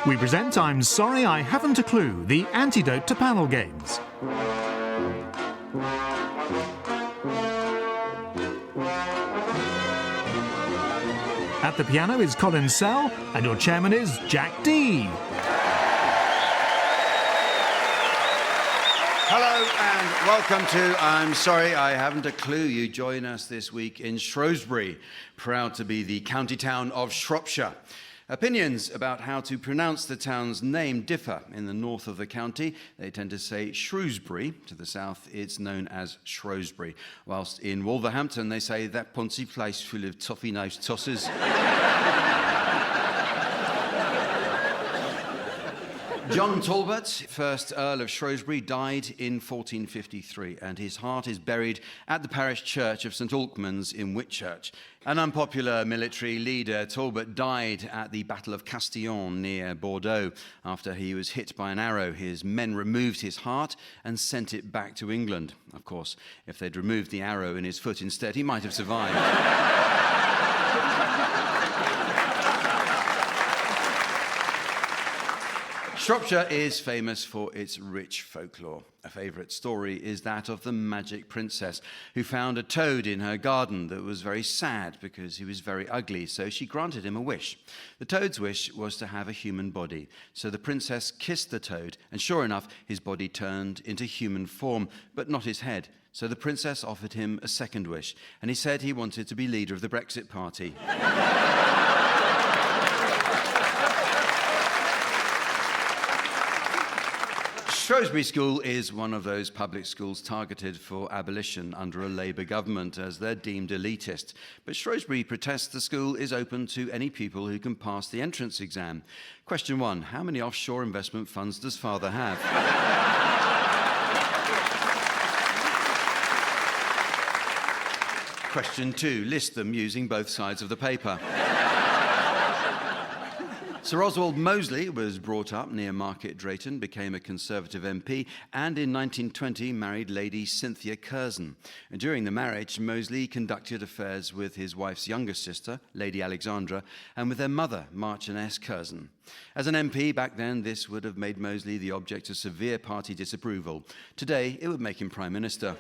We present I'm Sorry I Haven't a Clue, the antidote to panel games. At the piano is Colin Sell, and your chairman is Jack D. Hello and welcome to I'm Sorry I Haven't a Clue. You join us this week in Shrewsbury, proud to be the county town of Shropshire. Opinions about how to pronounce the town's name differ. In the north of the county, they tend to say Shrewsbury. To the south, it's known as Shrewsbury. Whilst in Wolverhampton, they say that poncy place full of toffee-nosed tosses. John Talbot, first Earl of Shrewsbury, died in 1453, and his heart is buried at the parish church of St Alkmund's in Whitchurch. An unpopular military leader, Talbot died at the Battle of Castillon near Bordeaux. After he was hit by an arrow, his men removed his heart and sent it back to England. Of course, if they'd removed the arrow in his foot instead, he might have survived. Shropshire is famous for its rich folklore. A favourite story is that of the magic princess who found a toad in her garden that was very sad because he was very ugly, so she granted him a wish. The toad's wish was to have a human body, so the princess kissed the toad, and sure enough, his body turned into human form, but not his head. So the princess offered him a second wish, and he said he wanted to be leader of the Brexit party. Shrewsbury School is one of those public schools targeted for abolition under a Labour government as they're deemed elitist. But Shrewsbury protests the school is open to any pupil who can pass the entrance exam. Question 1. How many offshore investment funds does father have? Question 2. List them using both sides of the paper. Sir Oswald Mosley was brought up near Market Drayton, became a Conservative MP, and in 1920 married Lady Cynthia Curzon. And during the marriage, Mosley conducted affairs with his wife's younger sister, Lady Alexandra, and with their mother, Marchioness Curzon. As an MP back then, this would have made Mosley the object of severe party disapproval. Today, it would make him Prime Minister.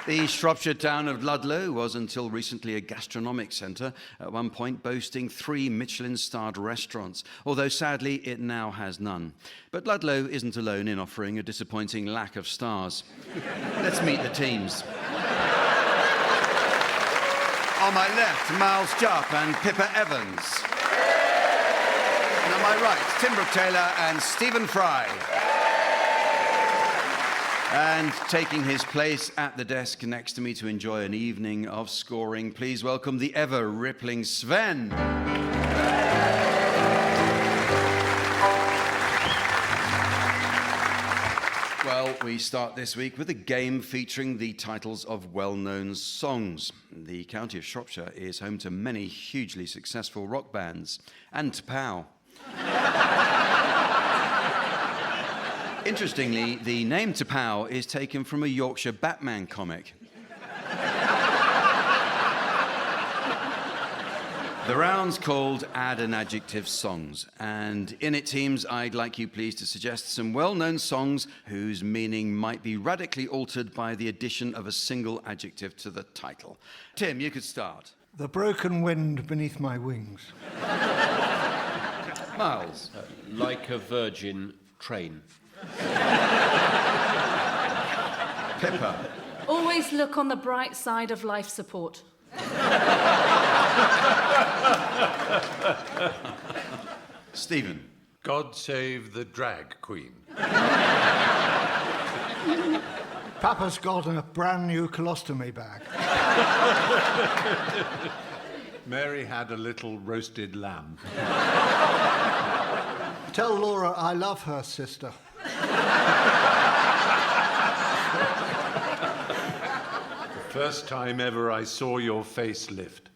The Shropshire town of Ludlow was until recently a gastronomic centre, at one point boasting 3 Michelin-starred restaurants, although sadly it now has none. But Ludlow isn't alone in offering a disappointing lack of stars. Let's meet the teams. On my left, Miles Jupp and Pippa Evans. And on my right, Tim Brooke-Taylor and Stephen Fry. And taking his place at the desk next to me to enjoy an evening of scoring, please welcome the ever-rippling Sven. Well, we start this week with a game featuring the titles of well-known songs. The county of Shropshire is home to many hugely successful rock bands, and T'Pow. Interestingly, the name T'Pow is taken from a Yorkshire Batman comic. The round's called Add an Adjective Songs, and in it, teams, I'd like you please to suggest some well-known songs whose meaning might be radically altered by the addition of a single adjective to the title. Tim, you could start. The broken wind beneath my wings. Miles. Like a virgin train. Pippa. Always look on the bright side of life support. Stephen. God save the drag queen. Papa's got a brand new colostomy bag. Mary had a little roasted lamb. Tell Laura I love her, sister. The first time ever I saw your face lift.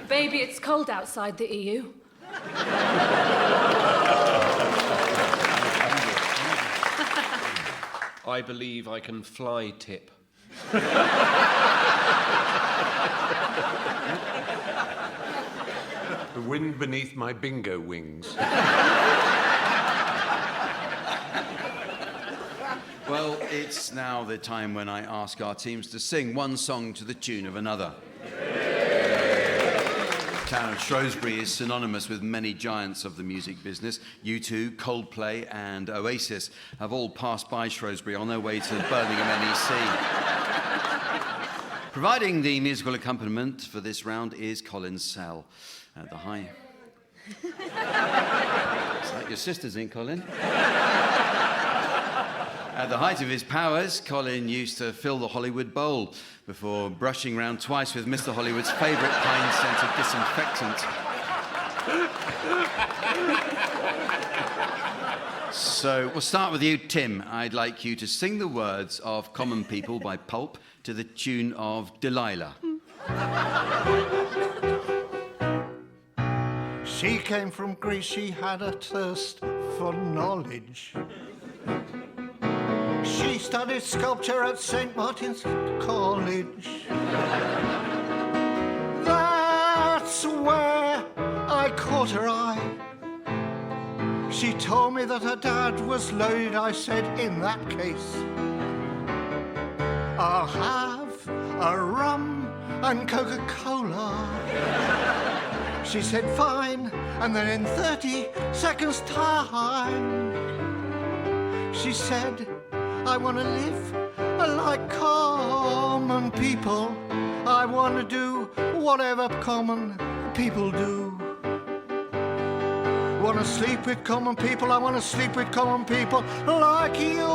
Baby, it's cold outside the EU. I believe I can fly tip. The wind beneath my bingo wings. Well, it's now the time when I ask our teams to sing one song to the tune of another. The town of Shrewsbury is synonymous with many giants of the music business. U2, Coldplay and Oasis have all passed by Shrewsbury on their way to Birmingham NEC. Providing the musical accompaniment for this round is Colin Sell. At the high... Is that your sister's in, Colin? At the height of his powers, Colin used to fill the Hollywood Bowl before brushing round twice with Mr. Hollywood's favourite pine-scented disinfectant. So we'll start with you, Tim. I'd like you to sing the words of Common People by Pulp to the tune of Delilah. She came from Greece, she had a thirst for knowledge. She studied sculpture at St. Martin's College. That's where I caught her eye. She told me that her dad was loaded. I said, in that case, I'll have a rum and Coca-Cola. She said, fine, and then in 30 seconds time, she said, I want to live like common people. I want to do whatever common people do. Want to sleep with common people. I want to sleep with common people like you.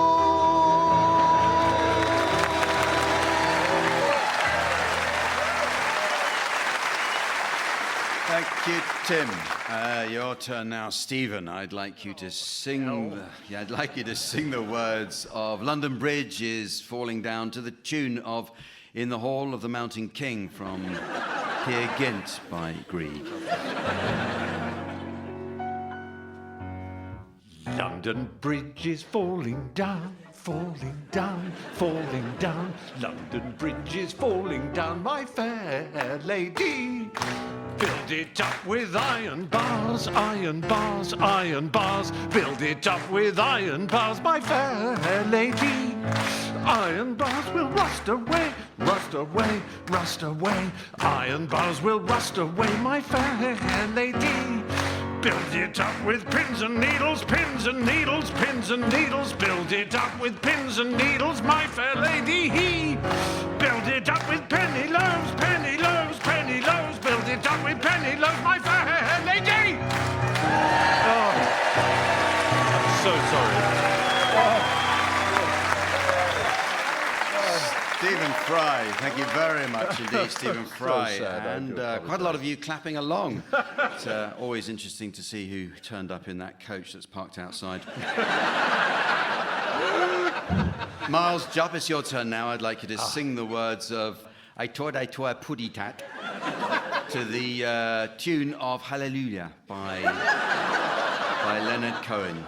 Thank you, Tim. Your turn now, Stephen. I'd like you to sing. I'd like you to sing the words of "London Bridge is Falling Down" to the tune of "In the Hall of the Mountain King" from Peer Gynt by Grieg. London Bridge is falling down, falling down, falling down. London Bridge is falling down, my fair lady. Build it up with iron bars, iron bars, iron bars. Build it up with iron bars, my fair lady. Iron bars will rust away, rust away, rust away. Iron bars will rust away, my fair lady. Build it up with pins and needles, pins and needles, pins and needles. Build it up with pins and needles, my fair lady. Build it up with penny loaves, penny loaves, penny loaves. Build it up with penny loaves, my fair lady. Oh, I'm so sorry. Stephen Fry, thank you very much indeed, Stephen Fry. And quite a lot of you clapping along. It's always interesting to see who turned up in that coach that's parked outside. Miles, Jupp, it's your turn now. I'd like you to sing the words of I Tore Puddy Tat to the tune of Hallelujah by Leonard Cohen.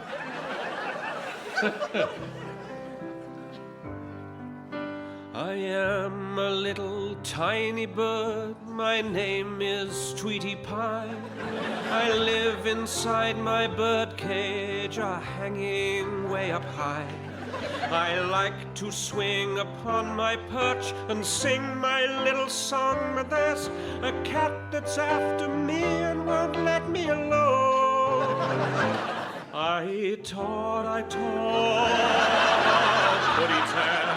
I am a little tiny bird, my name is Tweety Pie. I live inside my bird cage, hanging way up high. I like to swing upon my perch and sing my little song, but there's a cat that's after me and won't let me alone. I taught, Puddy Tat.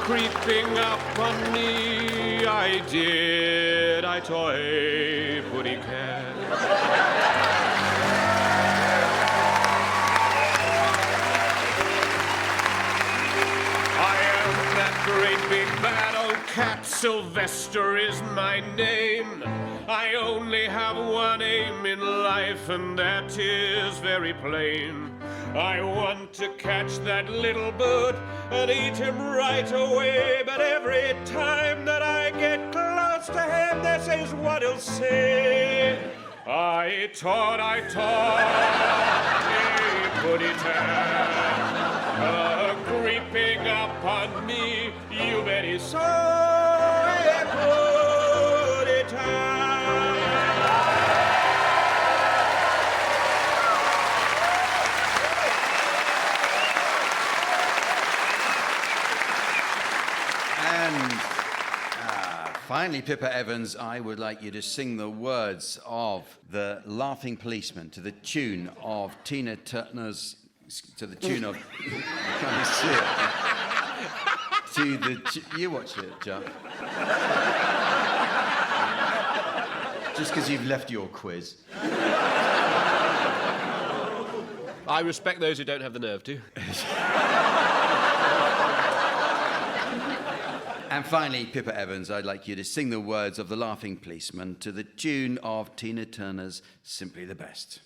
Creeping up on me, I tore a puddy cat. I am that great big bad old cat, Sylvester is my name. I only have one aim in life, and that is very plain. I want to catch that little bird and eat him right away, but every time that I get close to him, this is what he'll say. I taught a puddy tat, creeping up on so he put it down. And finally, Pippa Evans, I would like you to sing the words of The Laughing Policeman to the tune of Tina Turner's... To the tune of... I can't see it. To the... You watch it, Jupp. Just because you've left your quiz. I respect those who don't have the nerve to. And finally, Pippa Evans, I'd like you to sing the words of The Laughing Policeman to the tune of Tina Turner's Simply the Best.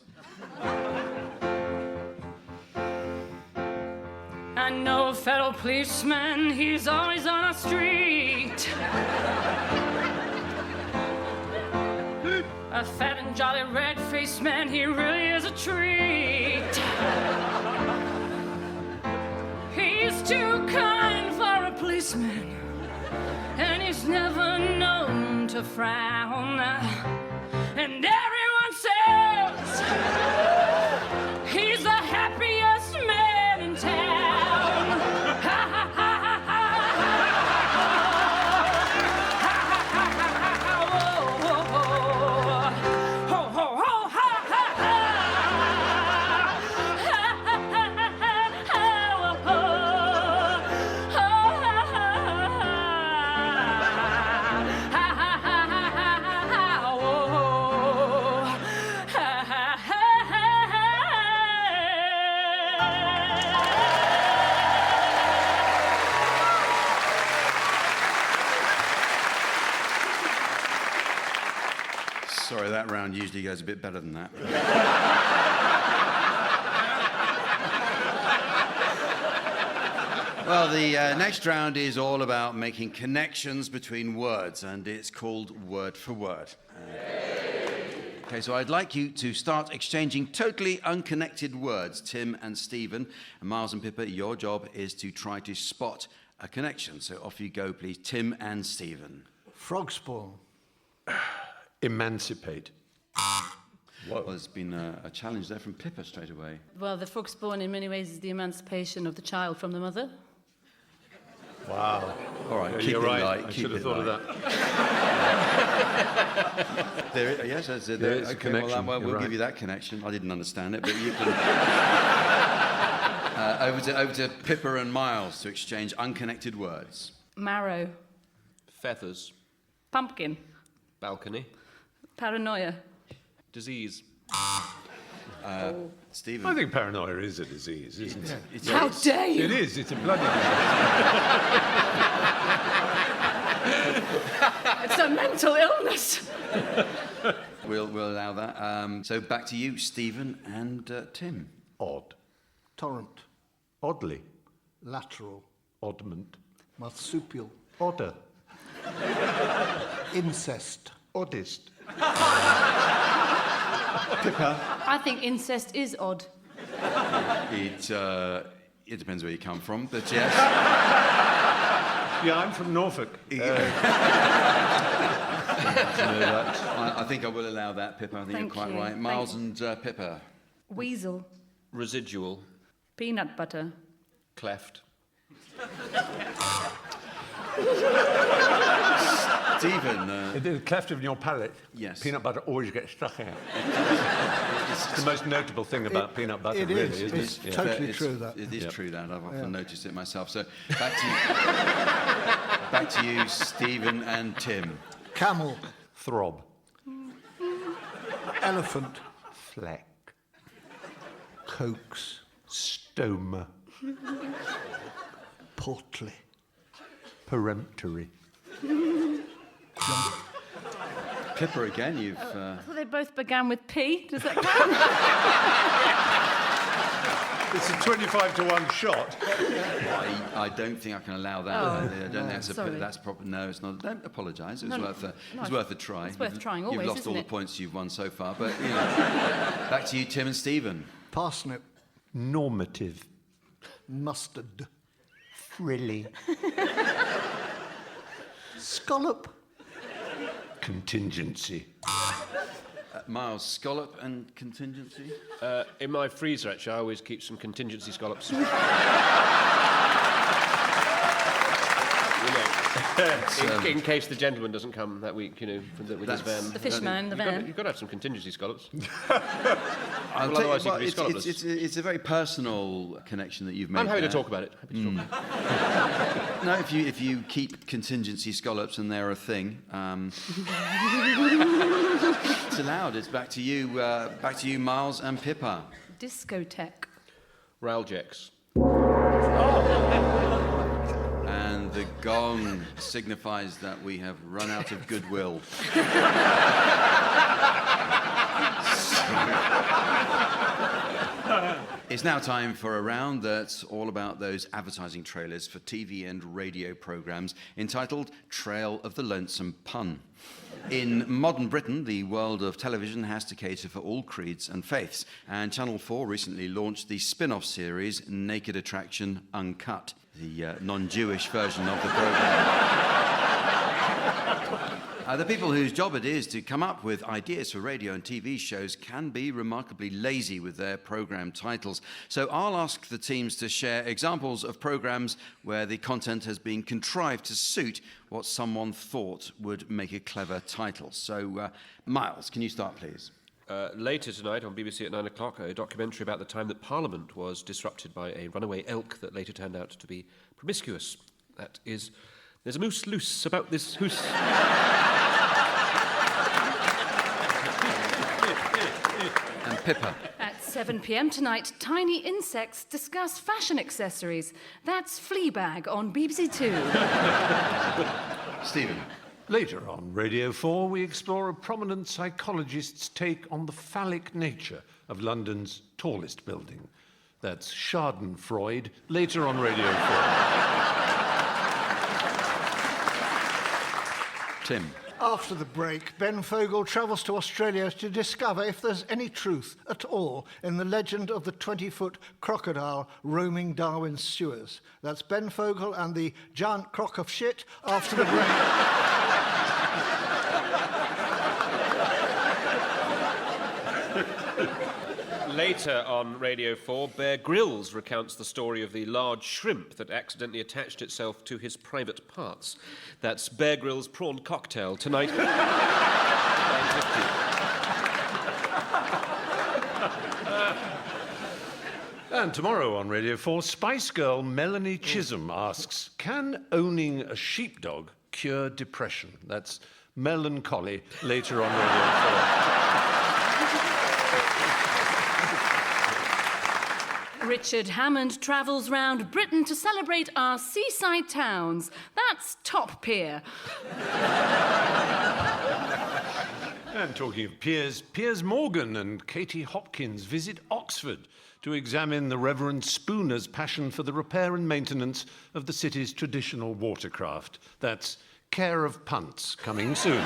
I know a fellow policeman, he's always on our street. A fat and jolly red-faced man, he really is a treat. He's too kind for a policeman, and he's never known to frown. And everyone says he's the happiest man in town. Ha ha ha ha ha. Ha ha ha ha. Whoa, whoa, whoa. Ho ho ho ha ha ha. Ha ha ha ha ha. Whoa, whoa. Ha ha ha ha. Ha ha ha ha ha. Whoa. Ha ha ha ha. Sorry, that round usually goes a bit better than that. Well, the next round is all about making connections between words, and it's called Word for Word. Okay, so I'd like you to start exchanging totally unconnected words, Tim and Stephen. And Miles and Pippa, your job is to try to spot a connection. So off you go, please, Tim and Stephen. Frog spawn. Emancipate. Well, there's been a challenge there from Pippa straight away. Well, the frog spawn in many ways is the emancipation of the child from the mother. Wow. All right, Yeah, keep you're it right. light. I Keep should have it thought light. of that. Yes, that's it. There is a Okay, connection, well, you're we'll right. give you that connection. I didn't understand it, but you can. Over to Pippa and Miles to exchange unconnected words. Marrow. Feathers. Pumpkin. Balcony. Paranoia. Disease. Stephen. I think paranoia is a disease, isn't it? It's- How dare you! It is. It's a bloody disease. It's a mental illness. We'll allow that. So back to you, Stephen and Tim. Odd. Torrent. Oddly. Lateral. Oddment. Marsupial. Odder. Incest. Oddest. Pippa. I think incest is odd. It depends where you come from, but yes. Yeah, I'm from Norfolk. I think I will allow that, Pippa. I think Thank you're quite you. right. Miles and Pippa. Weasel. Residual. Peanut butter. Cleft. Stephen. The cleft of your palate. Yes. Peanut butter always gets stuck out. It's the most notable thing about peanut butter, it really, is. isn't It's it? Yeah. totally true, that. It is Yep. true that. I've often noticed it myself. So back to you, Stephen and Tim. Camel. Throb. Elephant. Fleck. Coax. Stoma. Portly. Peremptory. Pippa again, you've... I thought they both began with P. Does that count? It's a 25 to 1 shot. I don't think I can allow that. Oh. I don't think that's sorry. that's proper. No, it's not. Don't apologise. It was No, worth a. no, It's worth a try. it's worth trying You've always, lost isn't all the it? points you've won so far, but you know. Back to you, Tim and Stephen. Parsnip. Normative. Mustard. Frilly. Scallop. Contingency. Miles, scallop and contingency? In my freezer, actually, I always keep some contingency scallops. In case the gentleman doesn't come that week, with his van. The fishman, the van. You've got to have some contingency scallops. Otherwise you could be scallopless. It's a very personal connection that you've made. I'm happy there. to talk about it. No, if you keep contingency scallops and they're a thing, it's allowed. It's back to you, Miles and Pippa. Discotheque. Raljecks. And the gong signifies that we have run out of goodwill. It's now time for a round that's all about those advertising trailers for TV and radio programmes entitled Trail of the Lonesome Pun. In modern Britain, the world of television has to cater for all creeds and faiths, and Channel 4 recently launched the spin-off series Naked Attraction Uncut, the non-Jewish version of the programme. The people whose job it is to come up with ideas for radio and TV shows can be remarkably lazy with their programme titles. So I'll ask the teams to share examples of programmes where the content has been contrived to suit what someone thought would make a clever title. So, Miles, can you start, please? Later tonight on BBC at 9 o'clock, a documentary about the time that Parliament was disrupted by a runaway elk that later turned out to be promiscuous. That is, there's a moose loose about this hoose. And Pippa. At 7 p.m. tonight, tiny insects discuss fashion accessories. That's Fleabag on BBC Two. Stephen. Later on Radio 4, we explore a prominent psychologist's take on the phallic nature of London's tallest building. That's Schadenfreude, later on Radio 4. Tim. After the break, Ben Fogle travels to Australia to discover if there's any truth at all in the legend of the 20-foot crocodile roaming Darwin's sewers. That's Ben Fogle and the giant crock of shit after the break. Later on Radio 4, Bear Grylls recounts the story of the large shrimp that accidentally attached itself to his private parts. That's Bear Grylls' prawn cocktail tonight. 9:50. And tomorrow on Radio 4, Spice Girl Melanie Chisholm asks, can owning a sheepdog cure depression? That's Melancholy, later on Radio 4. Richard Hammond travels round Britain to celebrate our seaside towns. That's Top Pier. And talking of peers, Piers Morgan and Katie Hopkins visit Oxford to examine the Reverend Spooner's passion for the repair and maintenance of the city's traditional watercraft. That's Care of Punts, coming soon.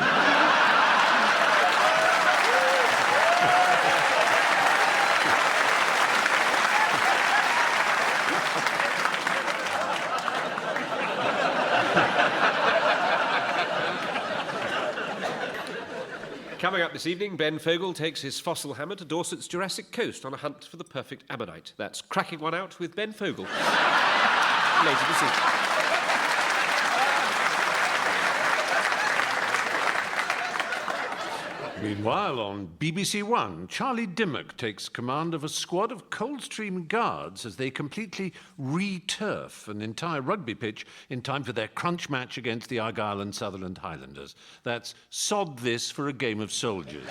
Coming up this evening, Ben Fogle takes his fossil hammer to Dorset's Jurassic Coast on a hunt for the perfect ammonite. That's Cracking One Out with Ben Fogle. Later this evening. Meanwhile, on BBC One, Charlie Dimmock takes command of a squad of Coldstream Guards as they completely re-turf an entire rugby pitch in time for their crunch match against the Argyll and Sutherland Highlanders. That's sod this for a game of soldiers.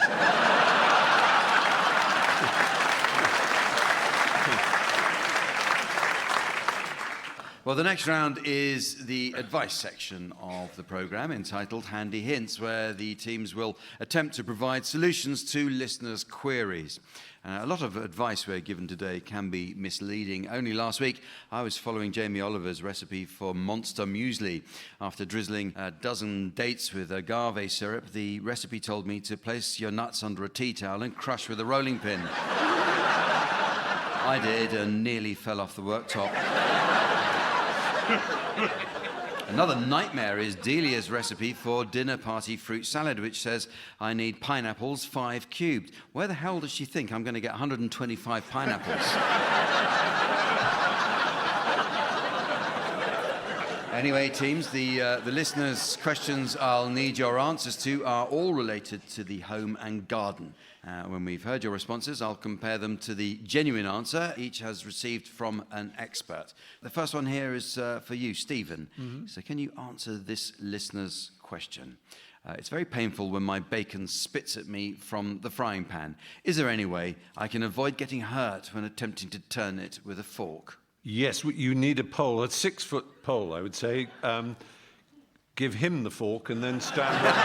Well, the next round is the advice section of the programme, entitled Handy Hints, where the teams will attempt to provide solutions to listeners' queries. A lot of advice we're given today can be misleading. Only last week, I was following Jamie Oliver's recipe for monster muesli. After drizzling a dozen dates with agave syrup, the recipe told me to place your nuts under a tea towel and crush with a rolling pin. I did and nearly fell off the worktop. Another nightmare is Delia's recipe for dinner party fruit salad, which says, I need pineapples 5 cubed. Where the hell does she think I'm going to get 125 pineapples? Anyway, teams, the listeners' questions I'll need your answers to are all related to the home and garden. When we've heard your responses, I'll compare them to the genuine answer each has received from an expert. The first one here is for you, Stephen. Mm-hmm. So can you answer this listener's question? It's very painful when my bacon spits at me from the frying pan. Is there any way I can avoid getting hurt when attempting to turn it with a fork? Yes, you need a pole, a 6-foot pole, I would say. Give him the fork and then stand up.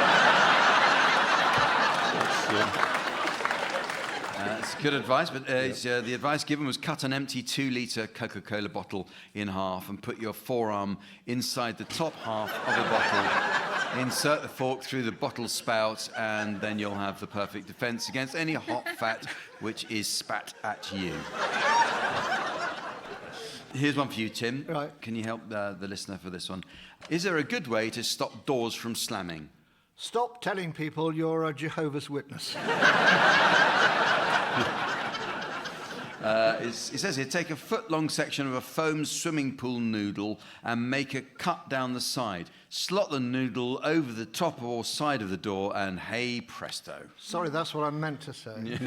That's good advice, but the advice given was cut an empty 2-litre Coca-Cola bottle in half and put your forearm inside the top half of the bottle. Insert the fork through the bottle spout, and then you'll have the perfect defence against any hot fat which is spat at you. Here's one for you, Tim. Right. Can you help the listener for this one? Is there a good way to stop doors from slamming? Stop telling people you're a Jehovah's Witness. It says here, take a foot-long section of a foam swimming pool noodle and make a cut down the side. Slot the noodle over the top or side of the door and hey presto. Sorry, that's what I meant to say.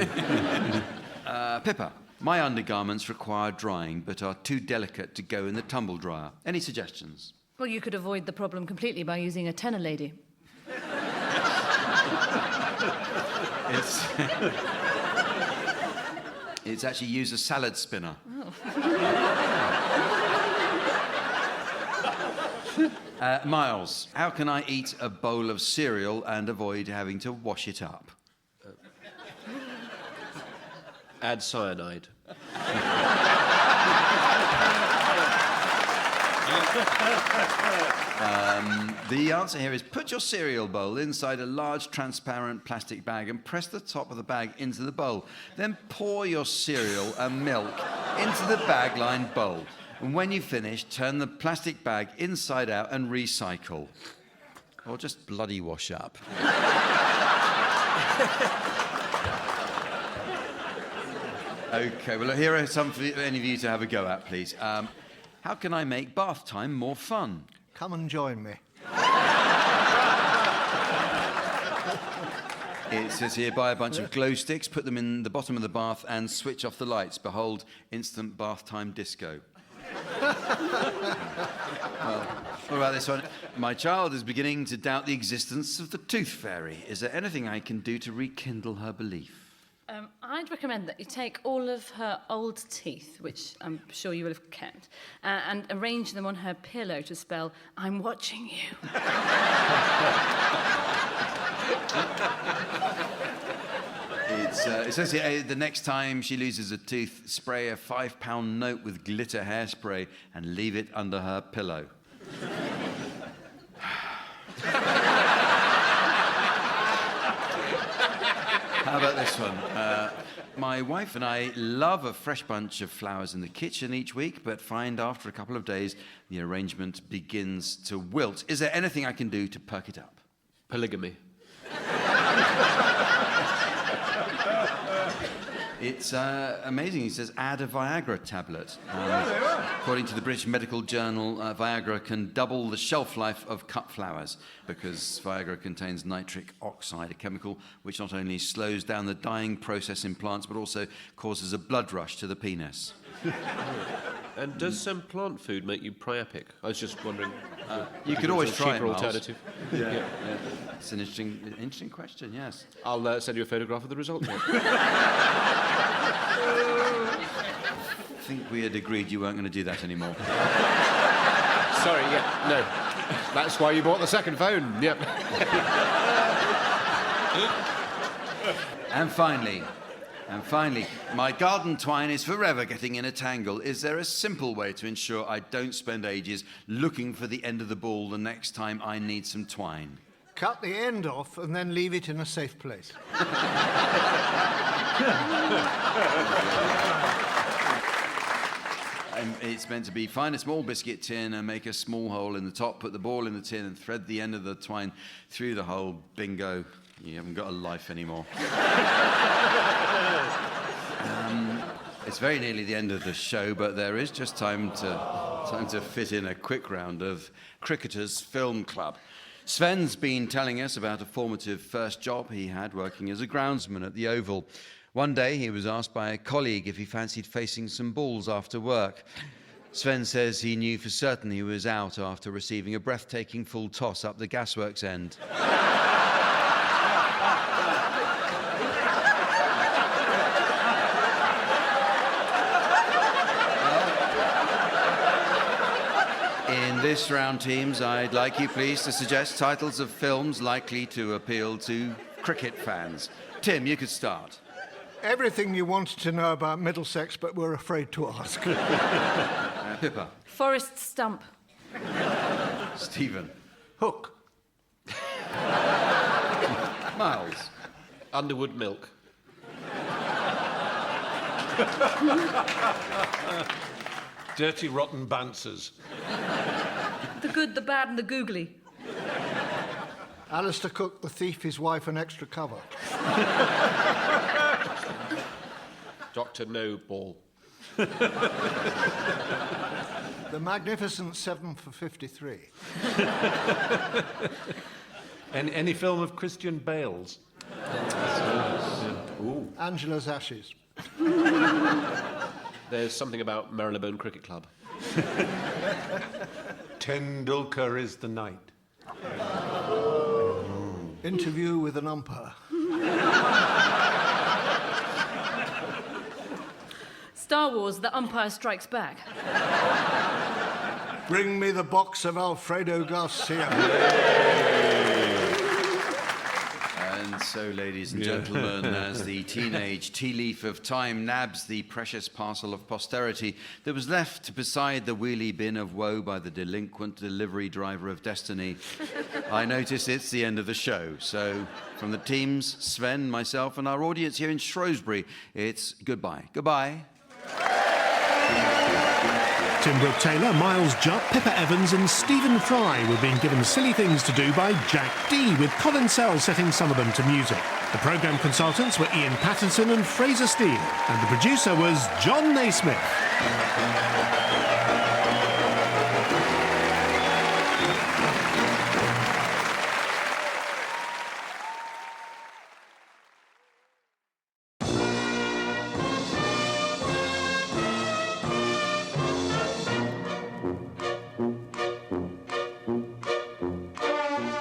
Pippa, my undergarments require drying but are too delicate to go in the tumble dryer. Any suggestions? Well, you could avoid the problem completely by using a tenor lady. It's actually used a salad spinner. Oh. Miles, how can I eat a bowl of cereal and avoid having to wash it up? Add cyanide. The answer here is put your cereal bowl inside a large transparent plastic bag and press the top of the bag into the bowl. Then pour your cereal and milk into the bag-lined bowl. And when you finish, turn the plastic bag inside out and recycle. Or just bloody wash up. OK, well, here are some for any of you to have a go at, please. How can I make bath time more fun? Come and join me. It says here, buy a bunch of glow sticks, put them in the bottom of the bath and switch off the lights. Behold, instant bath time disco. Well, what about this one? My child is beginning to doubt the existence of the tooth fairy. Is there anything I can do to rekindle her belief? I'd recommend that you take all of her old teeth, which I'm sure you will have kept, and arrange them on her pillow to spell, I'm watching you. It says here, the next time she loses a tooth, spray a £5 note with glitter hairspray and leave it under her pillow. How about this one? My wife and I love a fresh bunch of flowers in the kitchen each week, but find after a couple of days the arrangement begins to wilt. Is there anything I can do to perk it up? Polygamy. It's amazing. He says, add a Viagra tablet. According to the British Medical Journal, Viagra can double the shelf life of cut flowers because Viagra contains nitric oxide, a chemical which not only slows down the dying process in plants, but also causes a blood rush to the penis. And does some plant food make you priapic? I was just wondering. You could always try it, cheaper Miles. alternative. Yeah. It's an interesting question, yes. I'll send you a photograph of the result. I think we had agreed you weren't going to do that anymore. Sorry, yeah, no. That's why you bought the second phone, yep. And finally, my garden twine is forever getting in a tangle. Is there a simple way to ensure I don't spend ages looking for the end of the ball the next time I need some twine? Cut the end off and then leave it in a safe place. It's meant to be find a small biscuit tin and make a small hole in the top, put the ball in the tin and thread the end of the twine through the hole. Bingo. You haven't got a life anymore. It's very nearly the end of the show, but there is just time to fit in a quick round of Cricketers Film Club. Sven's been telling us about a formative first job he had working as a groundsman at the Oval. One day he was asked by a colleague if he fancied facing some balls after work. Sven says he knew for certain he was out after receiving a breathtaking full toss up the gasworks end. In this round, teams, I'd like you please to suggest titles of films likely to appeal to cricket fans. Tim, you could start. Everything you wanted to know about Middlesex, but were afraid to ask. Pippa. Forest Stump. Stephen. Hook. Miles. Underwood Milk. Dirty Rotten Bouncers. The Good, the Bad and the Googly. Alistair Cook, The Thief, His Wife and Extra Cover. Dr. No Ball. The Magnificent Seven for 53. Any film of Christian Bale's? Ooh. Angela's Ashes. There's something about Marylebone Cricket Club. Tendulkar is the Knight. Interview with an Umpire. Star Wars, The Umpire Strikes Back. Bring me the box of Alfredo Garcia. And so, ladies and gentlemen, as the teenage tea leaf of time nabs the precious parcel of posterity that was left beside the wheelie bin of woe by the delinquent delivery driver of destiny, I notice it's the end of the show. So, from the teams, Sven, myself, and our audience here in Shrewsbury, it's goodbye. Goodbye. Tim Brooke-Taylor, Miles Jupp, Pippa Evans and Stephen Fry were being given silly things to do by Jack D, with Colin Sell setting some of them to music. The programme consultants were Ian Pattinson and Fraser Steele, and the producer was John Naismith.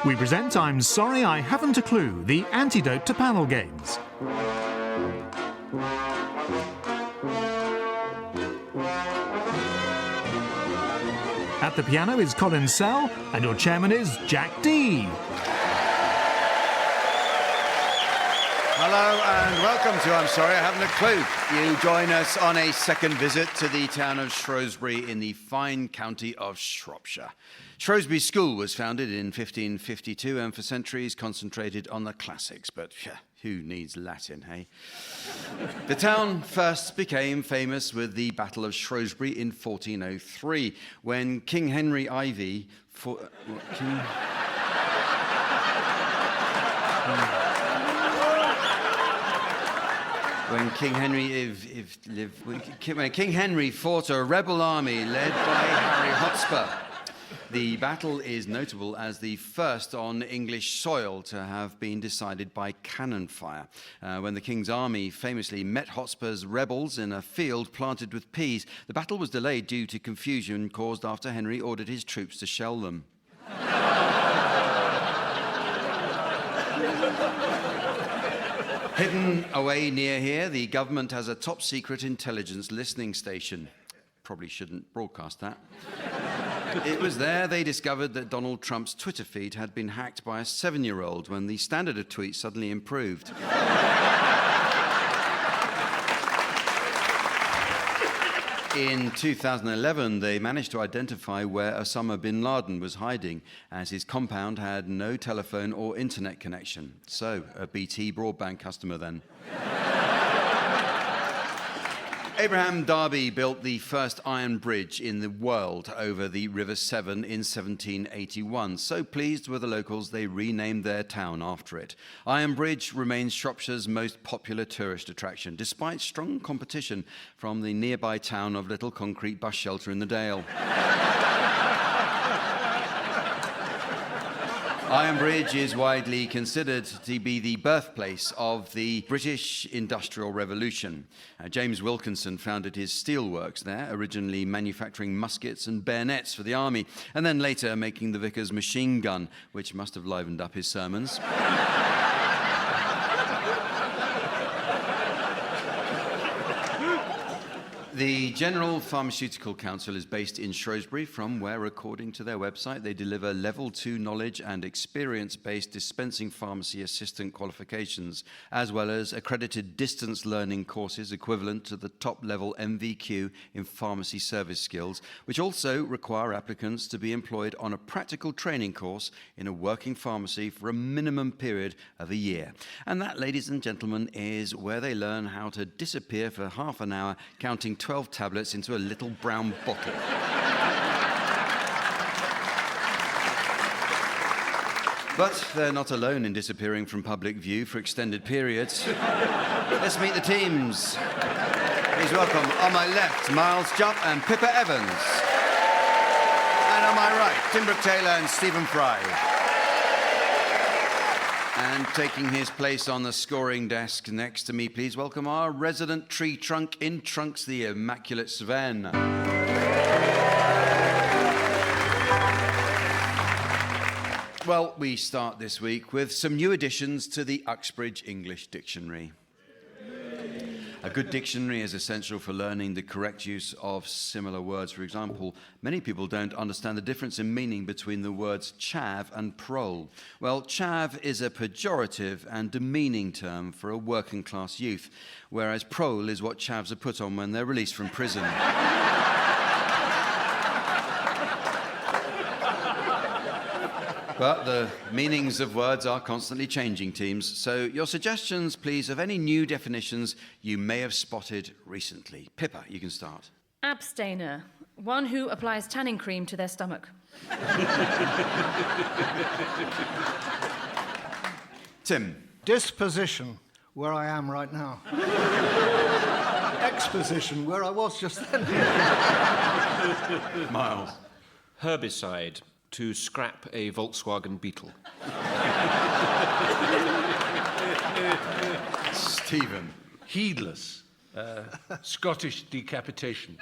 We present I'm Sorry I Haven't a Clue, the antidote to panel games. At the piano is Colin Sell, and your chairman is Jack D. Hello and welcome to I'm Sorry I Haven't a Clue. You join us on a second visit to the town of Shrewsbury in the fine county of Shropshire. Shrewsbury School was founded in 1552 and for centuries concentrated on the classics, but who needs Latin, hey? The town first became famous with the Battle of Shrewsbury in 1403, when King Henry IV... When King Henry fought a rebel army led by Harry Hotspur. The battle is notable as the first on English soil to have been decided by cannon fire, when the King's army famously met Hotspur's rebels in a field planted with peas. The battle was delayed due to confusion caused after Henry ordered his troops to shell them. Hidden away near here, the government has a top-secret intelligence listening station. Probably shouldn't broadcast that. It was there they discovered that Donald Trump's Twitter feed had been hacked by a 7-year-old when the standard of tweets suddenly improved. In 2011, they managed to identify where Osama bin Laden was hiding, as his compound had no telephone or internet connection. So, a BT broadband customer then. Abraham Darby built the first iron bridge in the world over the River Severn in 1781. So pleased were the locals, they renamed their town after it. Iron Bridge remains Shropshire's most popular tourist attraction, despite strong competition from the nearby town of Little Concrete Bus Shelter in the Dale. Iron Bridge is widely considered to be the birthplace of the British Industrial Revolution. James Wilkinson founded his steelworks there, originally manufacturing muskets and bayonets for the army, and then later making the Vickers machine gun, which must have livened up his sermons. The General Pharmaceutical Council is based in Shrewsbury, from where, according to their website, they deliver level 2 knowledge and experience-based dispensing pharmacy assistant qualifications, as well as accredited distance learning courses equivalent to the top-level MVQ in pharmacy service skills, which also require applicants to be employed on a practical training course in a working pharmacy for a minimum period of a year. And that, ladies and gentlemen, is where they learn how to disappear for half an hour, counting 12 tablets into a little brown bottle. But they're not alone in disappearing from public view for extended periods. Let's meet the teams. Please welcome, on my left, Miles Jupp and Pippa Evans. And on my right, Brooke-Taylor and Stephen Fry. And taking his place on the scoring desk next to me, please welcome our resident tree trunk in trunks, the immaculate Sven. Well, we start this week with some new additions to the Uxbridge English Dictionary. A good dictionary is essential for learning the correct use of similar words. For example, many people don't understand the difference in meaning between the words chav and prole. Well, chav is a pejorative and demeaning term for a working class youth, whereas prole is what chavs are put on when they're released from prison. But the meanings of words are constantly changing, teams. So your suggestions, please, of any new definitions you may have spotted recently. Pippa, you can start. Abstainer. One who applies tanning cream to their stomach. Tim. Disposition, where I am right now. Exposition, where I was just then. Miles. Herbicide. To scrap a Volkswagen Beetle. Stephen. Heedless. Scottish decapitation.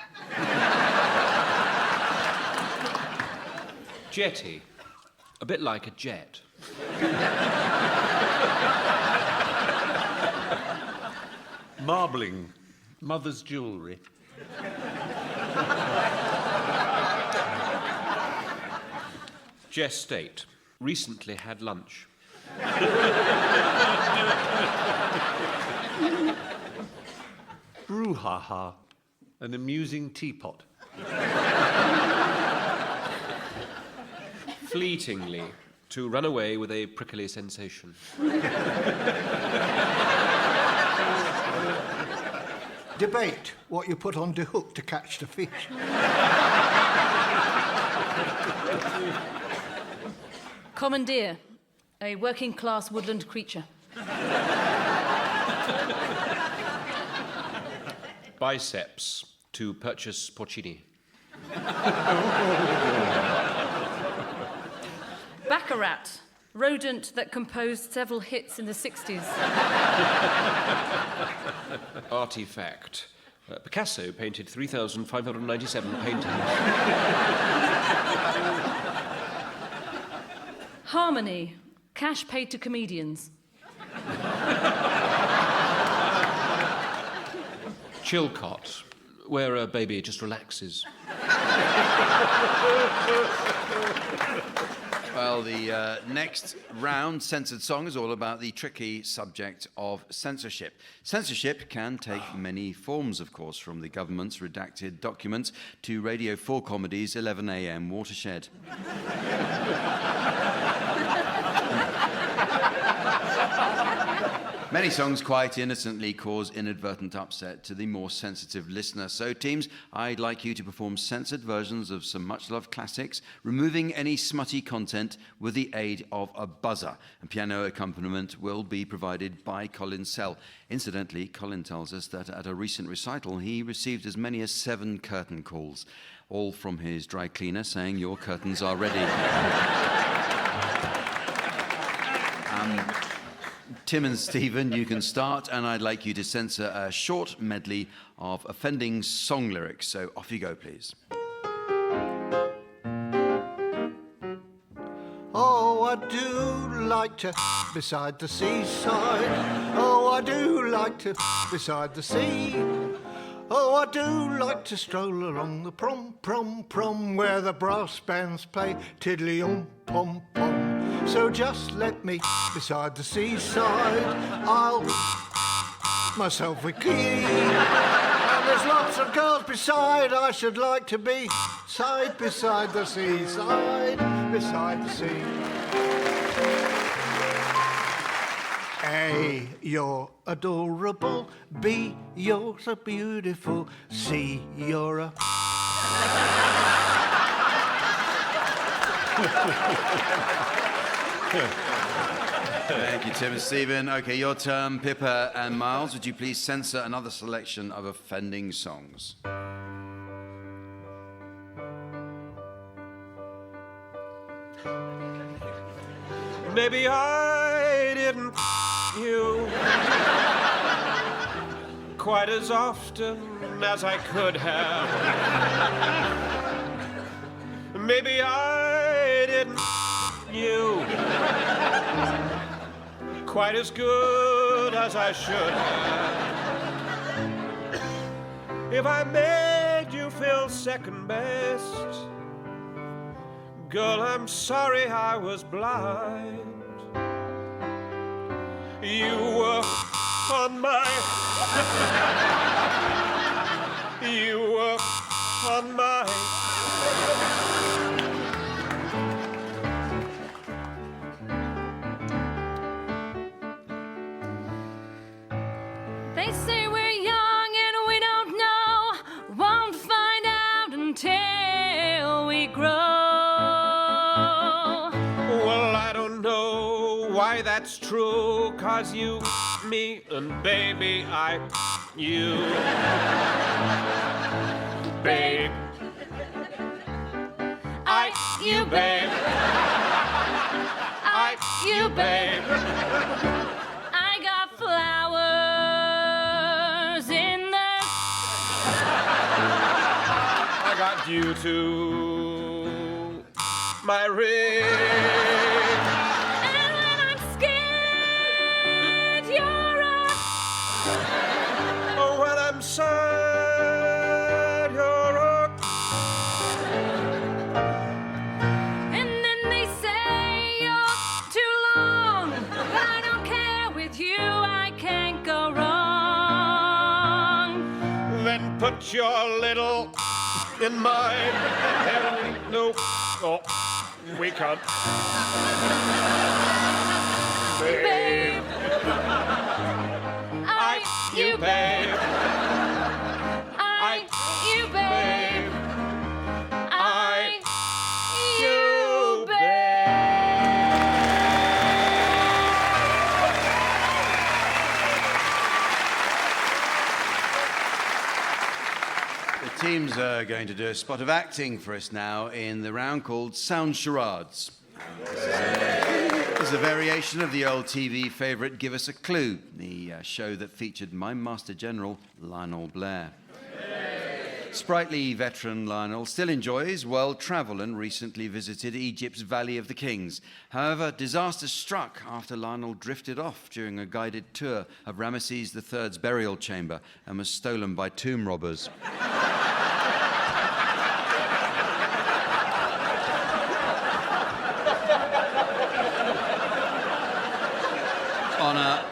Jetty. A bit like a jet. Marbling. Mother's jewellery. Gestate. Recently had lunch. Brouhaha. An amusing teapot. Fleetingly. To run away with a prickly sensation. Debate, what you put on the hook to catch the fish. Commandeer. A working class woodland creature. Biceps. To purchase porcini. Baccarat. Rodent that composed several hits in the 60s. Artifact. Picasso painted 3,597 paintings. Harmony. Cash paid to comedians. Chilcot. Where a baby just relaxes. Well, the next round, Censored Song, is all about the tricky subject of censorship. Censorship can take many forms, of course, from the government's redacted documents to Radio 4 Comedy's 11 a.m. Watershed. Many songs quite innocently cause inadvertent upset to the more sensitive listener. So, teams, I'd like you to perform censored versions of some much-loved classics, removing any smutty content with the aid of a buzzer. And piano accompaniment will be provided by Colin Sell. Incidentally, Colin tells us that at a recent recital, he received as many as 7 curtain calls, all from his dry cleaner saying, "Your curtains are ready." Tim and Stephen, you can start, and I'd like you to censor a short medley of offending song lyrics. So off you go, please. Oh, I do like to beside the seaside. Oh, I do like to beside the sea. Oh, I do like to stroll along the prom, where the brass bands play tiddly-om-pom-pom. So just let me beside the seaside. I'll myself a key. And there's lots of girls beside. I should like to be beside the seaside, beside the sea. A, you're adorable. B, you're so beautiful. C, you're a... Thank you, Tim and Stephen. OK, your turn. Pippa and Miles, would you please censor another selection of offending songs? Maybe I didn't you quite as often as I could have. Maybe I didn't you quite as good as I should have. If I made you feel second best, girl, I'm sorry I was blind. You were on my you were on my They say we're young and we don't know. Won't find out until we grow. Well, I don't know why that's true, 'cause you, me, and baby, you, babe, you, babe, you, babe. I got flowers in the... I got you too, my ring. And when I'm scared, you're a... Oh, when I'm sad, you're a... And then they say you're too long. But I don't care, with you I can't go wrong. Then put your little in mine. No, oh, we can't. Babe, you, babe. you, babe. You, The teams are going to do a spot of acting for us now in the round called Sound Charades. This is a variation of the old TV favourite Give Us a Clue, the show that featured Mime Master General Lionel Blair. Sprightly veteran Lionel still enjoys world travel and recently visited Egypt's Valley of the Kings. However, disaster struck after Lionel drifted off during a guided tour of Ramesses III's burial chamber and was stolen by tomb robbers.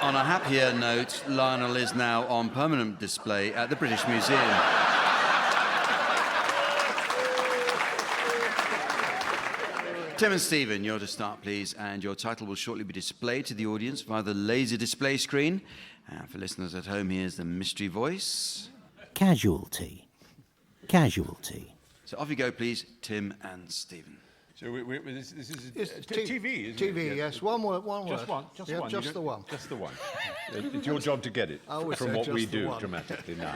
On a happier note, Lionel is now on permanent display at the British Museum. Tim and Stephen, you're to start, please, and your title will shortly be displayed to the audience via the laser display screen. And for listeners at home, here's the mystery voice. Casualty. Casualty. So off you go, please, Tim and Stephen. So this is It's TV, isn't TV, it? yes. One word, one Just word. one, just Yeah, one. just the one. Just the one. It's your job to get it I always from say what just we the do one. dramatically now.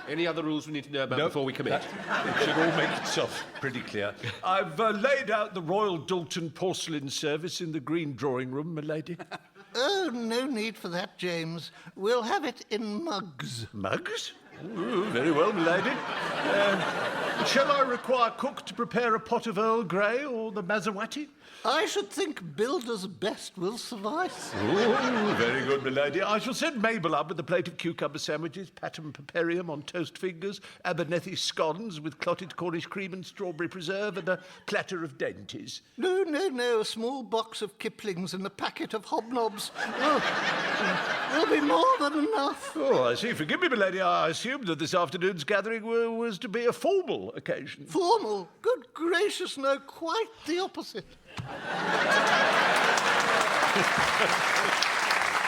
Any other rules we need to know about Nope, before we commit? It should all make itself pretty clear. I've laid out the Royal Dalton porcelain service in the green drawing room, my lady. Oh, no need for that, James. We'll have it in mugs. Mugs? Ooh, very well, my lady. Shall I require cook to prepare a pot of Earl Grey or the Maserati? I should think builder's best will suffice. Oh, very good, my lady. I shall send Mabel up with a plate of cucumber sandwiches, patum paperium on toast fingers, Abernethy scones with clotted Cornish cream and strawberry preserve, and a platter of dainties. No, no, no, a small box of Kiplings and a packet of hobnobs. Oh, there'll be more than enough. Oh, I see. Forgive me, my lady. I assumed that this afternoon's gathering was to be a formal occasion. Formal? Good gracious, no, quite the opposite.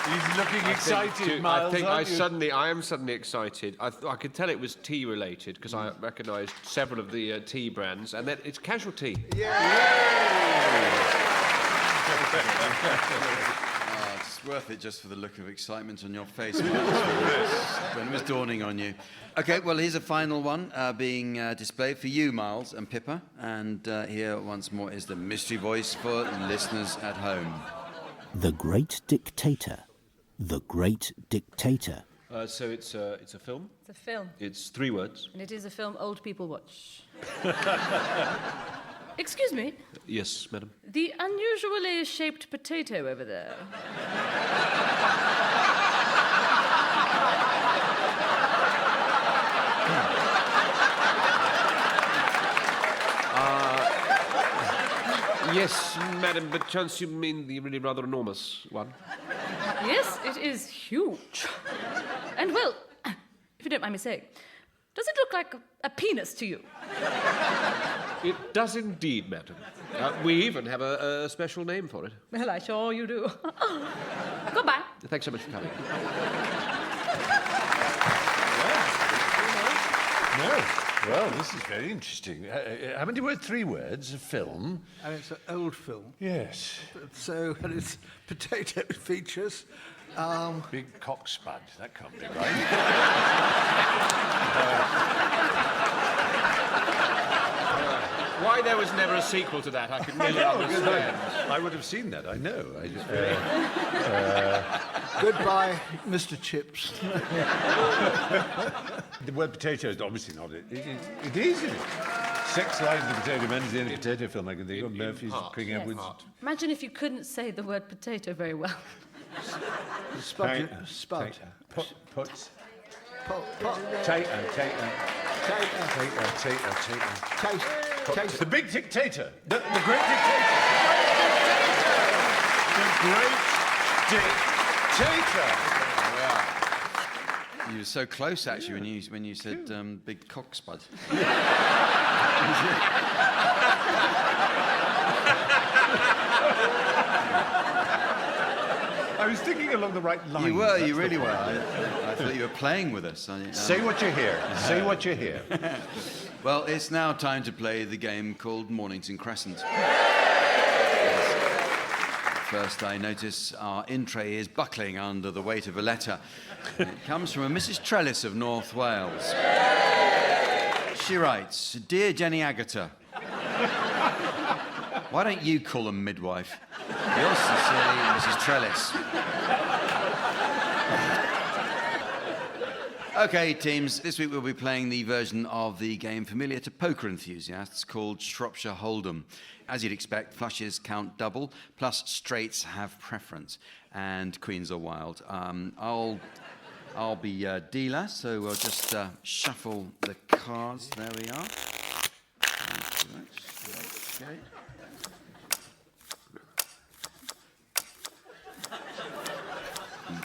He's looking excited, Miles. I am suddenly excited. I could tell it was tea related because I recognised several of the tea brands, and then it's Casualty. It's worth it just for the look of excitement on your face when it was dawning on you. OK, well, here's a final one being displayed for you, Miles and Pippa. And here, once more, is the mystery voice for listeners at home. The Great Dictator. The Great Dictator. So it's a film. It's a film, It's 3 words. and it is a film old people watch. Excuse me, Yes, madam. the unusually shaped potato over there. Yes, madam, but chance you mean the really rather enormous one? Yes, it is huge. And well, if you don't mind me saying, does it look like a penis to you? It does indeed, madam. We even have a special name for it. Well, I sure you do. Goodbye. Thanks so much for coming. No. Well, this is very interesting. How many words? 3 words, a film. And it's an old film. Yes. So, and it's potato features. Big cock spud. That can't be right. Why there was never a sequel to that, I could nearly understand. I would have seen that, I know. Goodbye, Mr. Chips. The word potato is obviously not it. It is, isn't it? Sex Lives of the Potato Man is the only potato film I can think of. Murphy's King Edwards. Imagine if you couldn't say the word potato very well. Spud. Puts. Tater. The big dictator. The great dictator. The great dictator. You were so close, actually, when you said big cock spud. I was thinking along the right lines. You were, That's you the really point. were. I thought you were playing with us. Say what you hear. Say what you hear. Well, it's now time to play the game called Mornington Crescent. First, I notice our in tray is buckling under the weight of a letter. It comes from a Mrs. Trellis of North Wales. She writes, Dear Jenny Agatha, why don't you call them midwife? Yours sincerely, Mrs. Trellis. OK, teams, this week we'll be playing the version of the game familiar to poker enthusiasts called Shropshire Hold'em. As you'd expect, flushes count double, plus straights have preference, and queens are wild. I'll be dealer, so we'll just shuffle the cards. There we are.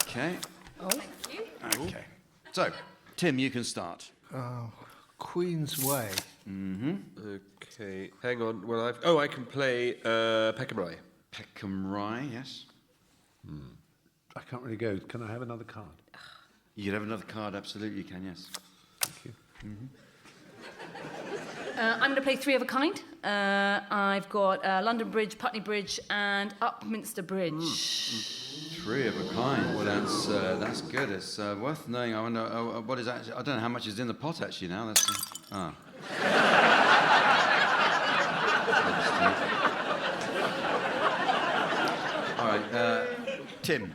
Okay. Oh. Okay. So, Tim, you can start. Queen's Way. Okay, hang on. Well, I can play Peckham Rye. Peckham Rye, yes. I can't really go. Can I have another card? You could have another card, absolutely you can, yes. Thank you. I'm going to play Three of a Kind. I've got London Bridge, Putney Bridge, and Upminster Bridge. Three of a kind. Well, that's good. It's worth knowing. I wonder what is actually. I don't know how much is in the pot actually now. That's All right, Tim.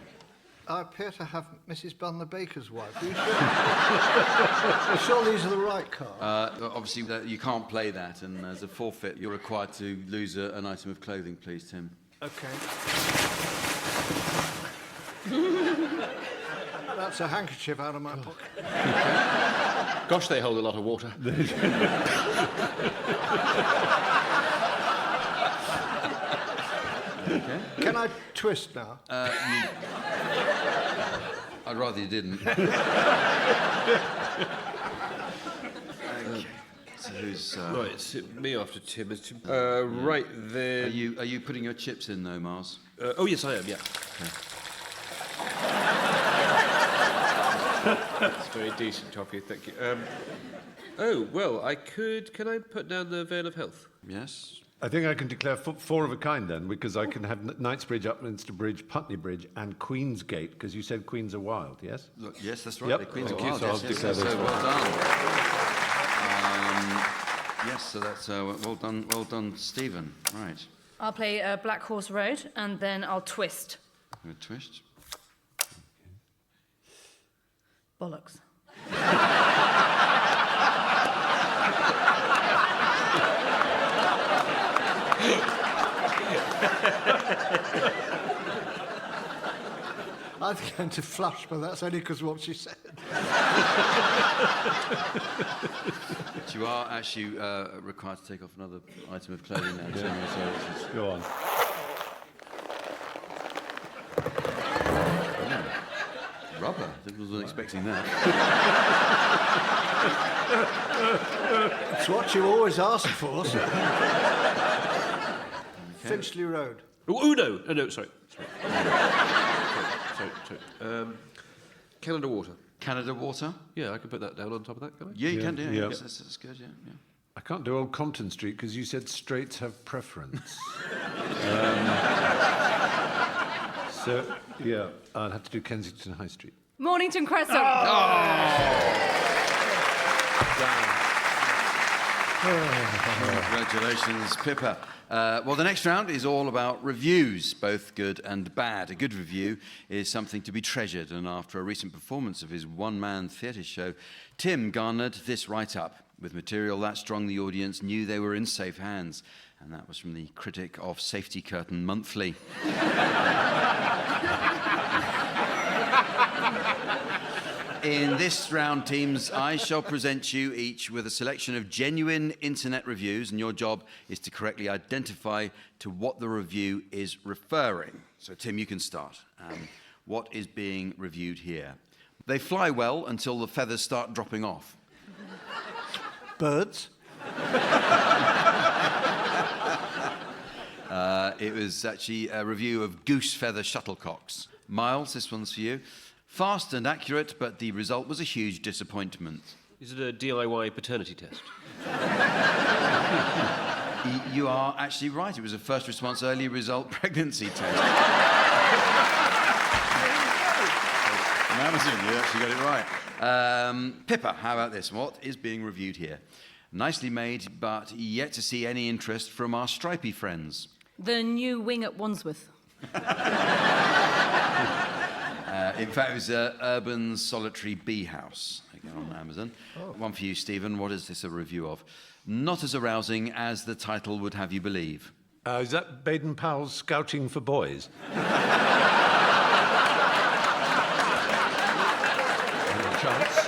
I appear to have Mrs. Bunn the baker's wife. Are you sure? You sure these are the right cards? Obviously, you can't play that, and as a forfeit, you're required to lose an item of clothing, please, Tim. Okay. That's a handkerchief out of my pocket. Gosh, they hold a lot of water. Okay. Can I twist now? I'd rather you didn't. Okay. So who's? Right, it's me after Tim. Is Tim? Right then. Are you putting your chips in though, Mars? Oh yes, I am. Yeah. That's very decent, Toffee. Thank you. Oh well, I could. Can I put down the Vale of Health? Yes. I think I can declare four of a kind then, because I can have Knightsbridge, Upminster Bridge, Putney Bridge, and Queensgate, because you said Queens are wild, yes? Look, yes, that's right. Yep. The Queen's Thank are you, wild. so I'll Yes, declare so those well done. Yes, so that's well done, Stephen. Right. I'll play Black Horse Road, and then I'll twist. A twist. Bollocks. I was going to flush, but that's only because of what she said. But you are actually required to take off another item of clothing now. Tim, so Go on. rubber. I wasn't expecting that. It's what you always ask for. So. Finchley Road. Oh no! Oh, no, sorry. Sorry. Canada Water. Canada Water. Yeah, I can put that down on top of that, can I? Yeah, you can do. Yeah. Yes, that's good. Yeah. I can't do Old Compton Street, because you said straights have preference. So, yeah, I'll have to do Kensington High Street. Mornington Crescent. Congratulations, Pippa. Well, the next round is all about reviews, both good and bad. A good review is something to be treasured, and after a recent performance of his one-man theatre show, Tim garnered this write-up. With material that strong, the audience knew they were in safe hands, and that was from the critic of Safety Curtain Monthly. In this round, teams, I shall present you each with a selection of genuine internet reviews, and your job is to correctly identify to what the review is referring. So, Tim, you can start. What is being reviewed here? They fly well until the feathers start dropping off. Birds. It was actually a review of goose feather shuttlecocks. Miles, this one's for you. Fast and accurate, but the result was a huge disappointment. Is it a DIY paternity test? You are actually right. It was a first response early result pregnancy test. On Amazon, you actually got it right. Pippa, how about this? What is being reviewed here? Nicely made, but yet to see any interest from our stripy friends. The new wing at Wandsworth. In fact, it was Urban Solitary Bee House, again on Amazon. One for you, Stephen. What is this a review of? Not as arousing as the title would have you believe. Is that Baden Powell's Scouting for Boys? Any chance?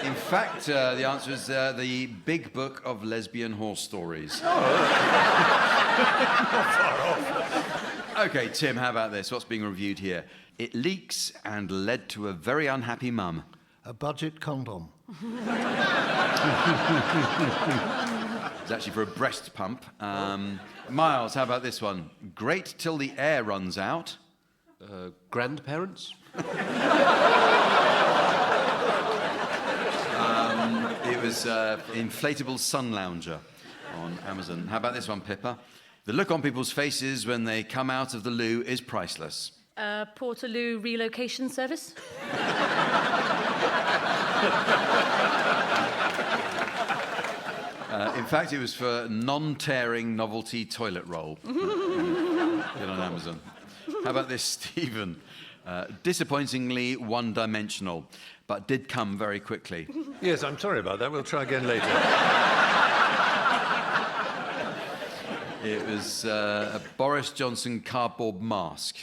In fact, the answer is the Big Book of Lesbian Horse Stories. Not far off. OK, Tim, how about this? What's being reviewed here? It leaks and led to a very unhappy mum. A budget condom. It's actually for a breast pump. Miles, how about this one? Great till the air runs out. Grandparents? It was inflatable sun lounger on Amazon. How about this one, Pippa? The look on people's faces when they come out of the loo is priceless. Portaloo relocation service. In fact, it was for non-tearing novelty toilet roll. Get on Amazon. How about this, Stephen? Disappointingly one-dimensional, but did come very quickly. Yes, I'm sorry about that. We'll try again later. It was a Boris Johnson cardboard mask.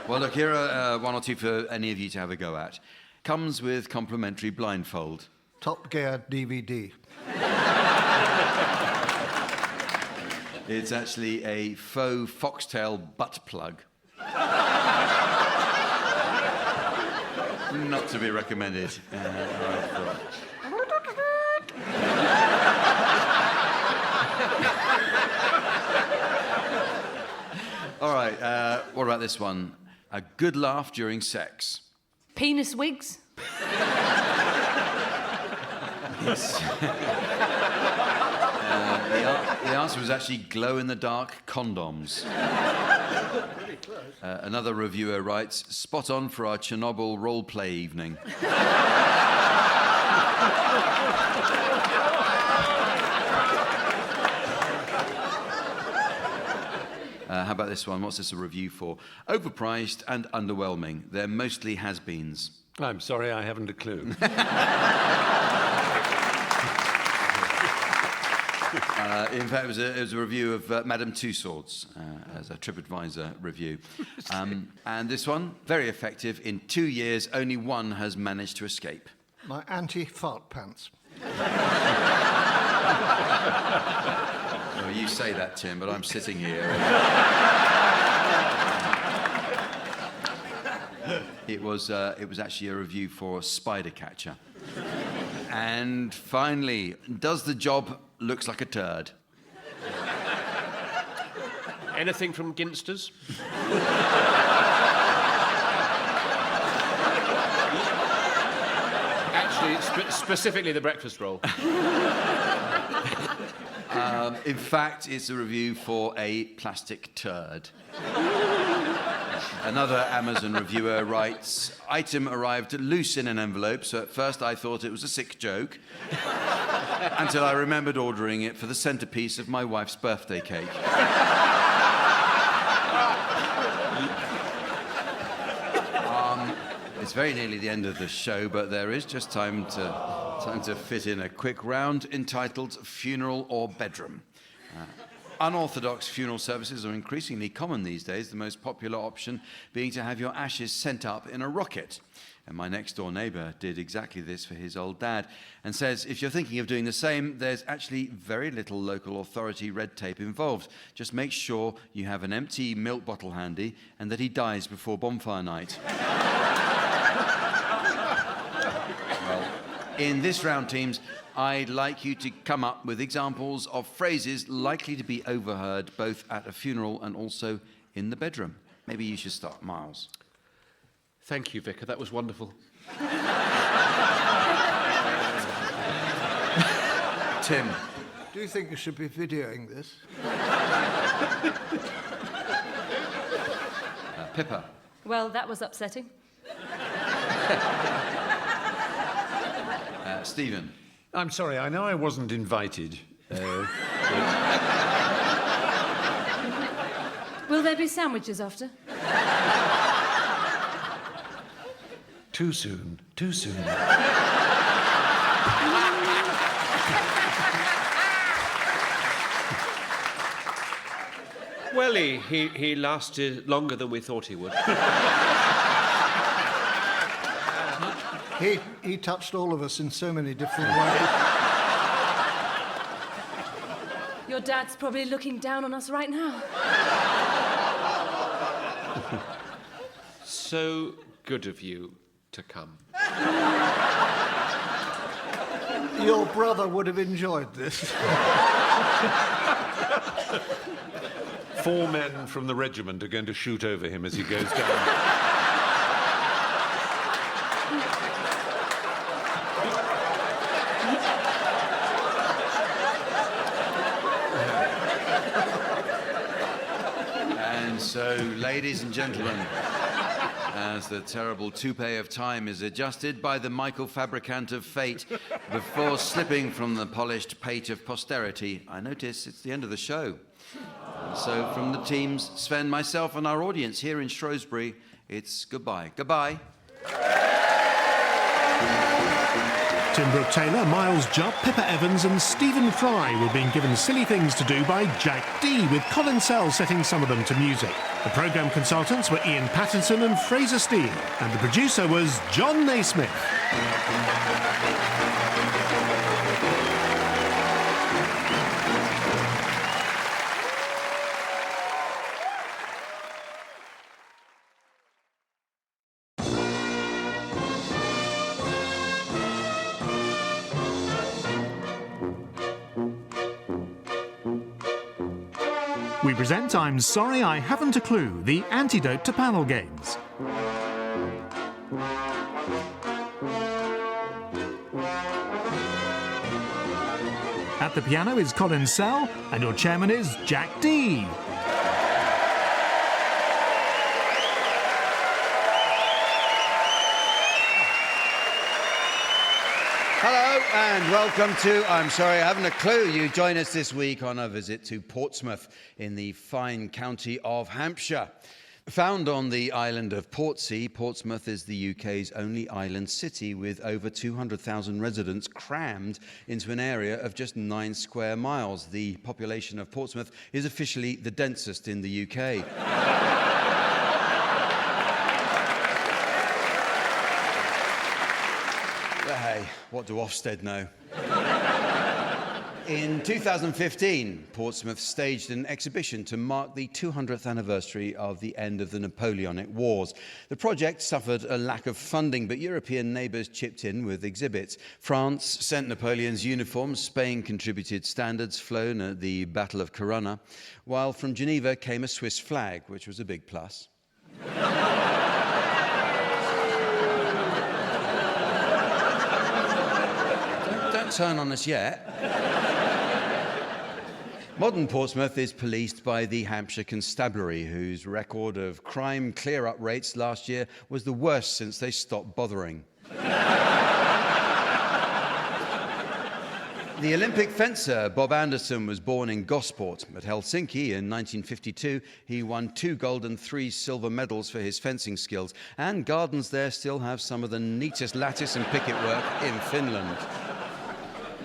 Well, look, here are one or two for any of you to have a go at. Comes with complimentary blindfold. Top Gear DVD. It's actually a faux foxtail butt plug. Not to be recommended. All right, what about this one? A good laugh during sex. Penis wigs. Yes. The answer was actually glow-in-the-dark condoms. Another reviewer writes, spot on for our Chernobyl role-play evening. How about this one? What's this a review for? Overpriced and underwhelming. They're mostly has-beens. I'm sorry, I haven't a clue. In fact, it was a review of Madame Tussauds as a TripAdvisor review. And this one, very effective. In 2 years, only one has managed to escape. My anti-fart pants. Well, you say that, Tim, but I'm sitting here. It was actually a review for Spider Catcher. And finally, does the job looks like a turd? Anything from Ginsters? Actually, specifically the breakfast roll. In fact, it's a review for a plastic turd. Another Amazon reviewer writes, item arrived loose in an envelope, so at first I thought it was a sick joke, until I remembered ordering it for the centrepiece of my wife's birthday cake. It's very nearly the end of the show, but there is just time to fit in a quick round entitled Funeral or Bedroom. Unorthodox funeral services are increasingly common these days, the most popular option being to have your ashes sent up in a rocket. And my next-door neighbour did exactly this for his old dad and says, if you're thinking of doing the same, there's actually very little local authority red tape involved. Just make sure you have an empty milk bottle handy and that he dies before bonfire night. Well, in this round, teams, I'd like you to come up with examples of phrases likely to be overheard both at a funeral and also in the bedroom. Maybe you should start, Miles. Thank you, Vicar. That was wonderful. Tim. Do you think you should be videoing this? Pippa. Well, that was upsetting. Stephen. I'm sorry, I know I wasn't invited. Will there be sandwiches after? Too soon, too soon. Well, he lasted longer than we thought he would. He touched all of us in so many different ways. Your dad's probably looking down on us right now. So good of you to come. Your brother would have enjoyed this. 4 men from the regiment are going to shoot over him as he goes down. And so, ladies and gentlemen, as the terrible toupee of time is adjusted by the Michael Fabricant of fate before slipping from the polished pate of posterity, I notice it's the end of the show. So from the teams, Sven, myself and our audience here in Shrewsbury, it's goodbye. Goodbye. Tim Brooke-Taylor, Miles Jupp, Pippa Evans and Stephen Fry were being given silly things to do by Jack D, with Colin Sell setting some of them to music. The programme consultants were Ian Pattinson and Fraser Steele, and the producer was John Naismith. We present I'm Sorry I Haven't a Clue, the antidote to panel games. At the piano is Colin Sell, and your chairman is Jack D. Hello and welcome to I'm Sorry I Haven't a Clue. You join us this week on a visit to Portsmouth in the fine county of Hampshire. Found on the island of Portsea, Portsmouth is the UK's only island city with over 200,000 residents crammed into an area of just 9 square miles. The population of Portsmouth is officially the densest in the UK. But hey, what do Ofsted know? In 2015, Portsmouth staged an exhibition to mark the 200th anniversary of the end of the Napoleonic Wars. The project suffered a lack of funding, but European neighbours chipped in with exhibits. France sent Napoleon's uniforms, Spain contributed standards flown at the Battle of Corunna, while from Geneva came a Swiss flag, which was a big plus. Don't turn on us yet. Modern Portsmouth is policed by the Hampshire Constabulary, whose record of crime clear-up rates last year was the worst since they stopped bothering. The Olympic fencer Bob Anderson was born in Gosport. At Helsinki in 1952, he won 2 gold and 3 silver medals for his fencing skills, and gardens there still have some of the neatest lattice and picket work in Finland.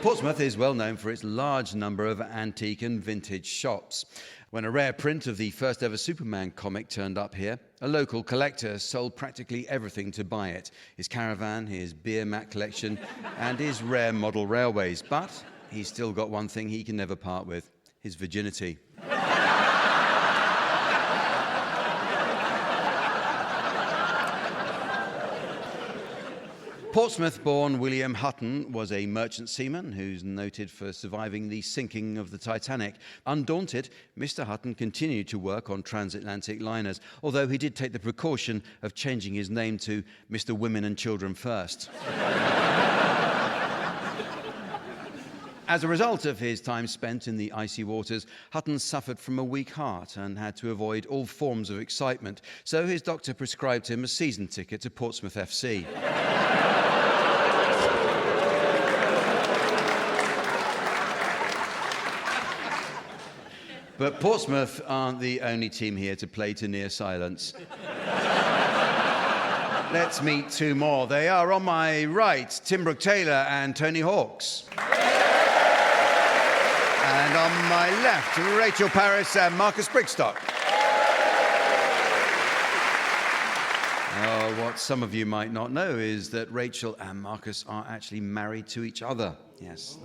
Portsmouth is well known for its large number of antique and vintage shops. When a rare print of the first ever Superman comic turned up here, a local collector sold practically everything to buy it. His caravan, his beer mat collection, and his rare model railways. But he's still got one thing he can never part with: his virginity. Portsmouth-born William Hutton was a merchant seaman who's noted for surviving the sinking of the Titanic. Undaunted, Mr. Hutton continued to work on transatlantic liners, although he did take the precaution of changing his name to Mr. Women and Children First. As a result of his time spent in the icy waters, Hutton suffered from a weak heart and had to avoid all forms of excitement, so his doctor prescribed him a season ticket to Portsmouth FC. But Portsmouth aren't the only team here to play to near silence. Let's meet 2 more. They are on my right, Tim Brooke-Taylor and Tony Hawks. And on my left, Rachel Parris and Marcus Brigstocke. What some of you might not know is that Rachel and Marcus are actually married to each other. Yes.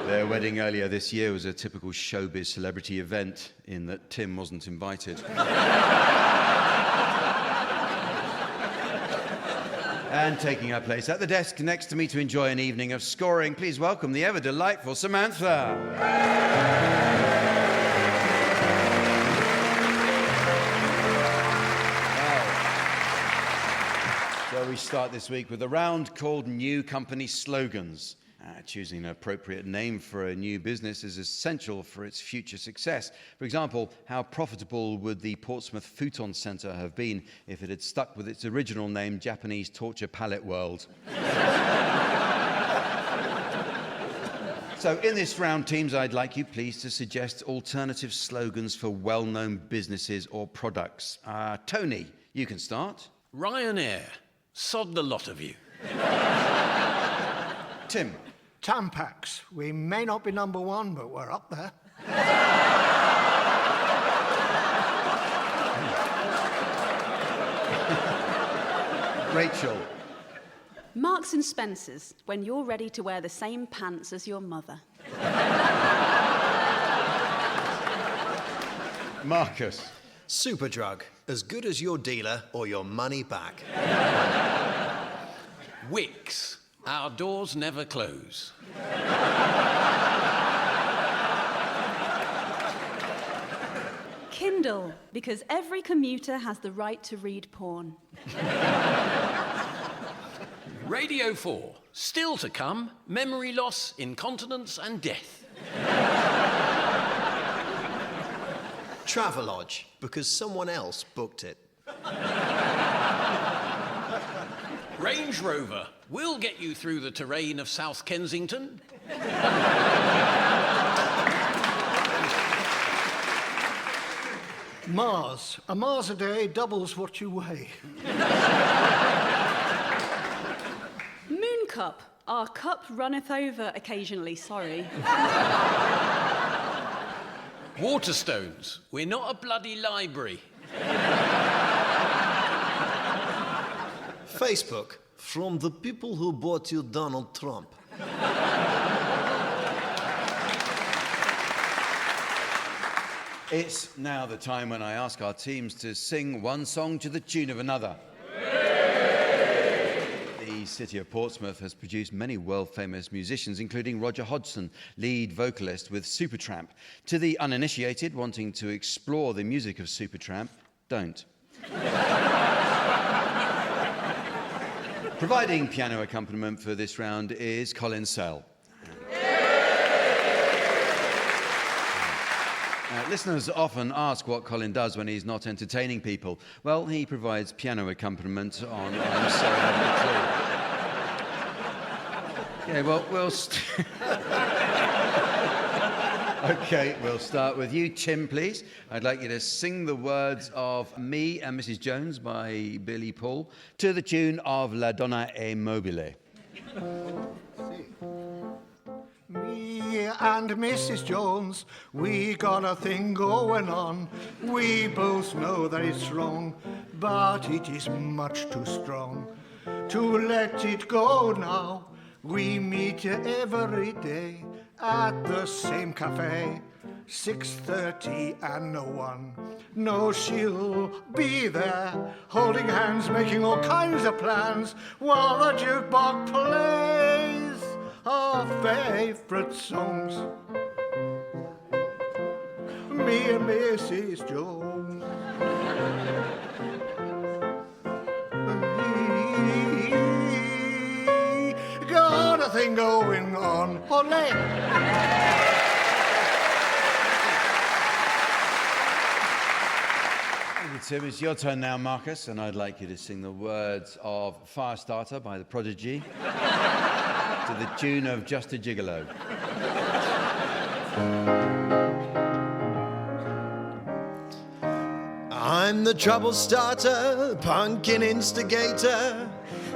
Their wedding earlier this year was a typical showbiz celebrity event in that Tim wasn't invited. And taking her place at the desk next to me to enjoy an evening of scoring, please welcome the ever-delightful Samantha. So we start this week with a round called New Company Slogans. Choosing an appropriate name for a new business is essential for its future success. For example, how profitable would the Portsmouth Futon Centre have been if it had stuck with its original name, Japanese Torture Palette World? So in this round, teams, I'd like you please to suggest alternative slogans for well-known businesses or products. Tony, you can start. Ryanair, sod the lot of you. Tim. Tampax. We may not be number one, but we're up there. Rachel. Marks and Spencer's, when you're ready to wear the same pants as your mother. Marcus. Superdrug, as good as your dealer or your money back. Wix, our doors never close. Kindle, because every commuter has the right to read porn. Radio 4, still to come, memory loss, incontinence and death. Travelodge, because someone else booked it. Range Rover, we'll get you through the terrain of South Kensington. Mars. A Mars a day doubles what you weigh. Moon Cup, our cup runneth over occasionally, sorry. Waterstones, we're not a bloody library. Facebook, from the people who bought you Donald Trump. It's now the time when I ask our teams to sing one song to the tune of another. The city of Portsmouth has produced many world-famous musicians, including Roger Hodgson, lead vocalist with Supertramp. To the uninitiated wanting to explore the music of Supertramp, don't. Providing piano accompaniment for this round is Colin Sell. Listeners often ask what Colin does when he's not entertaining people. Well, he provides piano accompaniment on I'm Sorry I'm Not True. Yeah, well, OK, we'll start with you, Tim, please. I'd like you to sing the words of Me and Mrs. Jones by Billy Paul to the tune of La Donna è Mobile. Me and Mrs. Jones, we got a thing going on. We both know that it's wrong, but it is much too strong to let it go now. We meet every day at the same cafe, 6:30 and no one. No, she'll be there, holding hands, making all kinds of plans, while the jukebox plays our favourite songs. Me and Mrs. Jones. Got a thing going on. Ole! Tim, it's your turn now, Marcus, and I'd like you to sing the words of Firestarter by The Prodigy to the tune of Just a Gigolo. I'm the trouble starter, pumpkin instigator.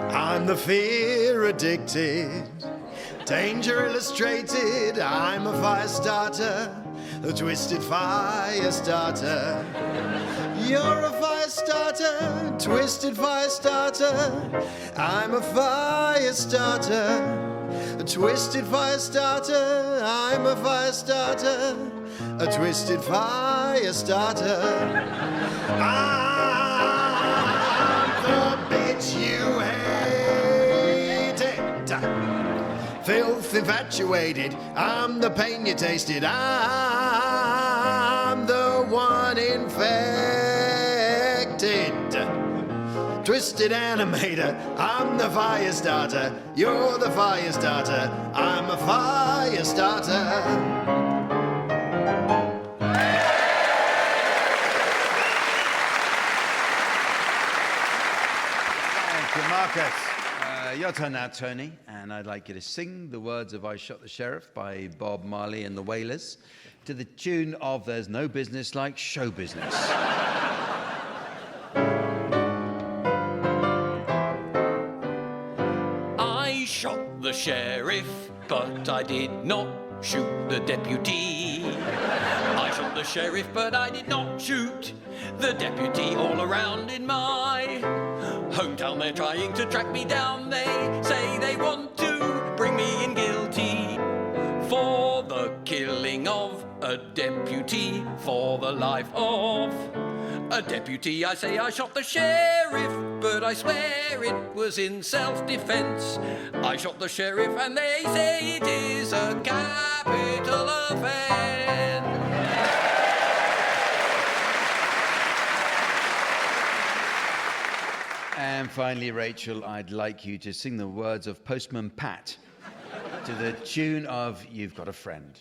I'm the fear addicted, danger illustrated. I'm a fire starter, a twisted fire starter. You're a fire starter, twisted fire starter. I'm a fire starter, a twisted fire starter. I'm a fire starter, a twisted fire starter. I'm the bitch you hate. both infatuated. I'm the pain you tasted. I'm the one infected. Twisted animator, I'm the fire starter. You're the fire starter. I'm a fire starter. Marcus, your turn now, Tony, and I'd like you to sing the words of I Shot the Sheriff by Bob Marley and the Wailers to the tune of There's No Business Like Show Business. I shot the sheriff, but I did not shoot the deputy. I shot the sheriff, but I did not shoot the deputy. All around in my hometown they're trying to track me down. They say they want to bring me in guilty for the killing of a deputy, for the life of a deputy. I say I shot the sheriff, but I swear it was in self-defense. I shot the sheriff and they say it is a capital offense. And finally, Rachel, I'd like you to sing the words of Postman Pat to the tune of You've Got a Friend.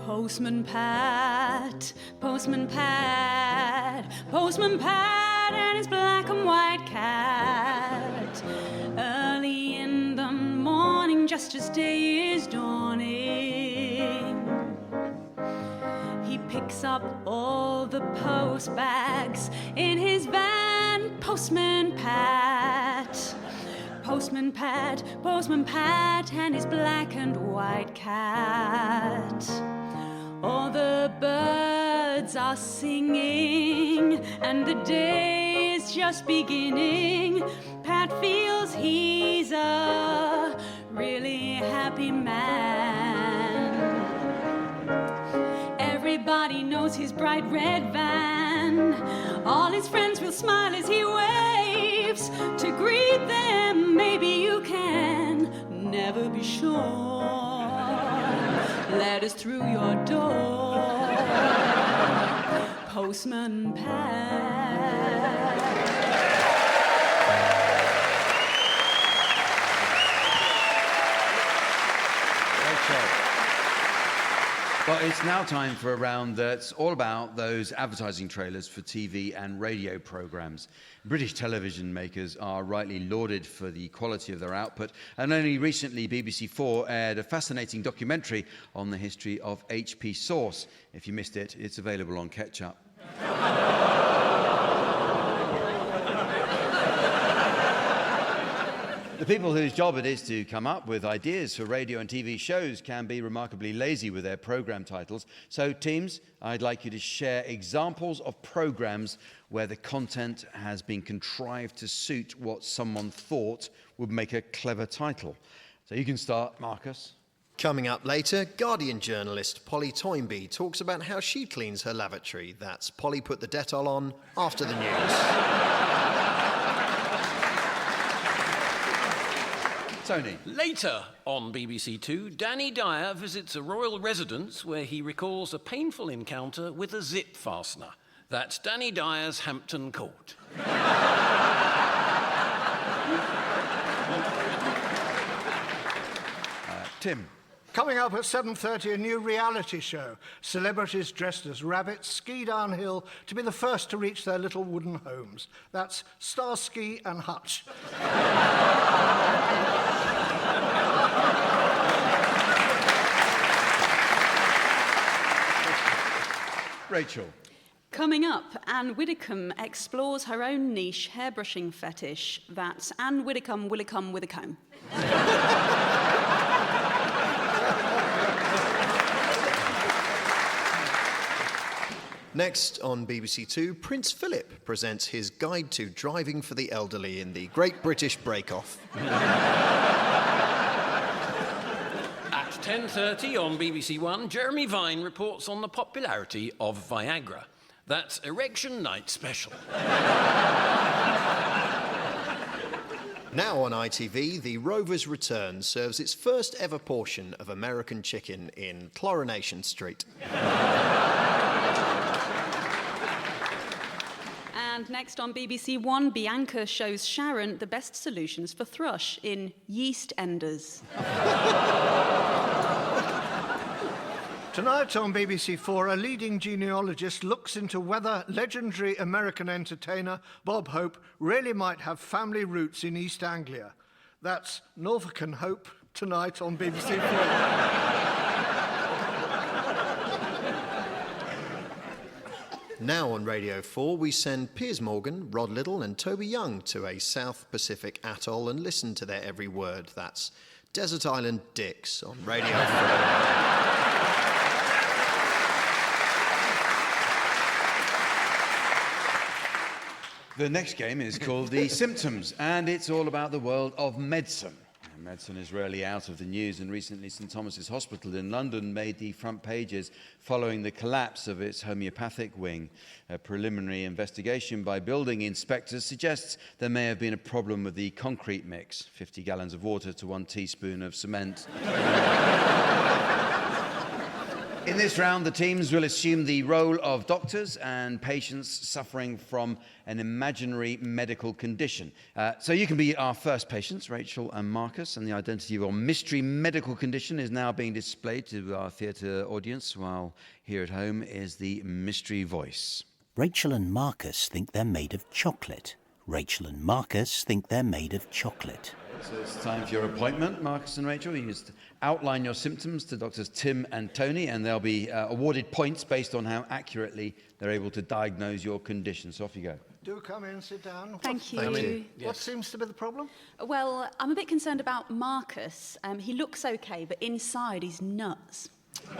Postman Pat, Postman Pat, Postman Pat and his black and white cat. Early in the morning, just as day is dawning, he picks up all the post bags in his van. Postman Pat, Postman Pat, Postman Pat and his black and white cat. All the birds are singing and the day is just beginning. Pat feels he's a really happy man. Everybody knows his bright red van. All his friends will smile as he waves to greet them. Maybe you can never be sure. Let us through your door, Postman Pat. Well, it's now time for a round that's all about those advertising trailers for TV and radio programmes. British television makers are rightly lauded for the quality of their output, and only recently BBC4 aired a fascinating documentary on the history of HP Sauce. If you missed it, it's available on Ketchup. The people whose job it is to come up with ideas for radio and TV shows can be remarkably lazy with their programme titles. So, teams, I'd like you to share examples of programmes where the content has been contrived to suit what someone thought would make a clever title. So you can start, Marcus. Coming up later, Guardian journalist Polly Toynbee talks about how she cleans her lavatory. That's Polly put the Dettol on after the news. Tony. Later on BBC Two, Danny Dyer visits a royal residence where he recalls a painful encounter with a zip fastener. That's Danny Dyer's Hampton Court. Tim. Coming up at 7:30, a new reality show. Celebrities dressed as rabbits ski downhill to be the first to reach their little wooden homes. That's Starsky and Hutch. Rachel. Coming up, Anne Widdecombe explores her own niche hairbrushing fetish. That's Anne Widdecombe with a comb. Next on BBC Two, Prince Philip presents his guide to driving for the elderly in the Great British Break Off. At 10:30 on BBC One, Jeremy Vine reports on the popularity of Viagra. That's Erection Night Special. Now on ITV, the Rover's Return serves its first ever portion of American chicken in Coronation Street. And next on BBC One, Bianca shows Sharon the best solutions for thrush in Yeast Enders. Tonight on BBC Four, a leading genealogist looks into whether legendary American entertainer Bob Hope really might have family roots in East Anglia. That's Norfolk and Hope tonight on BBC Four. Now on Radio 4, we send Piers Morgan, Rod Liddle and Toby Young to a South Pacific atoll and listen to their every word. That's Desert Island Dicks on Radio 4. The next game is called The Symptoms, and it's all about the world of medicine. Medicine is rarely out of the news, and recently St Thomas's Hospital in London made the front pages following the collapse of its homeopathic wing. A preliminary investigation by building inspectors suggests there may have been a problem with the concrete mix, 50 gallons of water to 1 teaspoon of cement. In this round, the teams will assume the role of doctors and patients suffering from an imaginary medical condition. So you can be our first patients, Rachel and Marcus, and the identity of your mystery medical condition is now being displayed to our theatre audience, while here at home is the mystery voice. Rachel and Marcus think they're made of chocolate. Rachel and Marcus think they're made of chocolate. So it's time for your appointment, Marcus and Rachel. You just outline your symptoms to doctors Tim and Tony, and they'll be awarded points based on how accurately they're able to diagnose your condition. So off you go. Do come in, sit down. Thank you. What Yes. seems to be the problem? Well, I'm a bit concerned about Marcus. He looks okay, but inside he's nuts.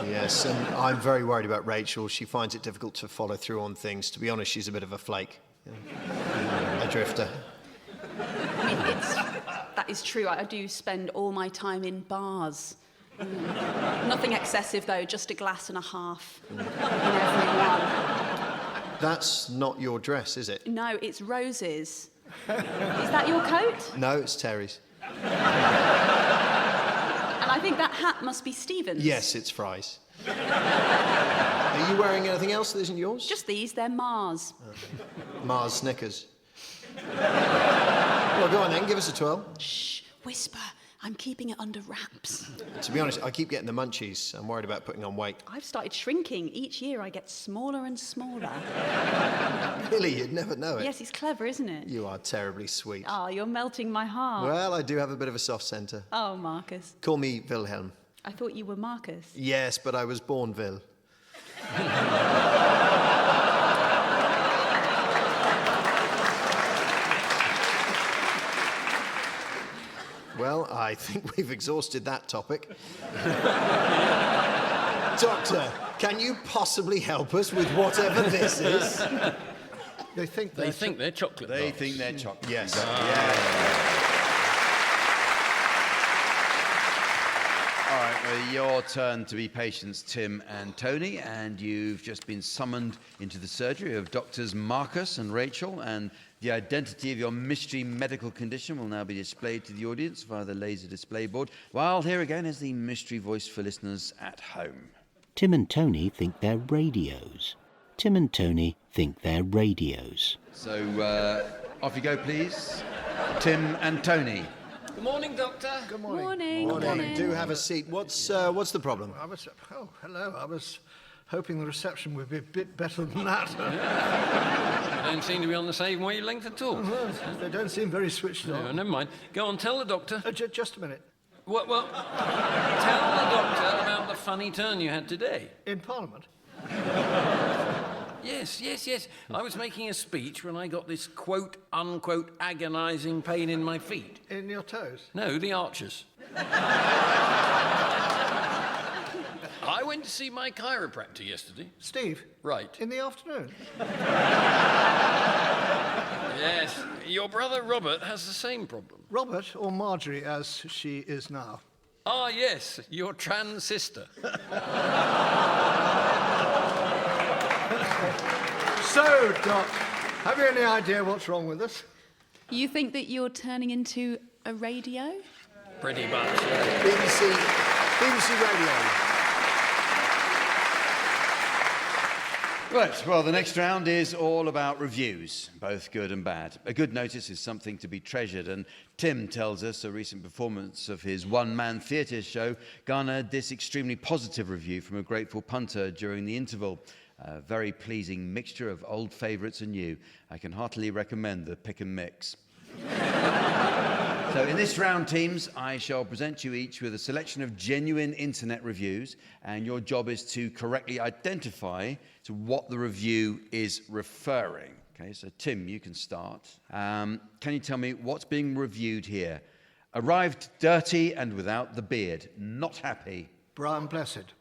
Yes, and I'm very worried about Rachel. She finds it difficult to follow through on things. To be honest, she's a bit of a flake. A drifter. That is true. I do spend all my time in bars. Nothing excessive, though, just a glass and a half in every one. That's not your dress, is it? No, it's Rose's. Is that your coat? No, it's Terry's. And I think that hat must be Stephen's. Yes, it's Fry's. Are you wearing anything else that isn't yours? Just these, they're Mars. Mars Snickers. Well, go on then, give us a twirl. Shh, whisper. I'm keeping it under wraps. To be honest, I keep getting the munchies. I'm worried about putting on weight. I've started shrinking. Each year I get smaller and smaller. Really, you'd never know it. Yes, it's clever, isn't it? You are terribly sweet. Oh, you're melting my heart. Well, I do have a bit of a soft centre. Oh, Marcus. Call me Wilhelm. I thought you were Marcus. Yes, but I was born Vil. Well, I think we've exhausted that topic. Doctor, can you possibly help us with whatever this is? They think they're chocolate They bars. think they're chocolate. Yes. All right, well, your turn to be patients Tim and Tony, and you've just been summoned into the surgery of doctors Marcus and Rachel, and the identity of your mystery medical condition will now be displayed to the audience via the laser display board, while here again is the mystery voice for listeners at home. Tim and Tony think they're radios. Tim and Tony think they're radios. So, off you go, please. Tim and Tony. Good morning, Doctor. Good morning. Morning. Morning. Do have a seat. What's the problem? Oh, hello. I was hoping the reception would be a bit better than that. You don't seem to be on the same wavelength at all. They don't seem very switched No, on. never mind. Go on, tell the doctor. Just a minute. Well, tell the doctor about the funny turn you had today. In Parliament? Yes. I was making a speech when I got this quote-unquote agonising pain in my feet. In your toes? No, the arches. I went to see my chiropractor yesterday. Steve? Right. In the afternoon? Yes, your brother Robert has the same problem. Robert, or Marjorie as she is now? Ah, yes, your trans sister. So, Doc, have you any idea what's wrong with us? You think that you're turning into a radio? Pretty much, yeah. BBC Radio. Right, well, the next round is all about reviews, both good and bad. A good notice is something to be treasured, and Tim tells us a recent performance of his one-man theatre show garnered this extremely positive review from a grateful punter during the interval. A very pleasing mixture of old favourites and new. I can heartily recommend the pick and mix. So in this round, teams, I shall present you each with a selection of genuine internet reviews, and your job is to correctly identify to what the review is referring. Okay, so Tim, you can start. Can you tell me what's being reviewed here? Arrived dirty and without the beard. Not happy. Brian Blessed.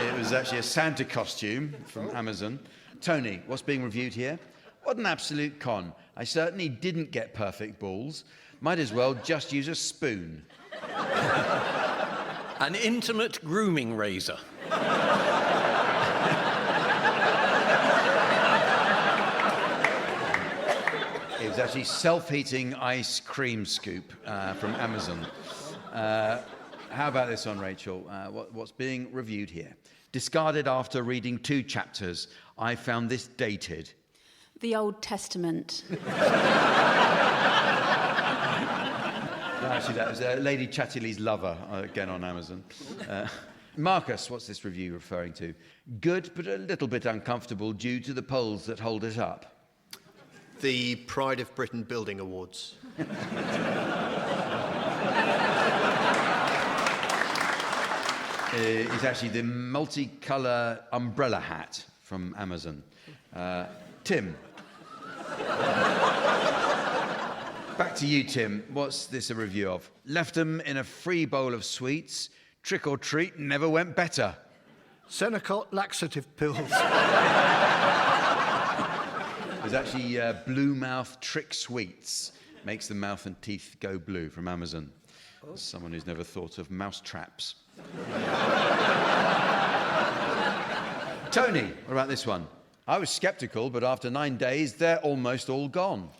It was actually a Santa costume from Amazon. Tony, what's being reviewed here? What an absolute con. I certainly didn't get perfect balls. Might as well just use a spoon. An intimate grooming razor. It was actually self-heating ice cream scoop from Amazon. How about this one, Rachel? What's being reviewed here? Discarded after reading 2 chapters. I found this dated. The Old Testament. Actually, that was Lady Chatterley's Lover, again on Amazon. Marcus, what's this review referring to? Good, but a little bit uncomfortable due to the poles that hold it up. The Pride of Britain Building Awards. Is actually the multicolour umbrella hat from Amazon. Tim. Back to you, Tim. What's this a review of? Left them in a free bowl of sweets. Trick or treat never went better. Senecot laxative pills. There's actually Blue Mouth Trick Sweets. Makes the mouth and teeth go blue from Amazon. Someone who's never thought of mouse traps. Tony, what about this one? I was sceptical, but after 9 days, they're almost all gone.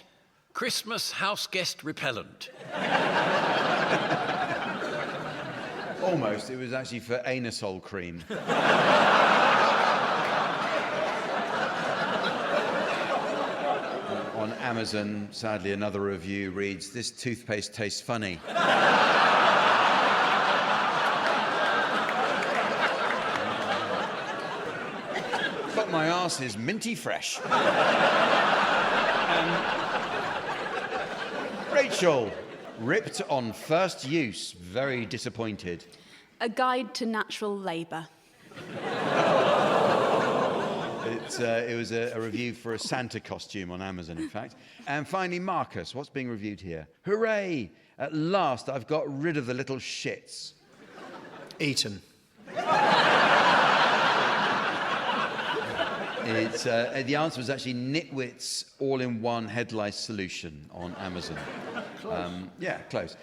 Christmas house guest repellent. Almost. It was actually for anusol cream. On Amazon, sadly, another review reads, "This toothpaste tastes funny." But my arse is minty fresh. Rachel, ripped on first use, very disappointed. A Guide to Natural Labour. It was a review for a Santa costume on Amazon, in fact. And finally, Marcus, what's being reviewed here? Hooray! At last, I've got rid of the little shits. Eton. The answer was actually Nitwit's all-in-one head lice solution on Amazon. Yeah, close.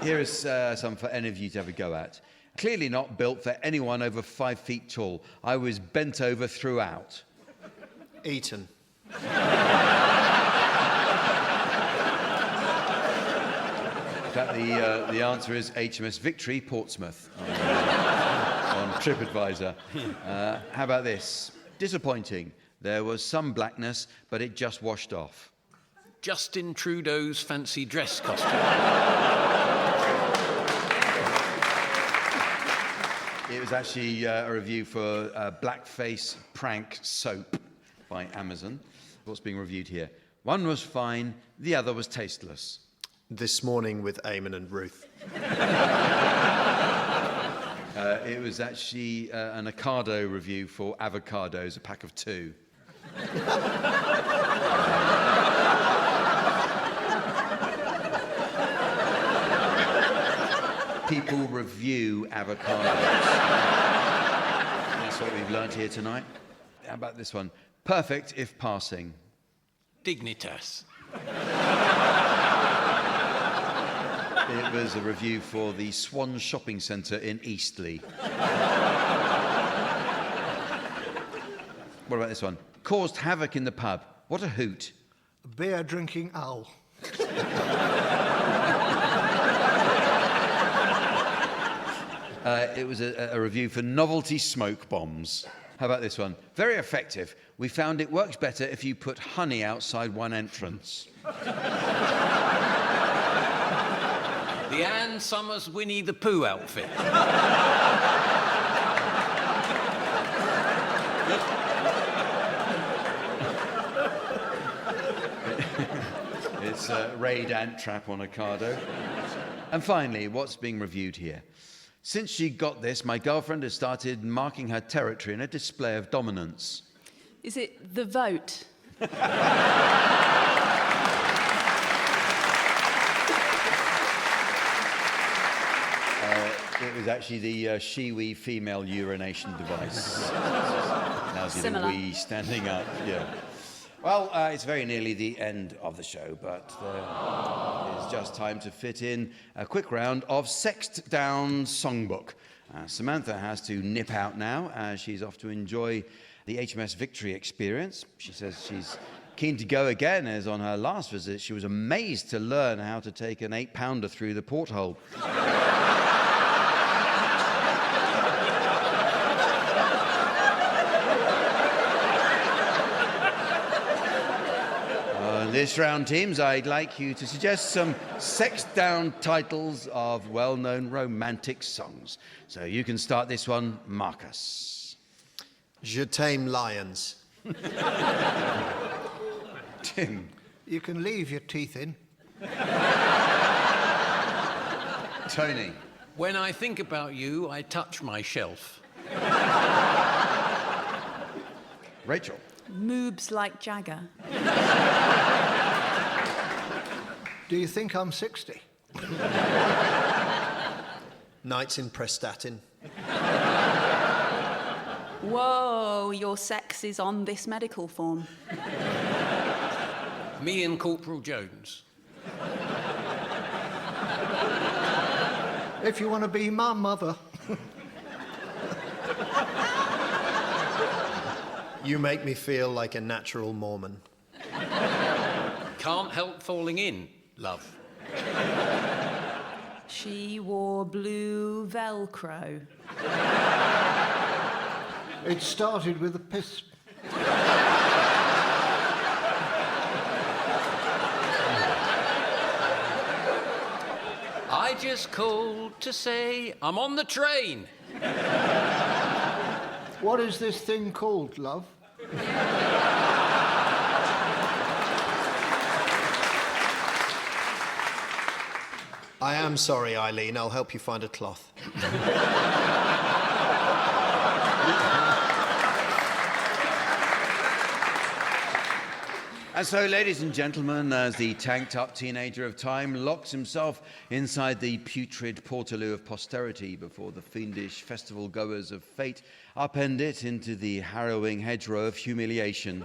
Here is some for any of you to have a go at. Clearly not built for anyone over 5 feet tall. I was bent over throughout. Eton. The answer is HMS Victory, Portsmouth, on TripAdvisor. How about this? Disappointing. There was some blackness, but it just washed off. Justin Trudeau's fancy dress costume. It was actually a review for Blackface Prank Soap by Amazon. What's being reviewed here? One was fine, the other was tasteless. This Morning with Eamon and Ruth. It was actually an Ocado review for avocados, a pack of 2. People review avocados. That's what we've learnt here tonight. How about this one? Perfect if passing. Dignitas. It was a review for the Swan Shopping Centre in Eastleigh. What about this one? Caused havoc in the pub. What a hoot. Beer drinking owl. It was a review for novelty smoke bombs. How about this one? Very effective. We found it works better if you put honey outside one entrance. The Ann Summers Winnie the Pooh outfit. It's a raid ant trap on Ocado. And finally, what's being reviewed here? Since she got this, my girlfriend has started marking her territory in a display of dominance. Is it the vote? It was actually the she-wee female urination device. Now see the wee standing up, yeah. Well, it's very nearly the end of the show, but it's just time to fit in a quick round of Sexed Down Songbook. Samantha has to nip out now as she's off to enjoy the HMS Victory experience. She says she's keen to go again, as on her last visit she was amazed to learn how to take an 8-pounder through the porthole. This round, teams, I'd like you to suggest some sexed-down titles of well-known romantic songs. So you can start this one, Marcus. Je t'aime lions. Tim. You can leave your teeth in. Tony. When I think about you, I touch my shelf. Rachel. Moobs like Jagger. Do you think I'm 60? Nights in Prestatyn. Whoa, your sex is on this medical form. Me and Corporal Jones. If you want to be my mother. You make me feel like a natural Mormon. Can't help falling in, love. She wore blue Velcro. It started with a piss. I just called to say I'm on the train. What is this thing called, love? I am sorry, Eileen. I'll help you find a cloth. And so, ladies and gentlemen, as the tanked-up teenager of time locks himself inside the putrid portaloo of posterity before the fiendish festival-goers of fate upend it into the harrowing hedgerow of humiliation,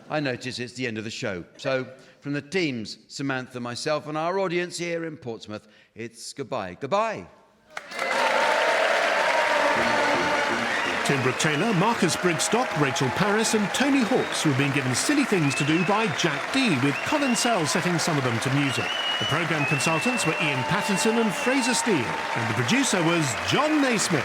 I notice it's the end of the show. So, from the teams, Samantha, myself, and our audience here in Portsmouth, it's goodbye. Goodbye. Tim Brooke-Taylor, Marcus Brigstocke, Rachel Parris and Tony Hawks were being given silly things to do by Jack D, with Colin Sell setting some of them to music. The programme consultants were Ian Pattinson and Fraser Steele, and the producer was John Naismith.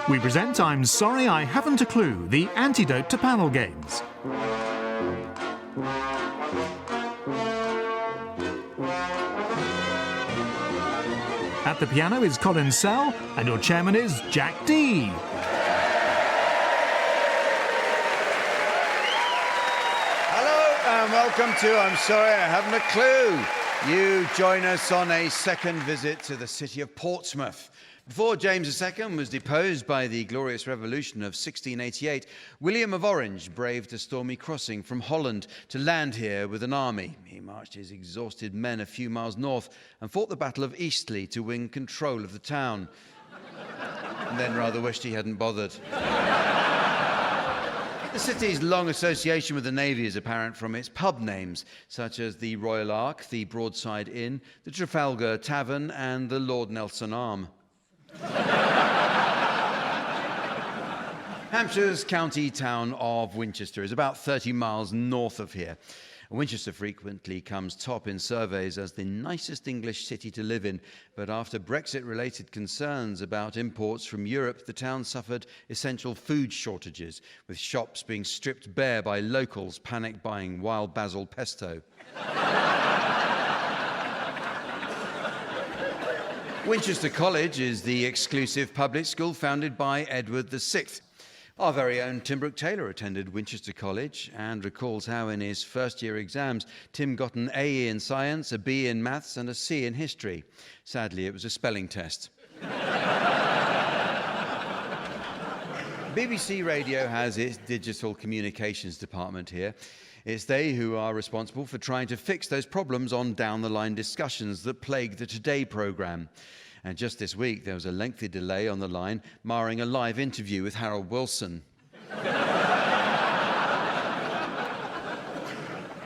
We present I'm Sorry I Haven't a Clue, the antidote to panel games. At the piano is Colin Sell, and your chairman is Jack D. Hello and welcome to I'm Sorry I Haven't a Clue. You join us on a second visit to the city of Portsmouth. Before James II was deposed by the Glorious Revolution of 1688, William of Orange braved a stormy crossing from Holland to land here with an army. He marched his exhausted men a few miles north and fought the Battle of Eastleigh to win control of the town. And then rather wished he hadn't bothered. The city's long association with the Navy is apparent from its pub names, such as the Royal Ark, the Broadside Inn, the Trafalgar Tavern, and the Lord Nelson Arm. Hampshire's county town of Winchester is about 30 miles north of here. Winchester frequently comes top in surveys as the nicest English city to live in, but after Brexit-related concerns about imports from Europe, the town suffered essential food shortages, with shops being stripped bare by locals panic buying wild basil pesto. Winchester College is the exclusive public school founded by Edward VI. Our very own Tim Brooke-Taylor attended Winchester College and recalls how in his first-year exams, Tim got an A in science, a B in maths and a C in history. Sadly, it was a spelling test. BBC Radio has its digital communications department here. It's they who are responsible for trying to fix those problems on down-the-line discussions that plague the Today programme. And just this week, there was a lengthy delay on the line, marring a live interview with Harold Wilson.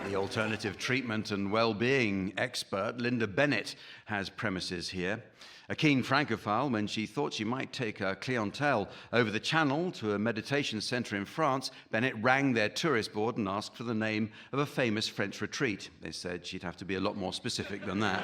The alternative treatment and well-being expert, Linda Bennett, has premises here. A keen francophile, when she thought she might take her clientele over the channel to a meditation centre in France, Bennett rang their tourist board and asked for the name of a famous French retreat. They said she'd have to be a lot more specific than that.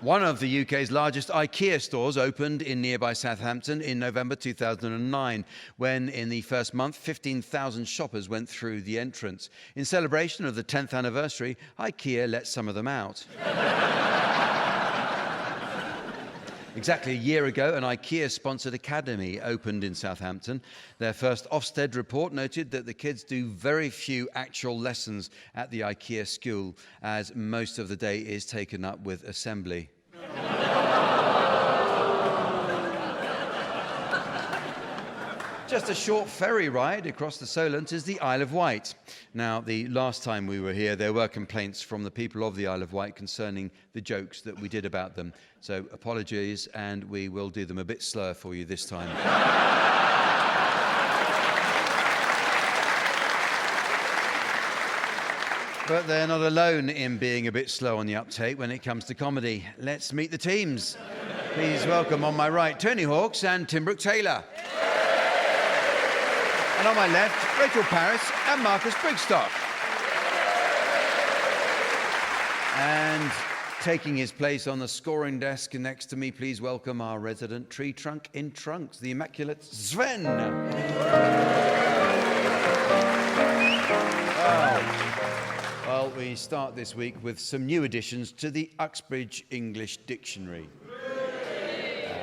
One of the UK's largest IKEA stores opened in nearby Southampton in November 2009, when in the first month 15,000 shoppers went through the entrance. In celebration of the 10th anniversary, IKEA let some of them out. Exactly a year ago, an IKEA-sponsored academy opened in Southampton. Their first Ofsted report noted that the kids do very few actual lessons at the IKEA school, as most of the day is taken up with assembly. Just a short ferry ride across the Solent is the Isle of Wight. Now, the last time we were here, there were complaints from the people of the Isle of Wight concerning the jokes that we did about them. So apologies, and we will do them a bit slower for you this time. But they're not alone in being a bit slow on the uptake when it comes to comedy. Let's meet the teams. Please welcome on my right, Tony Hawks and Tim Brooke-Taylor. And on my left, Rachel Parris and Marcus Brigstocke. And taking his place on the scoring desk next to me, please welcome our resident tree trunk in trunks, the immaculate Sven. Well, we start this week with some new additions to the Uxbridge English Dictionary.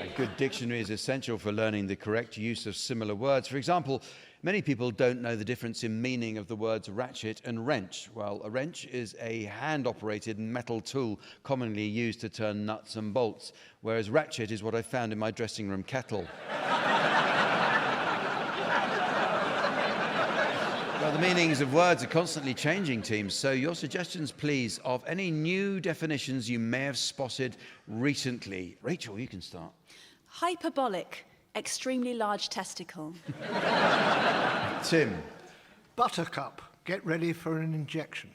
A good dictionary is essential for learning the correct use of similar words. For example, many people don't know the difference in meaning of the words ratchet and wrench. Well, a wrench is a hand-operated metal tool commonly used to turn nuts and bolts, whereas ratchet is what I found in my dressing room kettle. Well, the meanings of words are constantly changing, teams, so your suggestions, please, of any new definitions you may have spotted recently. Rachel, you can start. Hyperbolic. Extremely large testicle. Tim. Buttercup, get ready for an injection.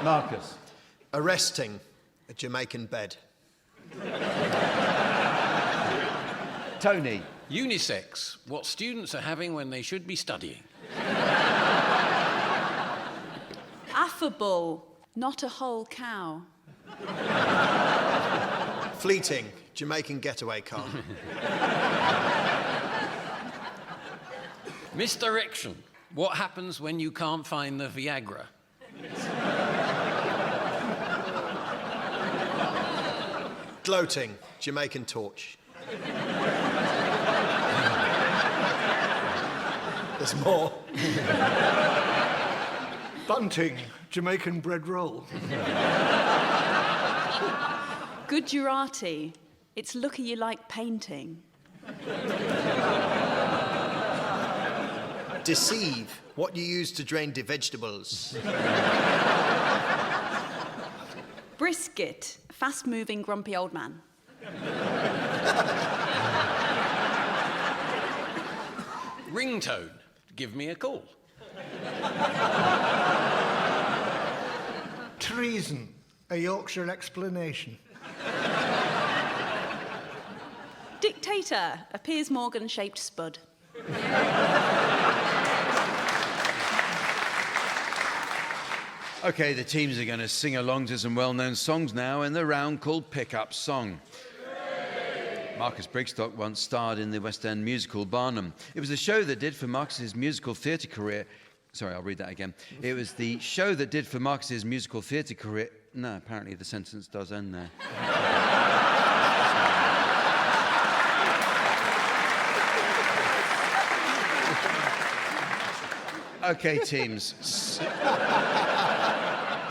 Marcus. Arresting, a Jamaican bed. Tony. Unisex, what students are having when they should be studying. Affable, not a whole cow. Fleeting, Jamaican getaway car. Misdirection, what happens when you can't find the Viagra? Gloating, Jamaican torch. There's more. Bunting, Jamaican bread roll. Gujarati. It's looky you like painting. Deceive. What you use to drain the vegetables. Brisket. Fast-moving, grumpy old man. Ringtone. Give me a call. Treason, a Yorkshire explanation. Dictator. A Piers Morgan-shaped spud. Okay, the teams are going to sing along to some well-known songs now in the round called Pick-Up Song. Marcus Brigstocke once starred in the West End musical Barnum. It was the show that did for Marcus's musical theatre career... Sorry, I'll read that again. It was the show that did for Marcus's musical theatre career... No, apparently the sentence does end there. Okay, teams.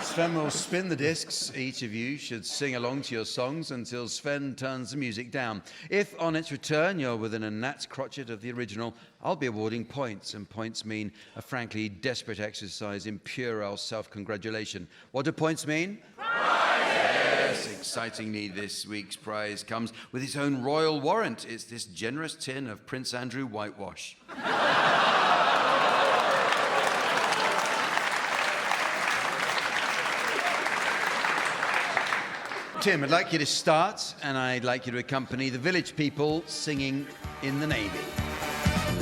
Sven will spin the discs. Each of you should sing along to your songs until Sven turns the music down. If on its return you're within a gnat's crotchet of the original, I'll be awarding points, and points mean a frankly desperate exercise in puerile self-congratulation. What do points mean? Prize! Yes, excitingly, this week's prize comes with its own royal warrant. It's this generous tin of Prince Andrew whitewash. Tim, I'd like you to start, and I'd like you to accompany the village people singing In the Navy.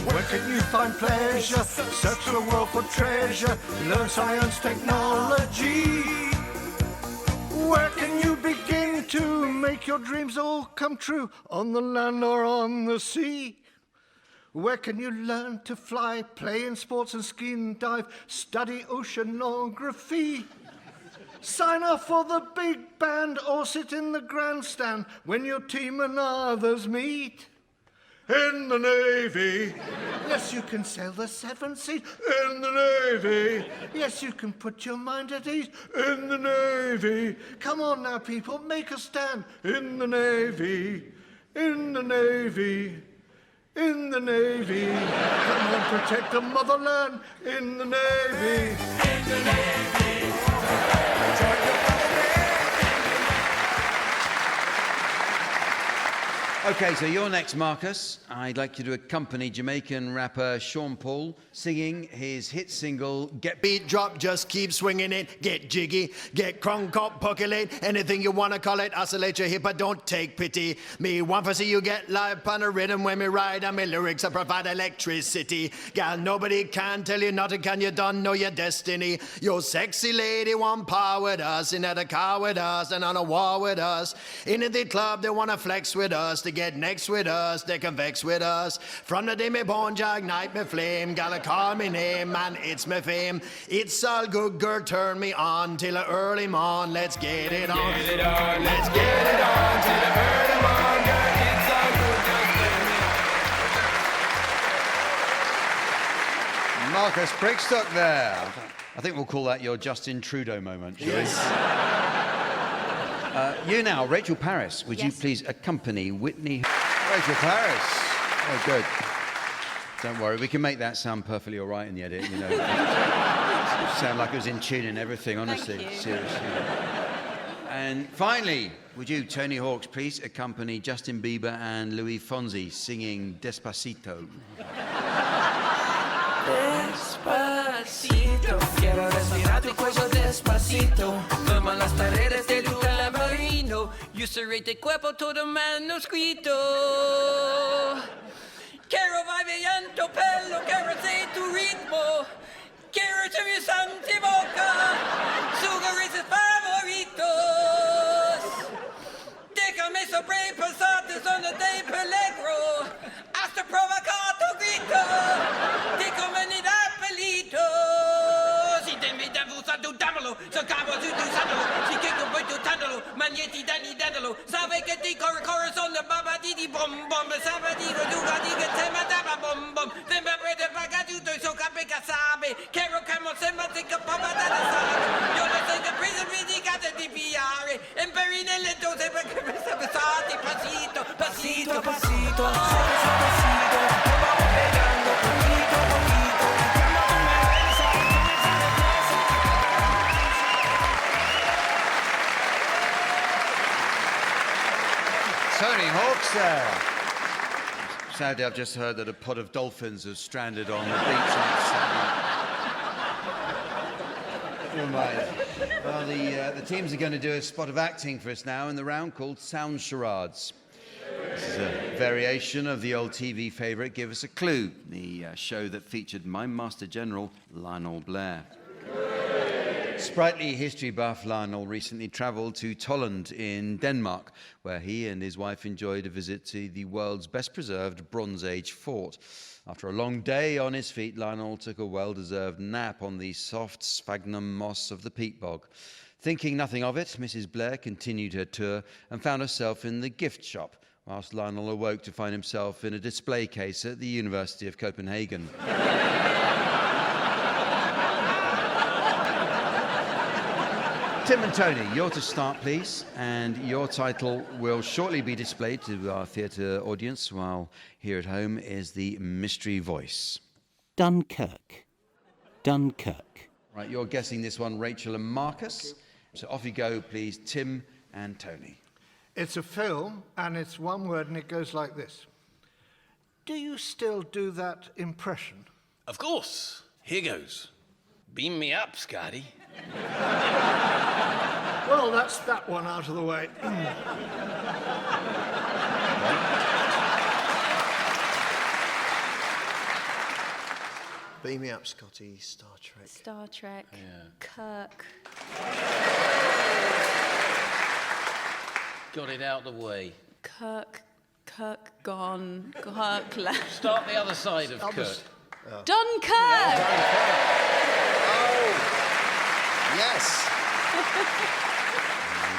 Where can you find pleasure? Search the world for treasure. Learn science, technology. Where can you begin to make your dreams all come true? On the land or on the sea? Where can you learn to fly, play in sports and ski and dive, study oceanography? Sign off for the big band or sit in the grandstand when your team and others meet. In the Navy. Yes, you can sail the 7th sea. In the Navy. Yes, you can put your mind at ease. In the Navy. Come on now, people, make a stand. In the Navy. In the Navy. In the Navy. Come on, protect the motherland. In the Navy. In the Navy. Okay, so you're next, Marcus. I'd like you to accompany Jamaican rapper Sean Paul singing his hit single, Get Beat drop, just keep swinging it. Get jiggy, get crunk up, percolate. Anything you wanna call it, oscillate your hip, but don't take pity. Me want to see you get live on a rhythm when me ride, and me lyrics I provide electricity. Gal, nobody can tell you nothing, can you don't know your destiny. Your sexy lady want power with us, in the car with us, and on a war with us. In the club, they wanna flex with us. They get next with us, they can vex with us. From the day me born, ignite me flame. Gotta call me name, man, it's me fame. It's all good, girl, turn me on till the early morn. Let's get it on. Let's get it on. Let's get it on till the early morn, girl. It's all good, just turn me on. Marcus Brigstocke there. I think we'll call that your Justin Trudeau moment, shall we? You now, Rachel Parris, would you please accompany Whitney... Rachel Parris. Oh, good. Don't worry, we can make that sound perfectly all right in the edit, you know. Sound like it was in tune and everything, honestly. Seriously. And finally, would you, Tony Hawks, please accompany Justin Bieber and Louis Fonsi singing Despacito. Despacito, quiero respirar tu cuello despacito. Como las paredes del lugar marino, yo seré tu cuerpo todo manuscrito. Quiero bailar en tu pelo, quiero ser tu ritmo. Quiero ser mi santa boca, sus caricias favoritos. Déjame sobrepasarte zona de peligro, hasta provocar tu grito. Déjame ni dar pelito. Si te invitan a tu dámelo, sacamos tu sándalo. Si quiero voy tu tándalo, magneti dani dándalo. Sabe que ti corre son de baba didi bom bom. Sabe digo tu gadi que te mataba bom bom. Te me puede pagar tu mica sabe che Rocamo sembra che papà da sa. Io lo so che presa vendicata di piare e perinelle dose perché mi sta passati pasito, pasito, pasito, pasito, vamos pegando poquito, poquito. Tony Hawk's there. Sadly, I've just heard that a pod of dolphins has stranded on the beach in Never mind. Well, the teams are going to do a spot of acting for us now in the round called Sound Charades. This is a variation of the old TV favourite Give Us a Clue, the show that featured Mime Master General Lionel Blair. Sprightly history buff Lionel recently travelled to Tolland in Denmark, where he and his wife enjoyed a visit to the world's best-preserved Bronze Age fort. After a long day on his feet, Lionel took a well-deserved nap on the soft sphagnum moss of the peat bog. Thinking nothing of it, Mrs. Blair continued her tour and found herself in the gift shop, whilst Lionel awoke to find himself in a display case at the University of Copenhagen. Tim and Tony, you're to start, please, and your title will shortly be displayed to our theatre audience, while here at home is the mystery voice. Dunkirk. Dunkirk. Right, you're guessing this one, Rachel and Marcus. So off you go, please, Tim and Tony. It's a film, and it's one word, and it goes like this. Do you still do that impression? Of course. Here goes. Beam me up, Scotty. Well, that's that one out of the way. Beam me up, Scotty. Star Trek. Star Trek. Yeah. Kirk. Got it out the way. Kirk gone. Kirk left. Start the other side of Kurt. Dunkirk! Yes.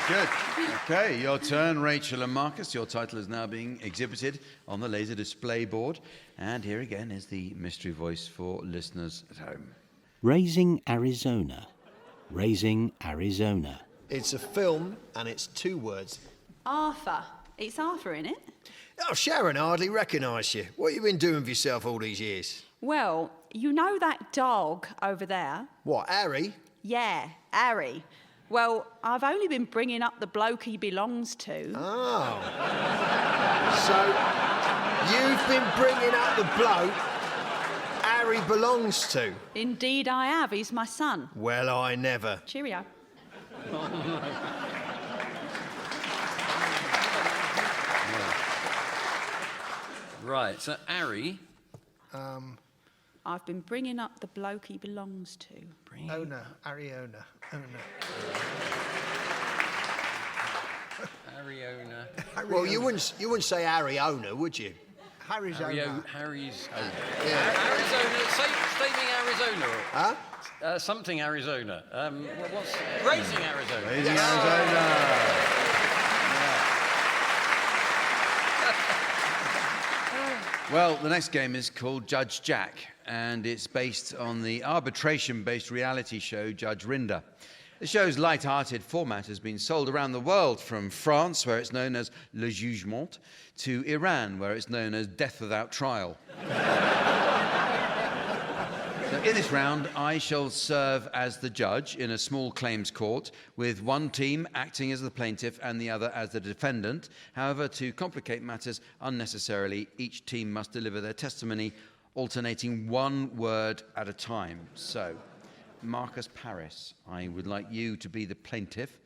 Good. Okay, your turn, Rachel and Marcus. Your title is now being exhibited on the laser display board. And here again is the mystery voice for listeners at home. Raising Arizona. Raising Arizona. It's a film, and it's two words. Arthur. It's Arthur, in it? Oh, Sharon, I hardly recognise you. What you been doing for yourself all these years? Well, you know that dog over there? What, Harry? Yeah, Harry. Well, I've only been bringing up the bloke he belongs to. Oh. So, you've been bringing up the bloke Harry belongs to? Indeed I have. He's my son. Well, I never. Cheerio. Right, so Harry. I've been bringing up the bloke he belongs to. Owner, Ariona, owner. Ariona. Well, you wouldn't say Ariona, would you? Harry's owner. Harry's. Yeah. Arizona. Say me Arizona. Huh? Something Arizona. What's Raising Arizona? Raising Arizona. Well, the next game is called Judge Jack, and it's based on the arbitration-based reality show Judge Rinder. The show's light-hearted format has been sold around the world, from France, where it's known as Le Jugement, to Iran, where it's known as Death Without Trial. So in this round, I shall serve as the judge in a small claims court, with one team acting as the plaintiff and the other as the defendant. However, to complicate matters unnecessarily, each team must deliver their testimony, alternating one word at a time. So, Marcus Parris, I would like you to be the plaintiff,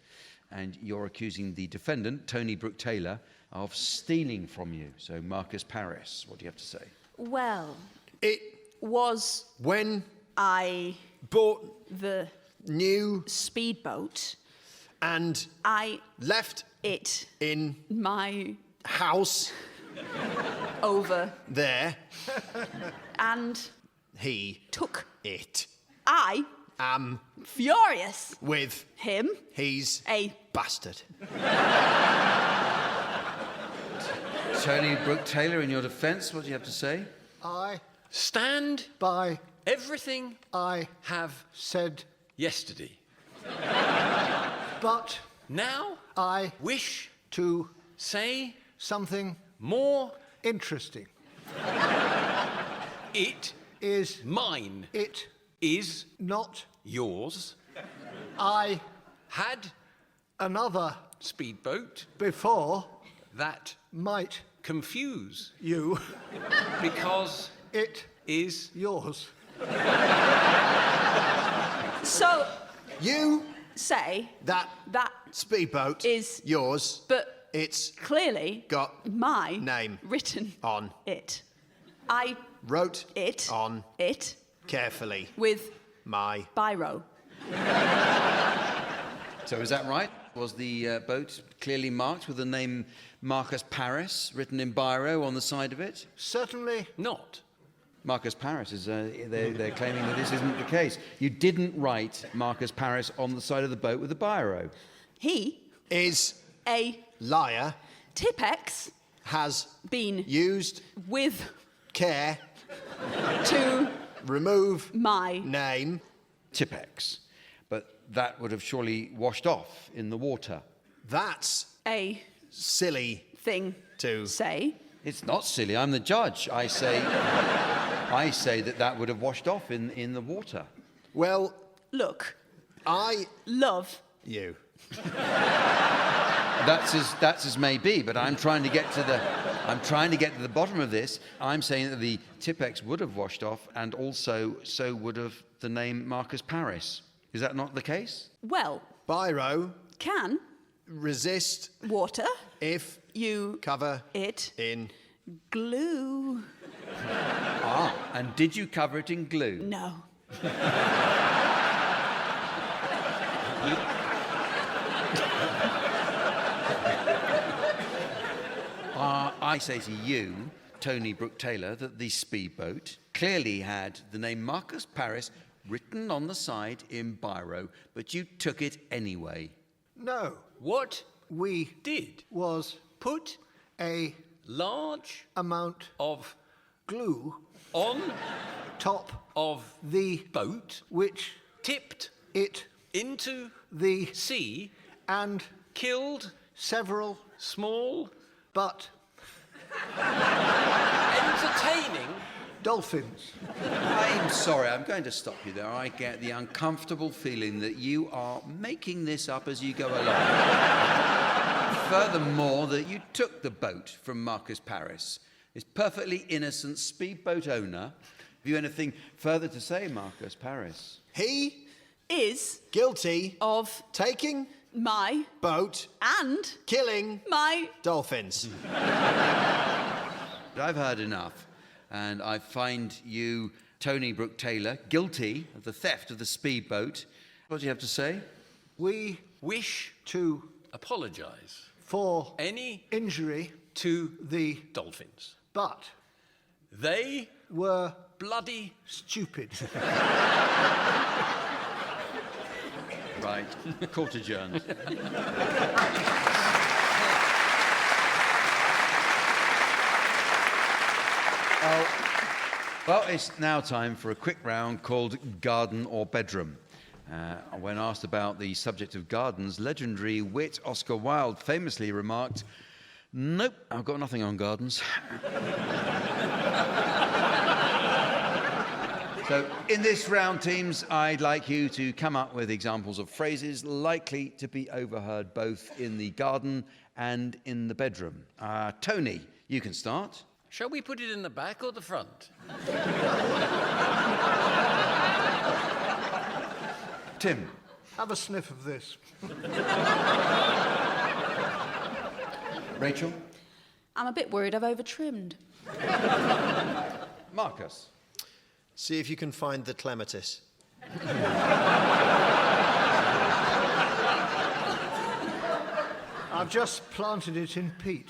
and you're accusing the defendant, Tony Brooke-Taylor, of stealing from you. So, Marcus Parris, what do you have to say? Well, It was when I bought the new speedboat, and I left it in my house over there, and he took. it. I Am furious with him. he's A bastard. Tony Brooke-Taylor, in your defence, what do you have to say? I Stand by everything I have said, yesterday. but Now I wish to say something more. interesting. It Is mine. it Is not yours. I Had another speedboat before that might confuse you? because It is yours. So, You, say that that speedboat is yours. but It's clearly got my name written on. it. I Wrote it on it carefully. with My. biro. So is that right? Was the boat clearly marked with the name Marcus Parris written in biro on the side of it? Certainly not. Marcus Parris is they're claiming that this isn't the case. You didn't write Marcus Parris on the side of the boat with a biro. He Is a liar. Tipex Has been used with care. to Remove my name. Tipex. But that would have surely washed off in the water. That's a silly thing to say. It's not silly. I'm the judge. I say that would have washed off in the water. Well, Look, I love you. That's as may be, but I'm trying to get to the bottom of this. I'm saying that the Tipex would have washed off, and also so would have the name Marcus Parris. Is that not the case? well Biro. can Resist water if you cover it in. glue. And did you cover it in glue? No. I say to you, Tony Brooke-Taylor, that the speedboat clearly had the name Marcus Parris written on the side in biro, but you took it anyway. no. What We did was put a large amount of glue on top of the boat which tipped it into the sea, and killed several small but entertaining dolphins. I'm sorry, I'm going to stop you there. I get the uncomfortable feeling that you are making this up as you go along. Furthermore, that you took the boat from Marcus Parris, this perfectly innocent speedboat owner. Have you anything further to say, Marcus Parris? He Is guilty of taking my boat and killing my dolphins. I've heard enough, and I find you, Tony Brooke-Taylor, guilty of the theft of the speedboat. What do you have to say? We wish to apologise for any injury to the dolphins. but They were bloody stupid. Right. Court adjourned. Well, it's now time for a quick round called Garden or Bedroom. When asked about the subject of gardens, legendary wit Oscar Wilde famously remarked, "Nope, I've got nothing on gardens." So, in this round, teams, I'd like you to come up with examples of phrases likely to be overheard both in the garden and in the bedroom. Tony, you can start. Shall we put it in the back or the front? Tim. Have a sniff of this. Rachel. I'm a bit worried I've over-trimmed. Marcus. See if you can find the clematis. I've just planted it in peat.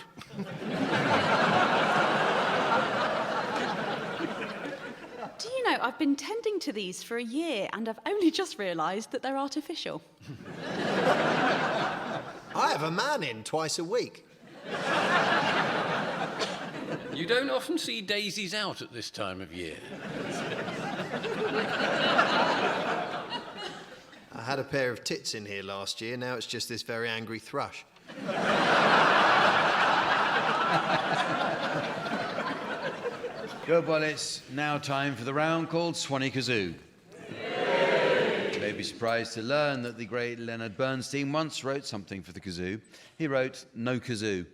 Do you know, I've been tending to these for a year and I've only just realised that they're artificial. I have a man in twice a week. You don't often see daisies out at this time of year. I had a pair of tits in here last year, now it's just this very angry thrush. Good, well, it's now time for the round called Swanee Kazoo. You may be surprised to learn that the great Leonard Bernstein once wrote something for the kazoo. He wrote, "No kazoo."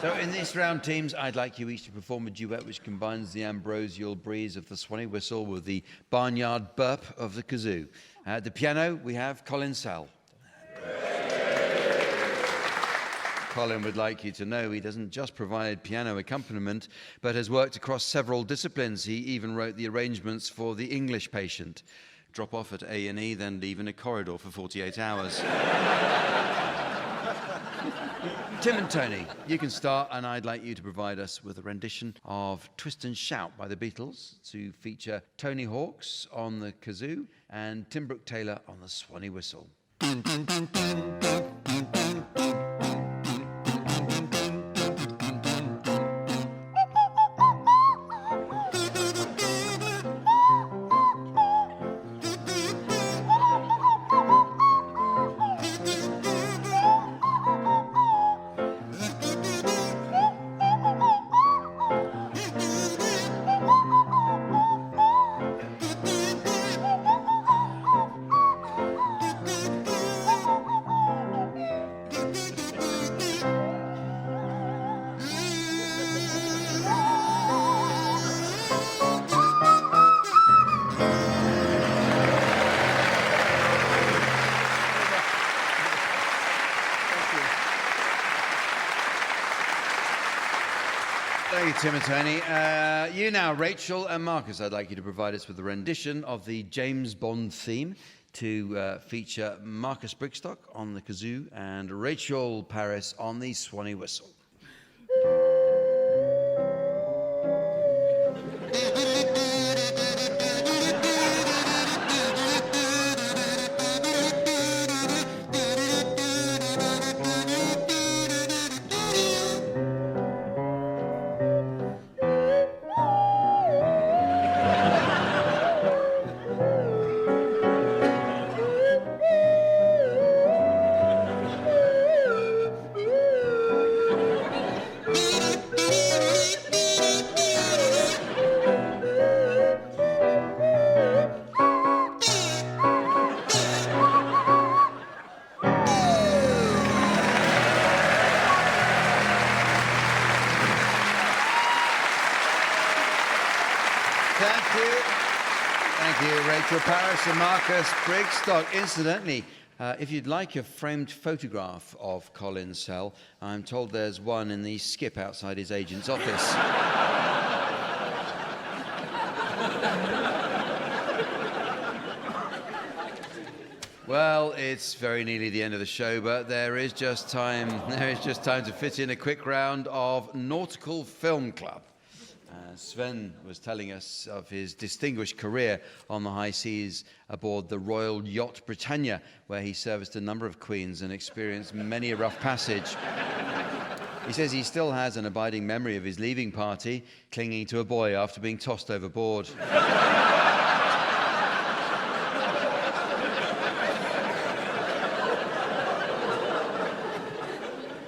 So in this round, teams, I'd like you each to perform a duet which combines the ambrosial breeze of the Swanee whistle with the barnyard burp of the kazoo. At the piano, we have Colin Sell. Colin would like you to know he doesn't just provide piano accompaniment, but has worked across several disciplines. He even wrote the arrangements for The English Patient. Drop off at A&E, then leave in a corridor for 48 hours. Tim and Tony, you can start, and I'd like you to provide us with a rendition of Twist and Shout by the Beatles to feature Tony Hawks on the kazoo and Tim Brooke-Taylor on the Swanee whistle. Thank you, Tim and Tony. You now, Rachel and Marcus, I'd like you to provide us with a rendition of the James Bond theme to feature Marcus Brigstocke on the kazoo and Rachel Parris on the Swanee whistle. Thank you, Rachel Parris and Marcus Brigstocke. Incidentally, if you'd like a framed photograph of Colin Sell, I'm told there's one in the skip outside his agent's office. Well, it's very nearly the end of the show, but there is just time to fit in a quick round of Nautical Film Club. Sven was telling us of his distinguished career on the high seas aboard the Royal Yacht Britannia, where he serviced a number of queens and experienced many a rough passage. He says he still has an abiding memory of his leaving party, clinging to a buoy after being tossed overboard.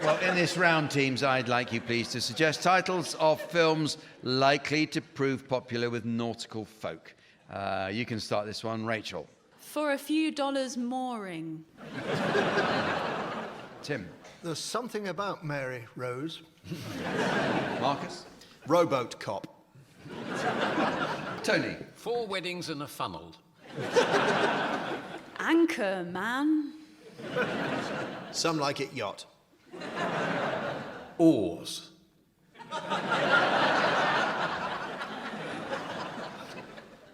Well, in this round, teams, I'd like you please to suggest titles of films likely to prove popular with nautical folk. You can start this one, Rachel. For a Few Dollars Mooring. Tim. There's Something About Mary Rose. Marcus. Rowboat Cop. Tony. 4 Weddings and a Funnel. Anchor Man. Some Like It Yacht. Oars.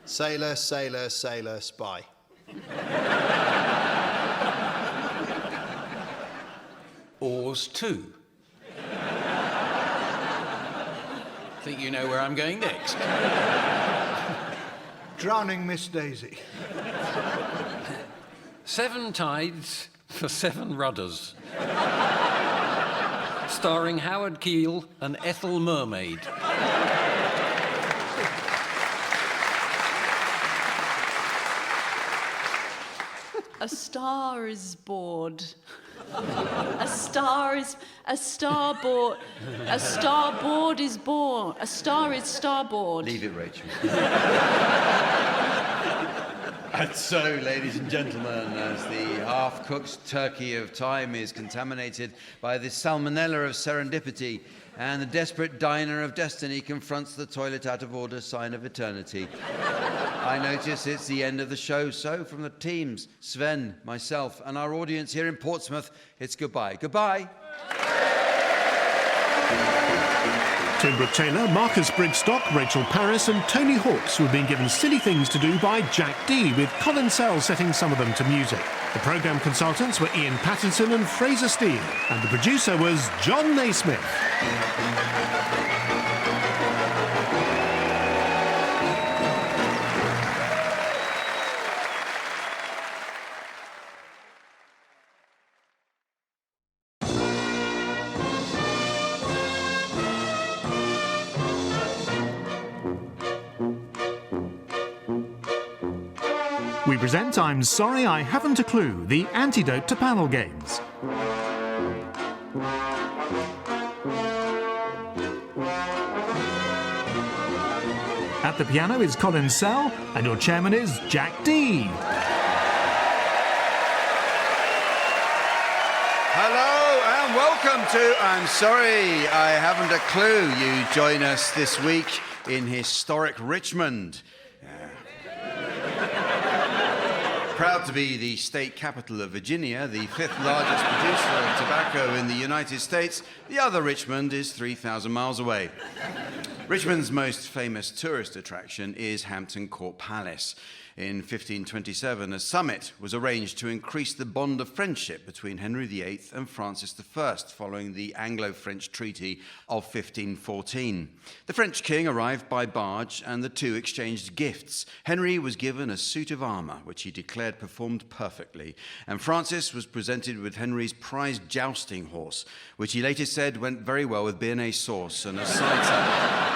Sailor, Sailor, Sailor, Spy. Oars 2. Think you know where I'm going next? Drowning Miss Daisy. 7 Tides for 7 Rudders. Starring Howard Keel and Ethel Mermaid. A star is bored. A starboard is born. A star is starboard. Leave it, Rachel. And so, ladies and gentlemen, as the half-cooked turkey of time is contaminated by the salmonella of serendipity, and the desperate diner of destiny confronts the toilet out of order sign of eternity, I notice it's the end of the show. So, from the teams, Sven, myself, and our audience here in Portsmouth, it's goodbye. Goodbye. To Brooke-Taylor, Marcus Brigstocke, Rachel Parris and Tony Hawks were being given silly things to do by Jack D, with Colin Sell setting some of them to music. The programme consultants were Ian Pattinson and Fraser Steele, and the producer was John Naismith. We present I'm Sorry I Haven't a Clue, the antidote to panel games. At the piano is Colin Sell, and your chairman is Jack D. Hello and welcome to I'm Sorry I Haven't a Clue. You join us this week in historic Richmond. Proud to be the state capital of Virginia, the fifth largest producer of tobacco in the United States, the other Richmond is 3,000 miles away. Richmond's most famous tourist attraction is Hampton Court Palace. In 1527, a summit was arranged to increase the bond of friendship between Henry VIII and Francis I, following the Anglo-French Treaty of 1514. The French king arrived by barge, and the two exchanged gifts. Henry was given a suit of armour, which he declared performed perfectly, and Francis was presented with Henry's prized jousting horse, which he later said went very well with béarnaise sauce and a cider.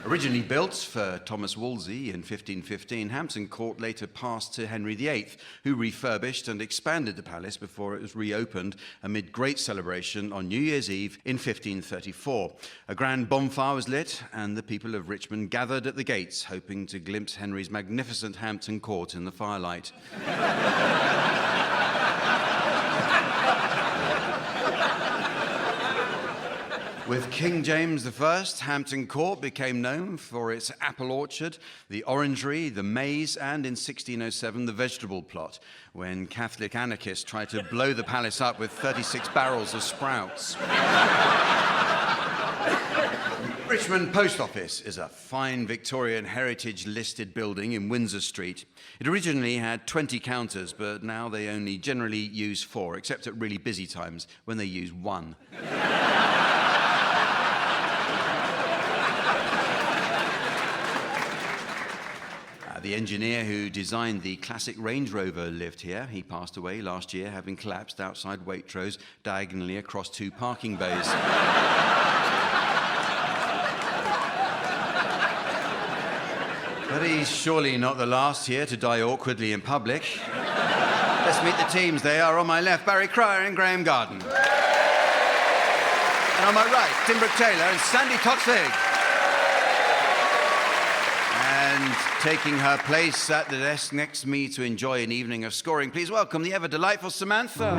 Originally built for Thomas Wolsey in 1515, Hampton Court later passed to Henry VIII, who refurbished and expanded the palace before it was reopened amid great celebration on New Year's Eve in 1534. A grand bonfire was lit, and the people of Richmond gathered at the gates, hoping to glimpse Henry's magnificent Hampton Court in the firelight. With King James I, Hampton Court became known for its apple orchard, the orangery, the maze, and in 1607, the vegetable plot, when Catholic anarchists tried to blow the palace up with 36 barrels of sprouts. Richmond Post Office is a fine Victorian heritage listed building in Windsor Street. It originally had 20 counters, but now they only generally use 4, except at really busy times when they use 1. The engineer who designed the classic Range Rover lived here. He passed away last year, having collapsed outside Waitrose diagonally across 2 parking bays. But he's surely not the last here to die awkwardly in public. Let's meet the teams. They are on my left, Barry Cryer and Graeme Garden. And on my right, Tim Brooke-Taylor and Sandi Toksvig. And taking her place at the desk next to me to enjoy an evening of scoring, please welcome the ever-delightful Samantha.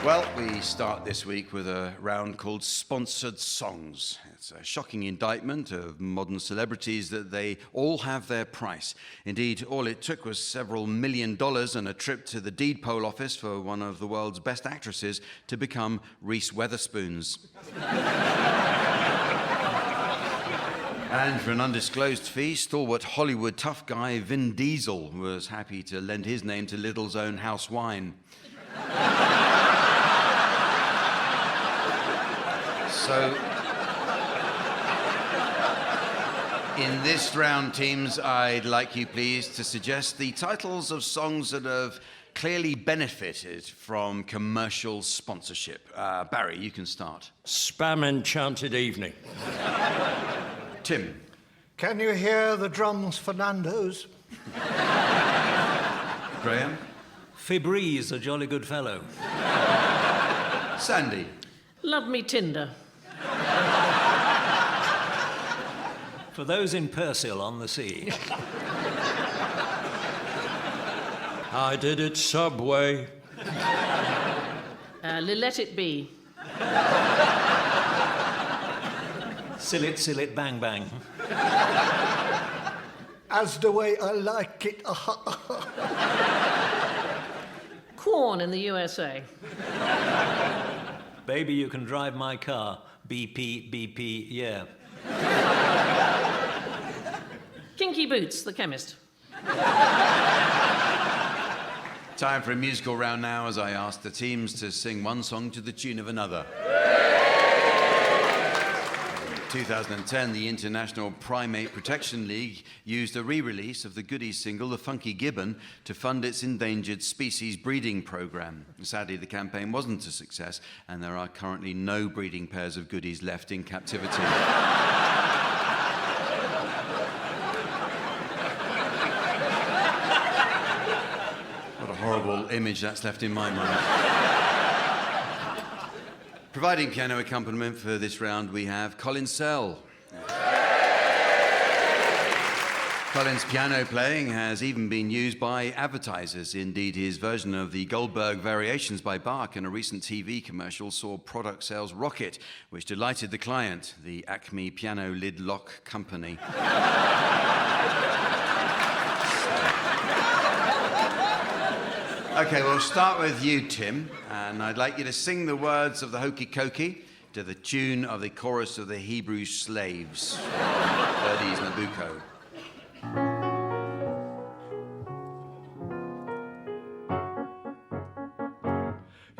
Well, we start this week with a round called Sponsored Songs. It's a shocking indictment of modern celebrities that they all have their price. Indeed, all it took was several $1 million and a trip to the deed poll office for one of the world's best actresses to become Reese Witherspoons. And for an undisclosed fee, stalwart Hollywood tough guy Vin Diesel was happy to lend his name to Lidl's own house wine. So, in this round, teams, I'd like you, please, to suggest the titles of songs that have clearly benefited from commercial sponsorship? Barry, you can start. Spam Enchanted Evening. Tim. Can you hear the drums for Nando's? Graeme. Febreze, a jolly good fellow. Sandi. Love me Tinder. For those in Persil on the sea. I did it Subway. Let it be. Sillet, bang, bang. As the way I like it. Corn in the USA. Baby, you can drive my car. BP, BP, yeah. Kinky Boots, the chemist. Time for a musical round now as I ask the teams to sing one song to the tune of another. In 2010, the International Primate Protection League used a re-release of the Goodies single, The Funky Gibbon, to fund its endangered species breeding programme. Sadly, the campaign wasn't a success, and there are currently no breeding pairs of Goodies left in captivity. What a horrible image that's left in my mind. Providing piano accompaniment for this round, we have Colin Sell. Colin's piano playing has even been used by advertisers. Indeed, his version of the Goldberg Variations by Bach in a recent TV commercial saw product sales rocket, which delighted the client, the Acme Piano Lid Lock Company. Okay, we'll start with you, Tim, and I'd like you to sing the words of the Hokey Cokey to the tune of the chorus of the Hebrew Slaves, Birdie's Nabucco.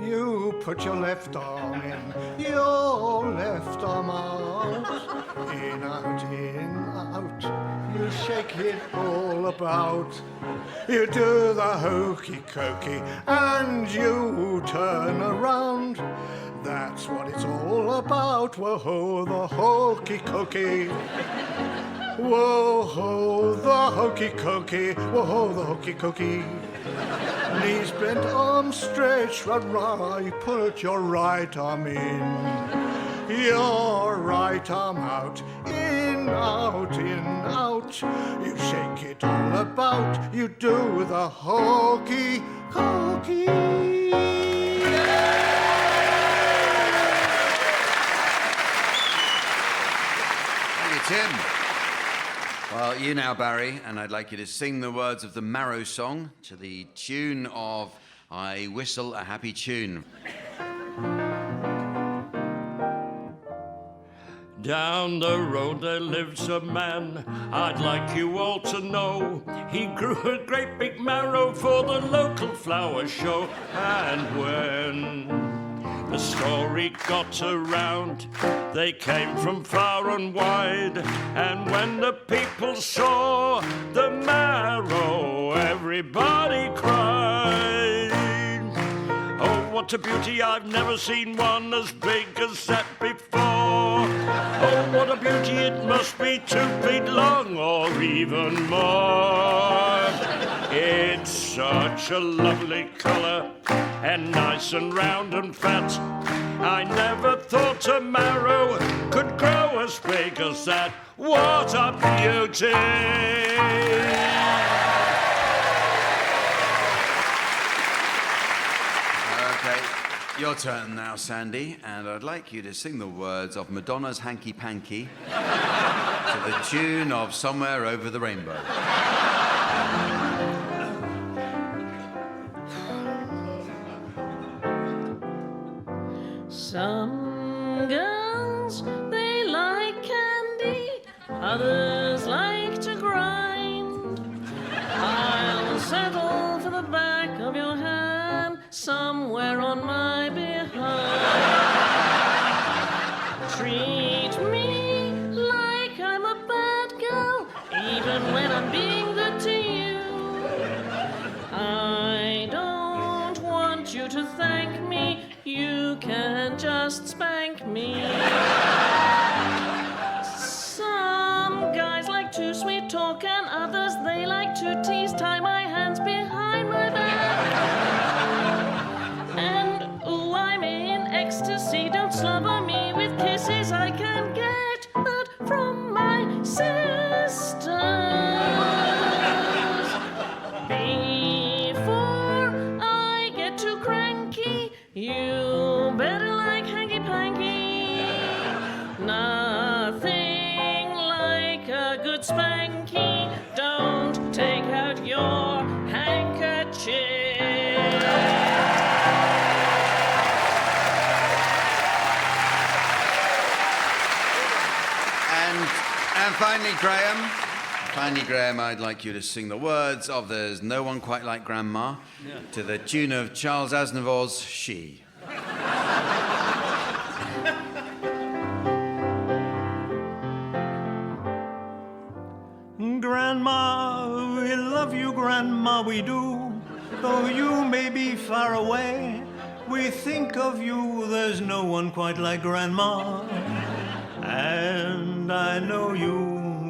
You put your left arm in, your left arm out, in, out, you shake it all about. You do the hokey cokey and you turn around. That's what it's all about. Whoa-ho, the hokey cokey. Whoa-ho, the hokey cokey. Whoa-ho, the hokey cokey. Knees bent, arms stretched, right, put your right arm in. Your right arm out, in, out, you shake it all about, you do the hokey cokey. Thank you, Tim. Well, you now, Barry, and I'd like you to sing the words of the Marrow song to the tune of I Whistle a Happy Tune. Down the road there lives a man I'd like you all to know. He grew a great big marrow for the local flower show. And when the story got around, they came from far and wide. And when the people saw the marrow, everybody cried. Oh, what a beauty, I've never seen one as big as that before. Oh, what a beauty, it must be 2 feet long or even more. It's such a lovely colour and nice and round and fat. I never thought a marrow could grow as big as that. What a beauty! Okay, your turn now, Sandi, and I'd like you to sing the words of Madonna's Hanky Panky to the tune of Somewhere Over the Rainbow. Some girls, they like candy, others like to grind. I'll settle for the back of your hand, somewhere on my behind. Treat me like I'm a bad girl, even when I'm being good to you. I don't to tease, tie my hands behind my back. And ooh, I'm in ecstasy, don't slobber me with kisses. I can get that from my sisters. Before I get too cranky, you better like hanky-panky. Nothing like a good spanky. Don't take out your handkerchief. And finally, Graeme, I'd like you to sing the words of There's No One Quite Like Grandma to the tune of Charles Aznavour's She. Grandma, we love you, Grandma, we do. Though you may be far away, we think of you, there's no one quite like Grandma. And I know you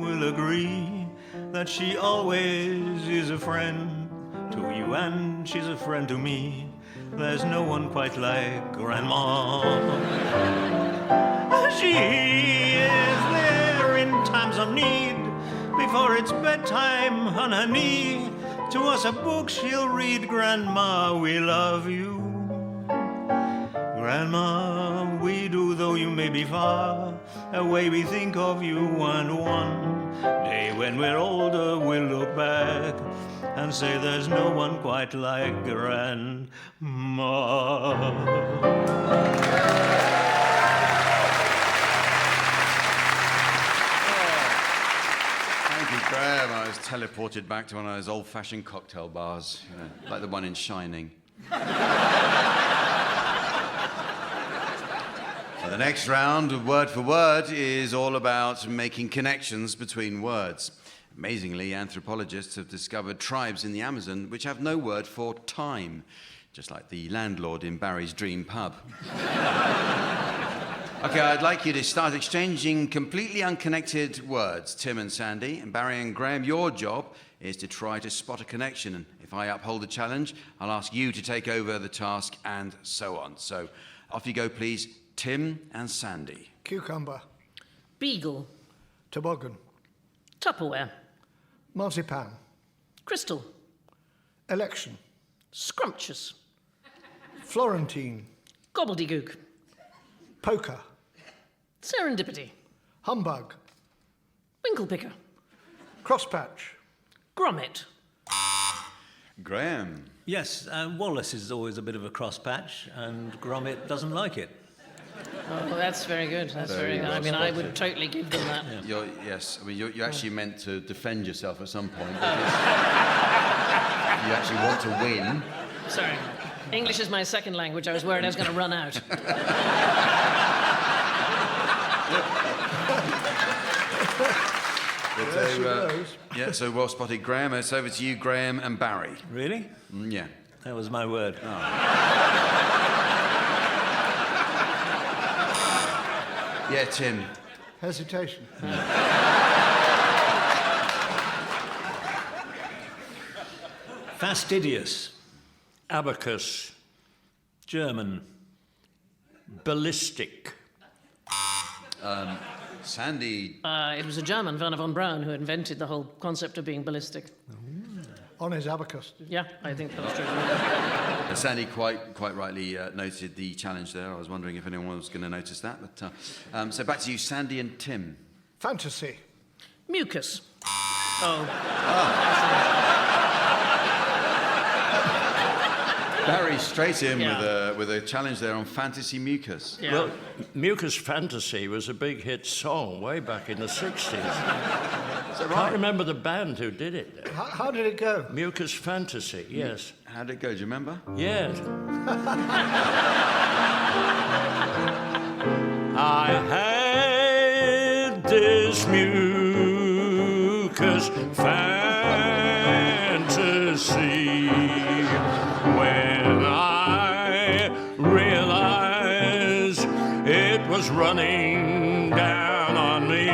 will agree that she always is a friend to you, and she's a friend to me. There's no one quite like Grandma. She is there in times of need. Before it's bedtime, on her knee, to us a book she'll read. Grandma, we love you. Grandma, we do, though you may be far away, we think of you, and one day when we're older we'll look back and say there's no one quite like Grandma. Graeme, I was teleported back to one of those old-fashioned cocktail bars, like the one in Shining. So the next round, word for word, is all about making connections between words. Amazingly, anthropologists have discovered tribes in the Amazon which have no word for time, just like the landlord in Barry's dream pub. Okay, I'd like you to start exchanging completely unconnected words, Tim and Sandi. And Barry and Graeme, your job is to try to spot a connection. And if I uphold the challenge, I'll ask you to take over the task, and so on. So off you go, please, Tim and Sandi. Cucumber. Beagle. Toboggan. Tupperware. Marzipan. Crystal. Election. Scrumptious. Florentine. Gobbledygook. Poker. Serendipity. Humbug. Winklepicker. Crosspatch. Grommet. Graeme. Yes, Wallace is always a bit of a crosspatch, and Grommet doesn't like it. Oh, that's very good. That's very good. I mean, I would totally give them that. Yes, I mean, you actually meant to defend yourself at some point. You actually want to win. Sorry. English is my second language. I was worried I was going to run out. So well spotted, Graeme. It's over to you, Graeme and Barry. Really? Yeah. That was my word. Oh. Yeah, Tim. Hesitation. Fastidious. Abacus. German. Ballistic. Sandi. It was a German, Werner von Braun, who invented the whole concept of being ballistic. On his abacus. Yeah, I think that was true. Sandi quite rightly noted the challenge there. I was wondering if anyone was going to notice that. But so back to you, Sandi and Tim. Fantasy. Mucus. Barry straight in with a challenge there on fantasy mucus. Yeah. Well, Mucus Fantasy was a big hit song way back in the 60s. I can't remember the band who did it. How did it go? Mucus Fantasy, yes. How did it go? Do you remember? Yes. I had this mucus fantasy when I realized it was running down on me.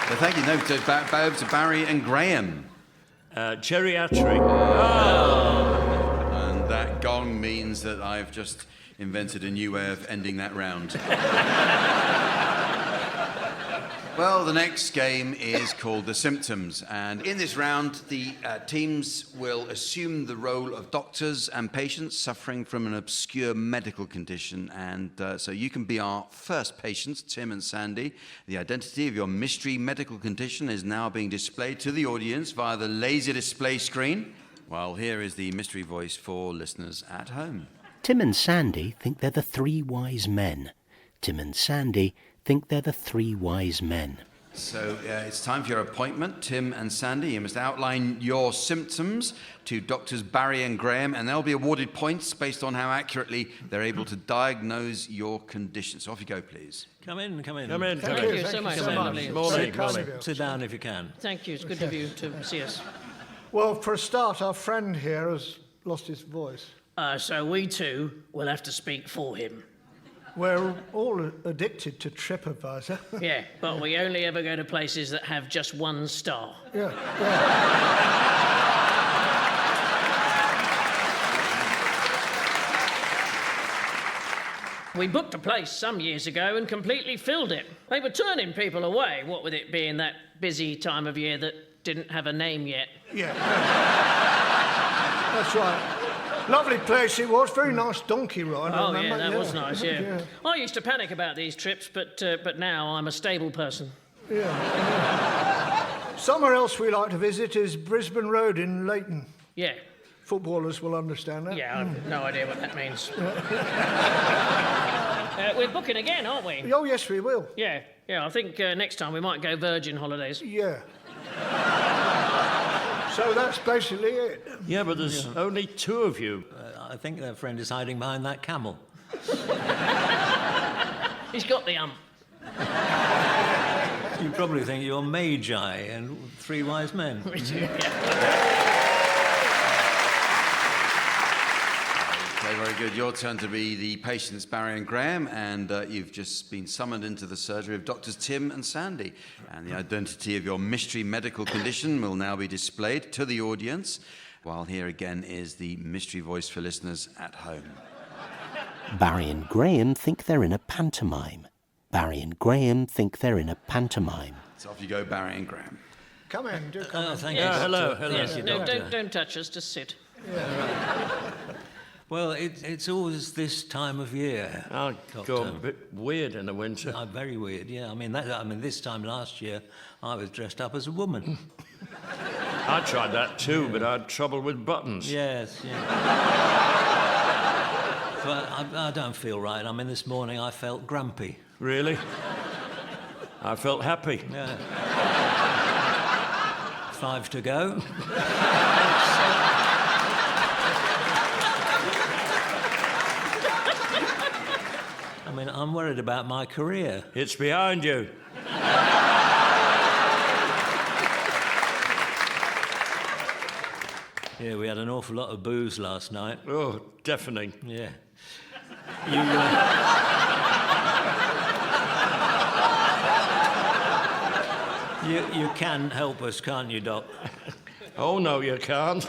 Well, thank you. No, over to Barry and Graeme. Geriatric. And that gong means that I've just invented a new way of ending that round. Well, the next game is called The Symptoms, and in this round, the teams will assume the role of doctors and patients suffering from an obscure medical condition, and so you can be our first patients, Tim and Sandi. The identity of your mystery medical condition is now being displayed to the audience via the laser display screen, while here is the mystery voice for listeners at home. Tim and Sandi think they're the three wise men. Tim and Sandi think they're the three wise men. So it's time for your appointment, Tim and Sandi. You must outline your symptoms to doctors Barry and Graeme, and they'll be awarded points based on how accurately they're able to diagnose your condition. So off you go, please. Come in. Thank you so much. Morning. Sit down if you can. Thank you. It's good of you to see us. Well, for a start, our friend here has lost his voice. So we too will have to speak for him. We're all addicted to TripAdvisor. Yeah, but we only ever go to places that have just one star. Yeah. We booked a place some years ago and completely filled it. They were turning people away, what with it being that busy time of year that didn't have a name yet. Yeah. That's right. Lovely place it was, very nice donkey ride. Oh, yeah, that was nice, yeah. I used to panic about these trips, but now I'm a stable person. Yeah. Somewhere else we like to visit is Brisbane Road in Leighton. Yeah. Footballers will understand that. Yeah, I've no idea what that means. We're booking again, aren't we? Oh, yes, we will. Yeah, I think next time we might go Virgin holidays. Yeah. So that's basically it. Yeah, but there's only two of you. I think their friend is hiding behind that camel. He's got the hump. You probably think you're Magi and three wise men. We do, yeah. Okay, very good. Your turn to be the patients, Barry and Graeme, and you've just been summoned into the surgery of Doctors Tim and Sandi. And the identity of your mystery medical condition will now be displayed to the audience, while here again is the mystery voice for listeners at home. Barry and Graeme think they're in a pantomime. Barry and Graeme think they're in a pantomime. So off you go, Barry and Graeme. Come in, do come in. Thank you. Hello. Yes, no, don't touch us, just sit. Yeah. Well, it's always this time of year. Oh, God, a bit weird in the winter. Very weird, yeah. I mean, this time last year, I was dressed up as a woman. I tried that too, but I had trouble with buttons. Yes, yeah. But I don't feel right. I mean, this morning I felt grumpy. Really? I felt happy. Yeah. 5 to go. I mean, I'm worried about my career. It's behind you. Yeah, we had an awful lot of booze last night. Oh, deafening. Yeah. You can help us, can't you, Doc? Oh, no, you can't.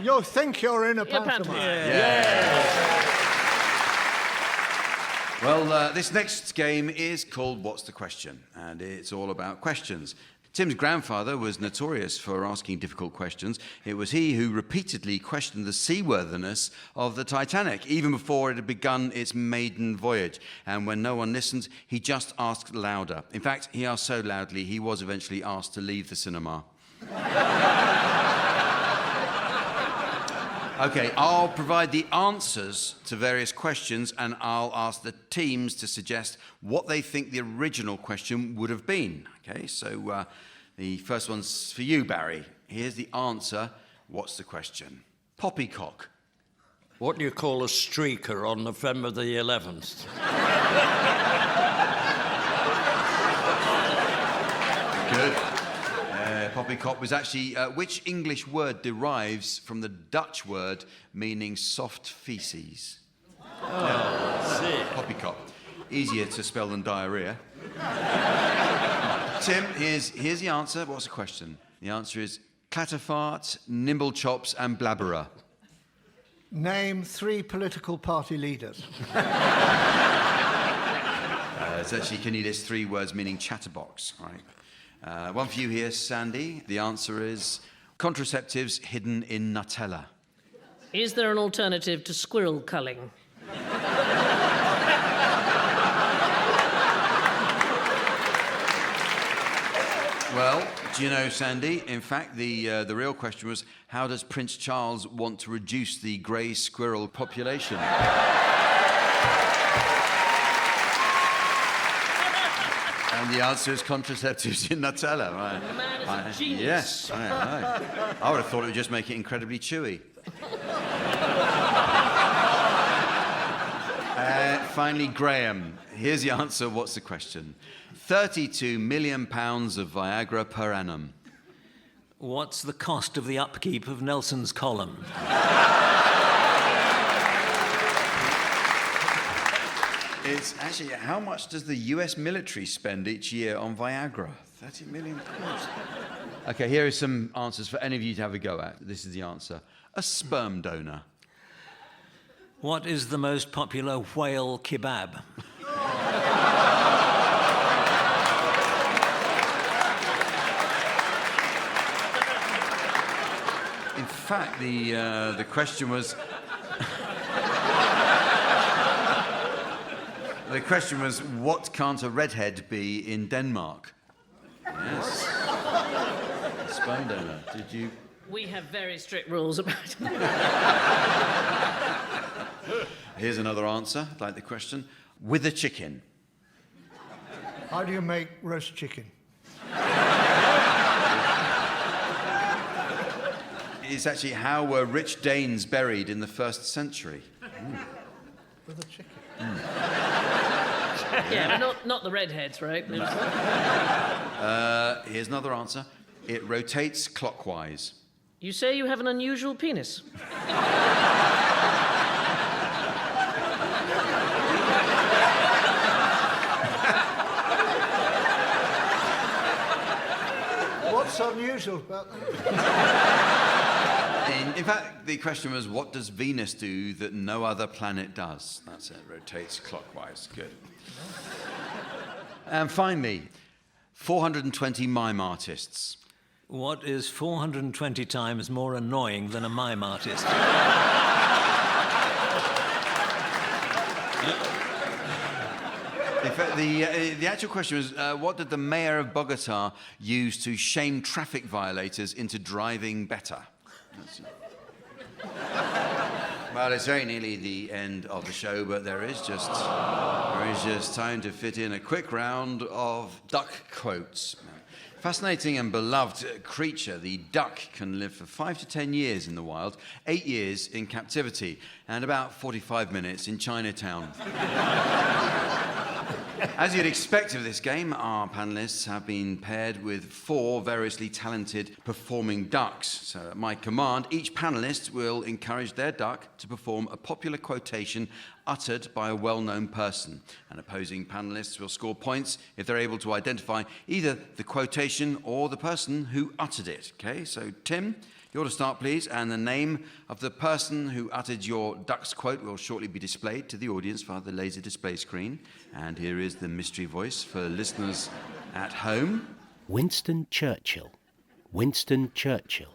You think you're in a pantomime. Yeah. Well, this next game is called What's the Question? And it's all about questions. Tim's grandfather was notorious for asking difficult questions. It was he who repeatedly questioned the seaworthiness of the Titanic, even before it had begun its maiden voyage. And when no one listened, he just asked louder. In fact, he asked so loudly, he was eventually asked to leave the cinema. Okay, I'll provide the answers to various questions, and I'll ask the teams to suggest what they think the original question would have been. Okay, so the first one's for you, Barry. Here's the answer. What's the question? Poppycock. What do you call a streaker on November the 11th? Good. Poppycock was actually which English word derives from the Dutch word meaning soft feces? Oh, that's it. Poppycock. Easier to spell than diarrhea. Tim, here's the answer. What's the question? The answer is Clatterfart, Nimble Chops and Blabberer. Name 3 political party leaders. It's actually, can you list 3 words meaning chatterbox, right? One for you here, Sandi. The answer is contraceptives hidden in Nutella. Is there an alternative to squirrel culling? Well, do you know, Sandi, in fact, the real question was, how does Prince Charles want to reduce the grey squirrel population? And the answer is contraceptives in Nutella, right? The man is a genius. Yes, I would have thought it would just make it incredibly chewy. Finally, Graeme. Here's the answer. What's the question? £32 million of Viagra per annum. What's the cost of the upkeep of Nelson's column? It's actually, how much does the US military spend each year on Viagra? 30 million quid. OK, here are some answers for any of you to have a go at. This is the answer. A sperm donor. What is the most popular whale kebab? In fact, the question was... The question was, what can't a redhead be in Denmark? Yes. Sperm donor. Did you... We have very strict rules about it. Here's another answer, like the question. With a chicken. How do you make roast chicken? It's actually, how were rich Danes buried in the 1st century? With a chicken. Yeah, but not the redheads, right? Here's another answer. It rotates clockwise. You say you have an unusual penis. What's unusual about that? In fact, the question was, what does Venus do that no other planet does? That's it, rotates clockwise. Good. And finally, 420 mime artists. What is 420 times more annoying than a mime artist? In fact, the actual question was, what did the mayor of Bogota use to shame traffic violators into driving better? Well, it's very nearly the end of the show, but there is just time to fit in a quick round of duck quotes. Fascinating and beloved creature, the duck can live for 5 to 10 years in the wild, 8 years in captivity, and about 45 minutes in Chinatown. As you'd expect of this game, our panellists have been paired with 4 variously talented performing ducks. So at my command, each panellist will encourage their duck to perform a popular quotation uttered by a well-known person. And opposing panellists will score points if they're able to identify either the quotation or the person who uttered it. Okay, so Tim, you ought to start, please, and the name of the person who uttered your duck's quote will shortly be displayed to the audience via the laser display screen. And here is the mystery voice for listeners at home. Winston Churchill. Winston Churchill.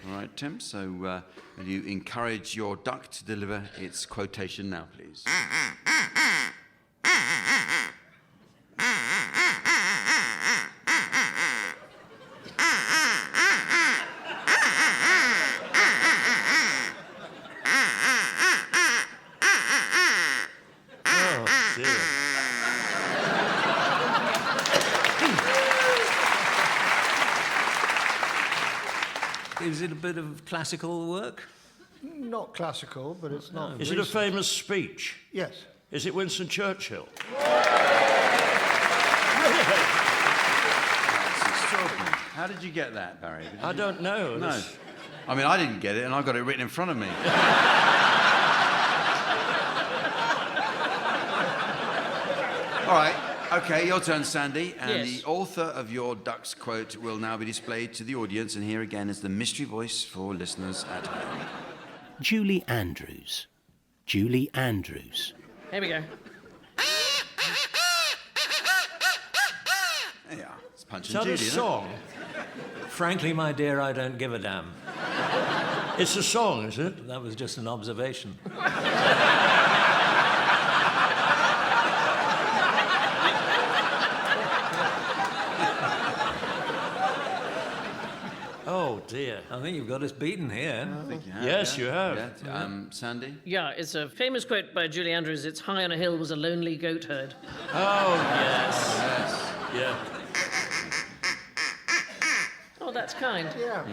All right, Tim, so will you encourage your duck to deliver its quotation now, please? Is it a bit of classical work? Not classical, but it's not. Is it a famous speech? Yes. Is it Winston Churchill? That's extraordinary. How did you get that, Barry? I don't know. No. I mean, I didn't get it, and I got it written in front of me. All right, Okay, your turn, Sandy. And Yes. the author of your duck's quote will now be displayed to the audience. And here again is the mystery voice for listeners at home. Julie Andrews. Julie Andrews. Here we go. There you are. It's Punch Is and that a Judy, isn't it? song? Frankly, my dear, I don't give a damn. It's a song, is it? That was just an observation. Oh, dear. I think you've got us beaten here. I think you have, Yes, yeah. you have. Yeah. Sandy? Yeah, it's a famous quote by Julie Andrews. It's high on a hill was a lonely goat herd. Oh, yes. Yes. Yeah. Oh, that's kind. Yeah.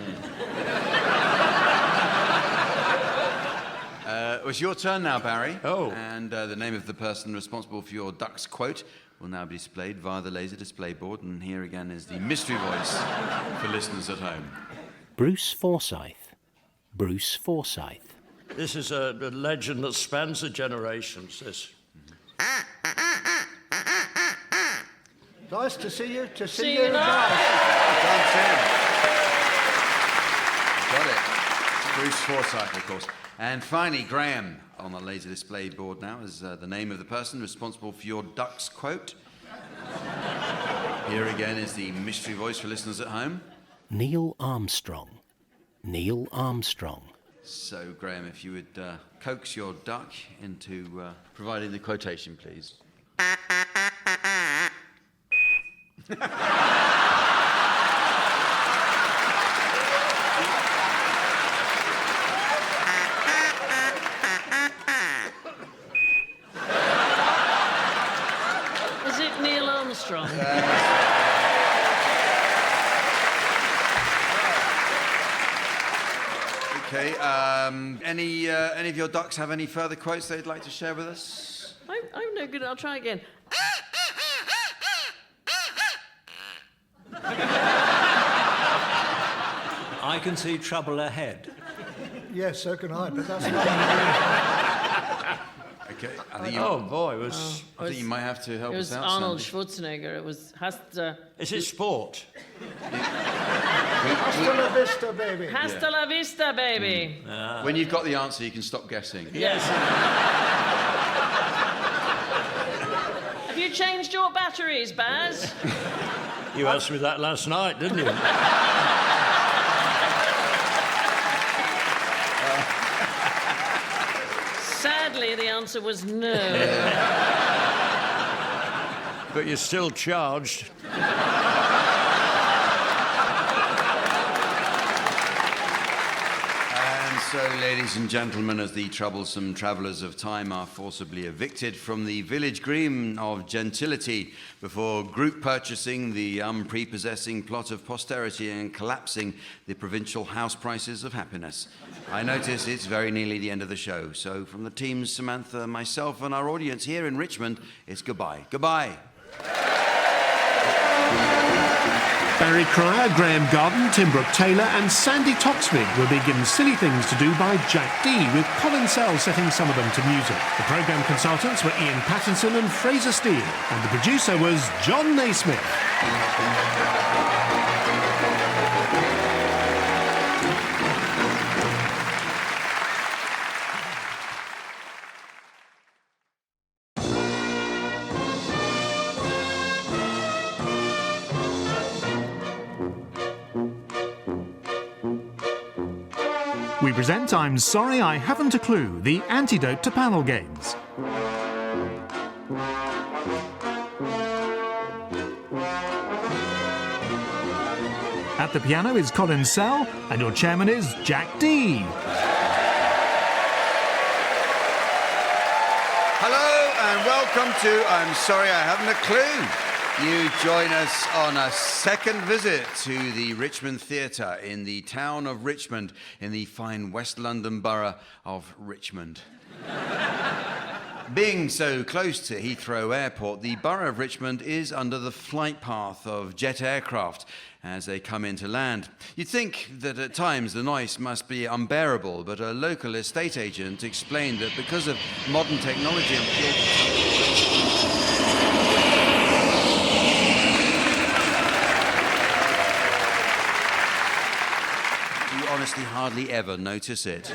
It's your turn now, Barry. Oh. And the name of the person responsible for your duck's quote will now be displayed via the laser display board. And here again is the mystery voice for listeners at home. Bruce Forsyth. Bruce Forsyth. This is a legend that spans the generations, this. Nice to see you. See you now. Done, Tim. Got it. Bruce Forsyth, of course. And finally, Graeme, on the laser display board now, is the name of the person responsible for your duck's quote. Here again is the mystery voice for listeners at home. Neil Armstrong. Neil Armstrong. So, Graeme, if you would coax your duck into providing the quotation, please. Is it Neil Armstrong? Okay, any of your ducks have any further quotes they'd like to share with us? I'm no good. I'll try again. I can see trouble ahead. Yes, so can I, but that's not. Okay, I think Oh, boy, it was... I think you might have to help It us was out, Arnold Sandy. Schwarzenegger. It was Hasta Is it sport? Hasta la vista, baby. la vista, baby. When you've got the answer, you can stop guessing. Yes. Have you changed your batteries, Baz? You asked me that last night, didn't you? Sadly, the answer was no. But you're still charged. And so, ladies and gentlemen, as the troublesome travellers of time are forcibly evicted from the village green of gentility before group purchasing the unprepossessing plot of posterity and collapsing the provincial house prices of happiness, I notice it's very nearly the end of the show. So from the teams, Samantha, myself and our audience here in Richmond, it's goodbye. Goodbye. Barry Cryer, Graeme Garden, Tim Brooke-Taylor and Sandi Toksvig will be given silly things to do by Jack D, with Colin Sell setting some of them to music. The programme consultants were Ian Pattinson and Fraser Steele, and the producer was John Naismith. We present I'm Sorry I Haven't a Clue, the antidote to panel games. At the piano is Colin Sell, and your chairman is Jack D. Hello and welcome to I'm Sorry I Haven't a Clue. You join us on a second visit to the Richmond Theatre in the town of Richmond in the fine West London borough of Richmond. Being so close to Heathrow Airport, the borough of Richmond is under the flight path of jet aircraft as they come into land. You'd think that at times the noise must be unbearable, but a local estate agent explained that because of modern technology and fuel... honestly hardly ever notice it.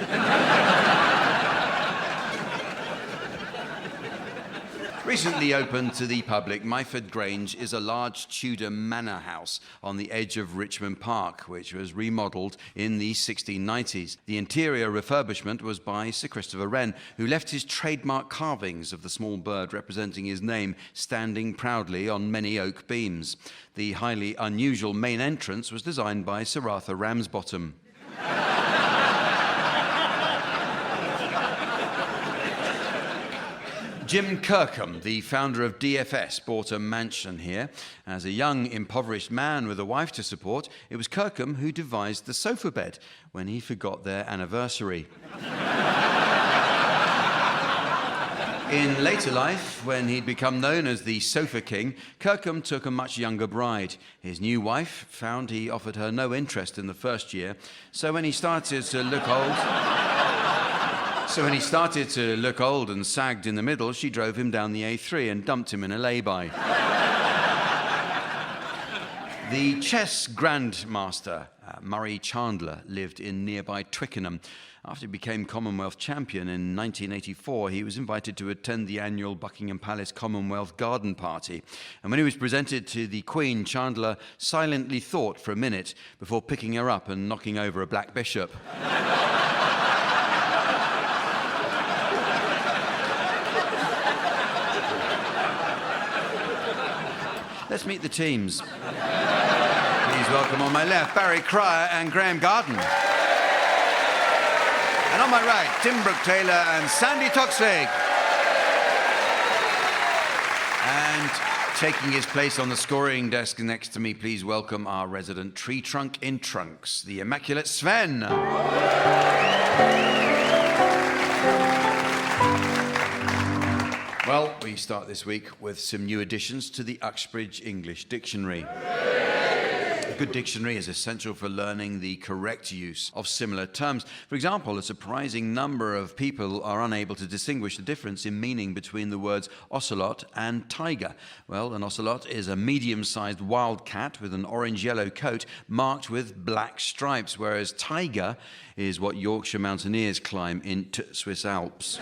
Recently opened to the public, Myford Grange is a large Tudor manor house on the edge of Richmond Park, which was remodelled in the 1690s. The interior refurbishment was by Sir Christopher Wren, who left his trademark carvings of the small bird representing his name standing proudly on many oak beams. The highly unusual main entrance was designed by Sir Arthur Ramsbottom. Jim Kirkham, the founder of DFS, bought a mansion here. As a young, impoverished man with a wife to support, it was Kirkham who devised the sofa bed when he forgot their anniversary. In later life, when he'd become known as the Sofa King, Kirkham took a much younger bride. His new wife found he offered her no interest in the first year, so when he started to look old and sagged in the middle, she drove him down the A3 and dumped him in a lay-by. The chess grandmaster, Murray Chandler, lived in nearby Twickenham. After he became Commonwealth champion in 1984, he was invited to attend the annual Buckingham Palace Commonwealth Garden Party. And when he was presented to the Queen, Chandler silently thought for a minute before picking her up and knocking over a black bishop. Let's meet the teams. Please welcome on my left, Barry Cryer and Graeme Garden. And on my right, Tim Brooke-Taylor and Sandi Toksvig. And taking his place on the scoring desk next to me, please welcome our resident tree trunk in trunks, the immaculate Sven. Well, we start this week with some new additions to the Uxbridge English Dictionary. A good dictionary is essential for learning the correct use of similar terms. For example, a surprising number of people are unable to distinguish the difference in meaning between the words ocelot and tiger. Well, an ocelot is a medium-sized wild cat with an orange-yellow coat marked with black stripes, whereas tiger is what Yorkshire mountaineers climb in Swiss Alps.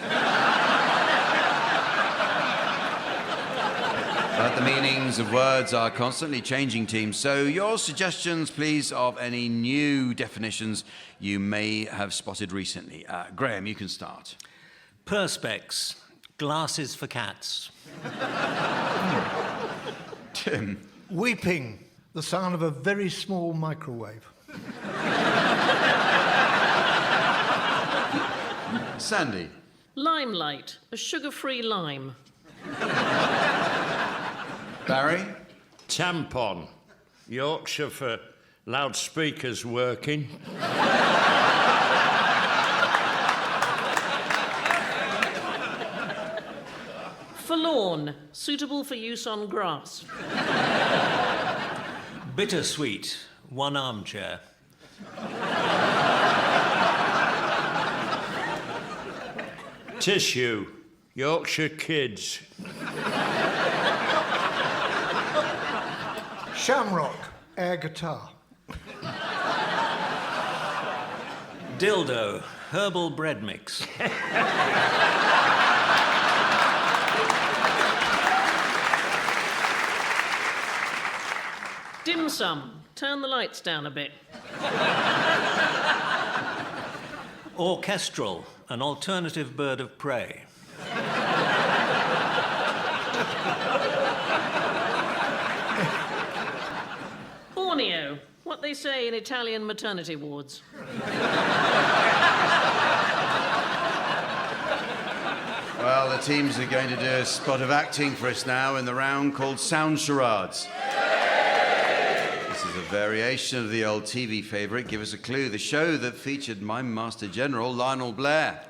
But the meanings of words are constantly changing, team. So your suggestions, please, of any new definitions you may have spotted recently. Graeme, you can start. Perspex, glasses for cats. Tim. Weeping, the sound of a very small microwave. Sandi. Limelight, a sugar-free lime. Barry? Tampon. Yorkshire for loudspeakers working. Forlorn, suitable for use on grass. Bittersweet, one armchair. Tissue. Yorkshire kids. Shamrock, air guitar. Dildo, herbal bread mix. Dim sum, turn the lights down a bit. Orchestral, an alternative bird of prey. Borneo, what they say in Italian maternity wards. Well, the teams are going to do a spot of acting for us now in the round called Sound Charades. This is a variation of the old TV favourite, Give Us a Clue, the show that featured Mime Master General Lionel Blair.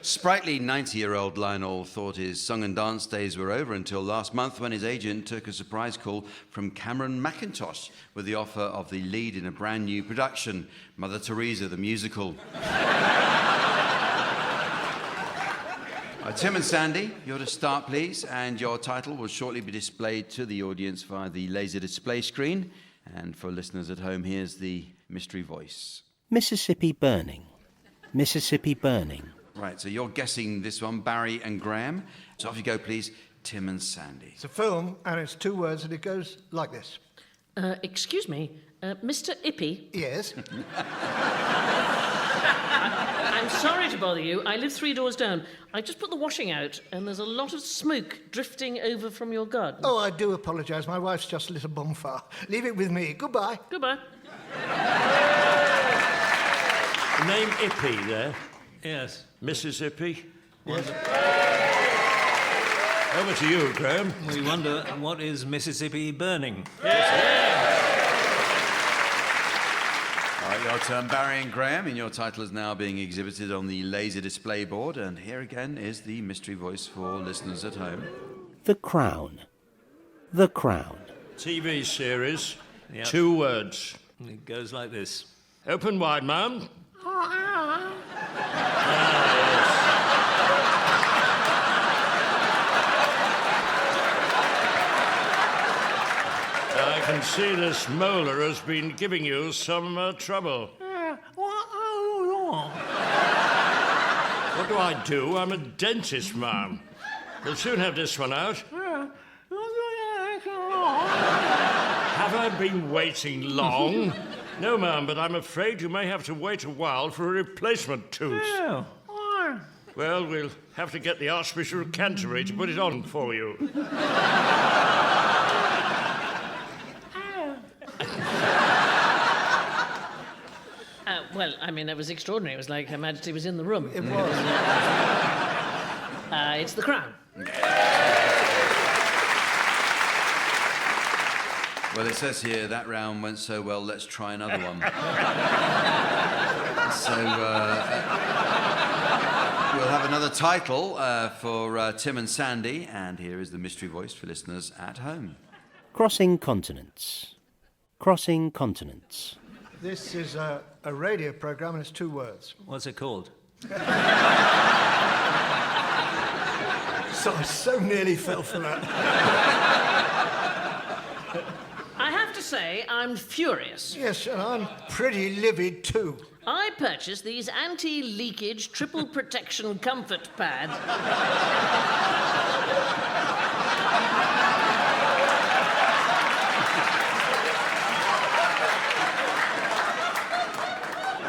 Sprightly 90-year-old Lionel thought his song and dance days were over until last month when his agent took a surprise call from Cameron McIntosh with the offer of the lead in a brand new production, Mother Teresa the Musical. Tim and Sandi, you're to start, please, and your title will shortly be displayed to the audience via the laser display screen. And for listeners at home, here's the mystery voice. Mississippi Burning. Mississippi Burning. Right, so you're guessing this one, Barry and Graeme. So off you go, please, Tim and Sandi. It's a film, and it's 2 words, and it goes like this. Excuse me, Mr. Ippy. Yes? I'm sorry to bother you. I live 3 doors down. I just put the washing out, and there's a lot of smoke drifting over from your garden. Oh, I do apologise. My wife's just lit a bonfire. Leave it with me. Goodbye. Goodbye. The name Ippy there. Yes. Mississippi. Yes. Over to you, Graeme. We wonder, what is Mississippi burning? All right, your turn, Barry and Graeme, and your title is now being exhibited on the laser display board. And here again is the mystery voice for listeners at home. The Crown. The Crown. TV series. Yep. 2 words. It goes like this. Open wide, ma'am. I can see this molar has been giving you some trouble. What do I do? I'm a dentist, ma'am. We'll soon have this one out. Have I been waiting long? No, ma'am, but I'm afraid you may have to wait a while for a replacement tooth. Well, we'll have to get the Archbishop of Canterbury to put it on for you. Well, I mean, it was extraordinary. It was like Her Majesty was in the room. It was. It's The Crown. Well, it says here that round went so well, let's try another one. So we'll have another title for Tim and Sandi, and here is the mystery voice for listeners at home. Crossing Continents. Crossing Continents. This is a radio programme, and it's 2 words. What's it called? So I so nearly fell for that. I have to say, I'm furious. Yes, and I'm pretty livid too. I purchased these anti-leakage triple protection comfort pads.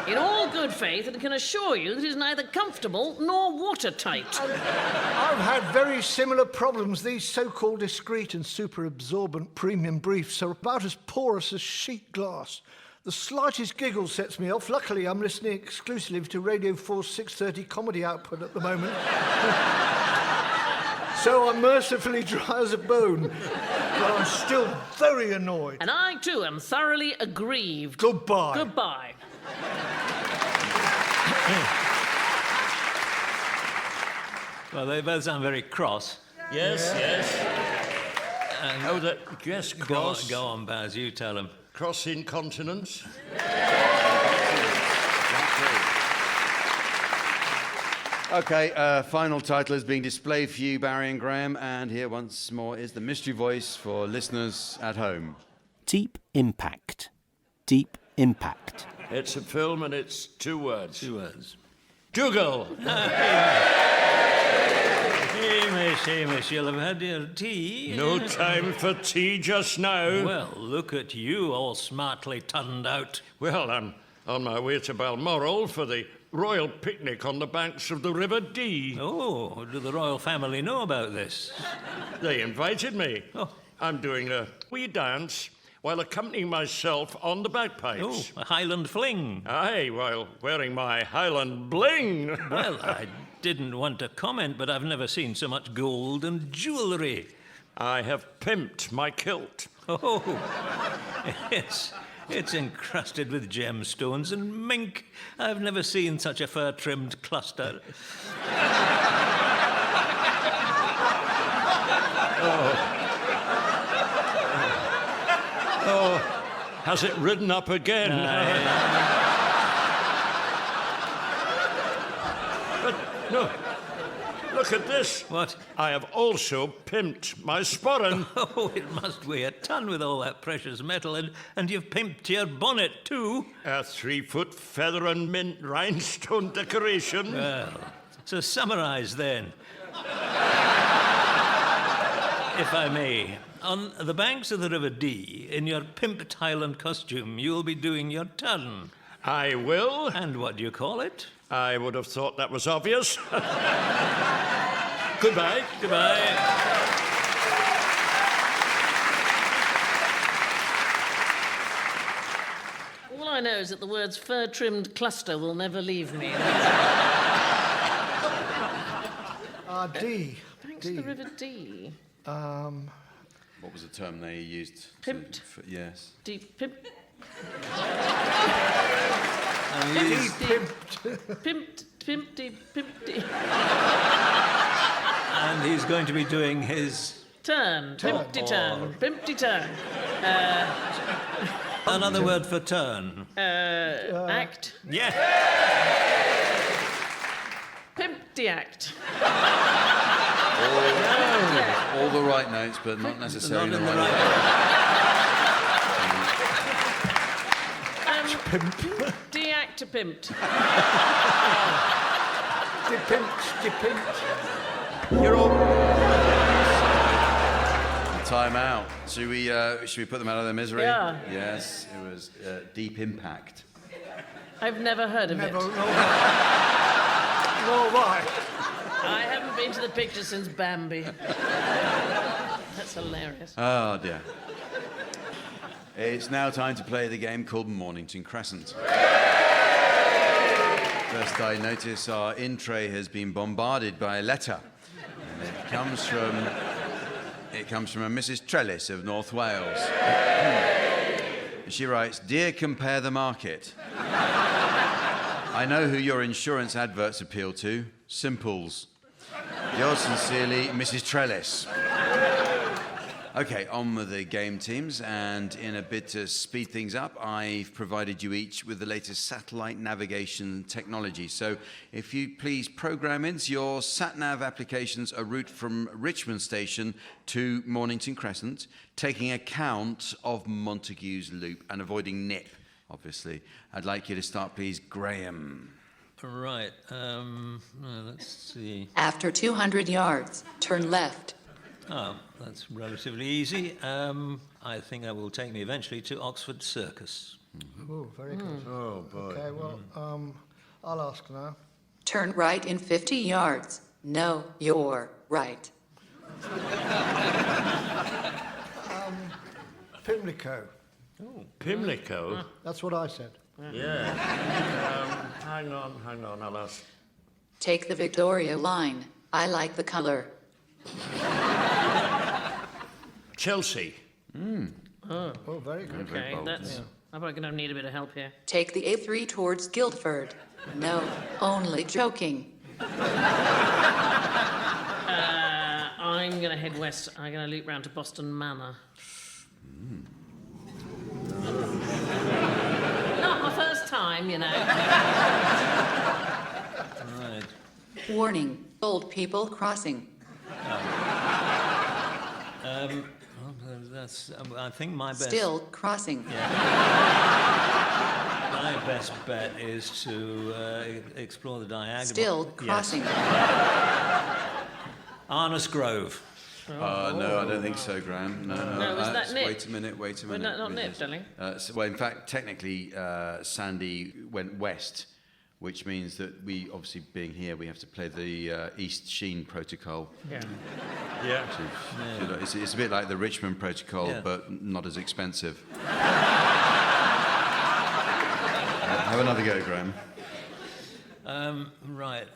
In all good faith, and can assure you that it's neither comfortable nor watertight. I've had very similar problems. These so-called discreet and super-absorbent premium briefs are about as porous as sheet glass. The slightest giggle sets me off. Luckily, I'm listening exclusively to Radio 4's 6:30 comedy output at the moment. So I'm mercifully dry as a bone. But I'm still very annoyed. And I, too, am thoroughly aggrieved. Goodbye. Goodbye. Well, they both sound very cross. Yes, yes. Oh, that, yes, cross. Go on, Baz, you tell them. Crossing continents. Okay, final title is being displayed for you, Barry and Graeme, and here once more is the mystery voice for listeners at home. Deep Impact. Deep Impact. It's a film and it's 2 words. 2 words. Dougal! Hamish, you'll have had your tea. No time for tea just now. Well, look at you, all smartly turned out. Well, I'm on my way to Balmoral for the royal picnic on the banks of the River Dee. Oh, do the royal family know about this? They invited me. Oh. I'm doing a wee dance while accompanying myself on the bagpipes. Oh, a Highland fling. Aye, while wearing my Highland bling. Well, I didn't want to comment, but I've never seen so much gold and jewellery. I have pimped my kilt. Oh, it's encrusted with gemstones and mink. I've never seen such a fur-trimmed cluster. Oh, has it ridden up again? But no, look at this. What? I have also pimped my sporran. Oh, it must weigh a ton with all that precious metal, and you've pimped your bonnet too. A 3-foot feather and mint rhinestone decoration. Well, so summarise then. If I may. On the banks of the River Dee, in your pimped Highland costume, you'll be doing your turn. I will. And what do you call it? I would have thought that was obvious. Goodbye. Goodbye. All I know is that the words fur-trimmed cluster will never leave me. D. Banks of the River Dee. What was the term they used? Pimped. Yes. Deep pimp. Pimped. And he's going to be doing his... Turn. Pimpty turn. Pimpty turn. Another word for turn. Act. Yeah. Pimpty act. All the right notes, but not necessarily the right notes. De-act to pimped. Depimped. You're all... Time out. Should we put them out of their misery? Yeah. Yes, it was Deep Impact. I've never heard of it. No, right. I haven't been to the picture since Bambi. That's hilarious. Oh, dear. It's now time to play the game called Mornington Crescent. First, I notice our in-tray has been bombarded by a letter. And it comes from a Mrs. Trellis of North Wales. She writes, "Dear Compare the Market, I know who your insurance adverts appeal to. Simples. Yours sincerely, Mrs. Trellis." Okay, on with the game, teams, and in a bid to speed things up, I've provided you each with the latest satellite navigation technology. So if you please program into your sat-nav applications a route from Richmond Station to Mornington Crescent, taking account of Montague's Loop and avoiding Nip, obviously. I'd like you to start, please, Graeme. Right, let's see. After 200 yards, turn left. Oh, that's relatively easy. I think that will take me eventually to Oxford Circus. Oh, very good. Oh, boy. Okay, well, I'll ask now. Turn right in 50 yards. No, you're right. Pimlico. Oh, Pimlico? That's what I said. Yeah. Hang on, I'll ask. Take the Victoria line. I like the color. Chelsea. Oh, very good. Okay, that's... I'm probably going to need a bit of help here. Take the A3 towards Guildford. No, only joking. I'm going to head west. I'm going to loop round to Boston Manor. Not my first time, you know. Right. Warning, old people crossing. I think my best... Still crossing. Yeah. My best bet is to explore the diagonal. Still crossing. Yes. Arnos Grove. No, I don't think so, Graeme. No. Was that Nip? Wait a minute. Well, not Nip, darling. Well, in fact, technically, Sandi went west, which means that we, obviously being here, we have to play the East Sheen Protocol. Yeah. Yeah. It's a bit like the Richmond Protocol, but not as expensive. Have another go, Graeme. Right.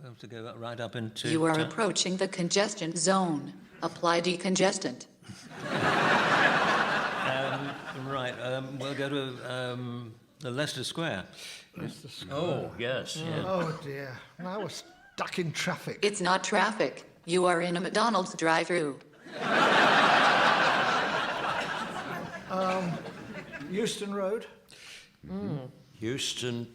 I have to go right up into... You are approaching the congestion zone. Apply decongestant. Right. We'll go to the Leicester Square. Leicester Square. Oh, yes. Yeah. Oh, dear. Now we're stuck in traffic. It's not traffic. You are in a McDonald's drive-thru. Euston Road. Euston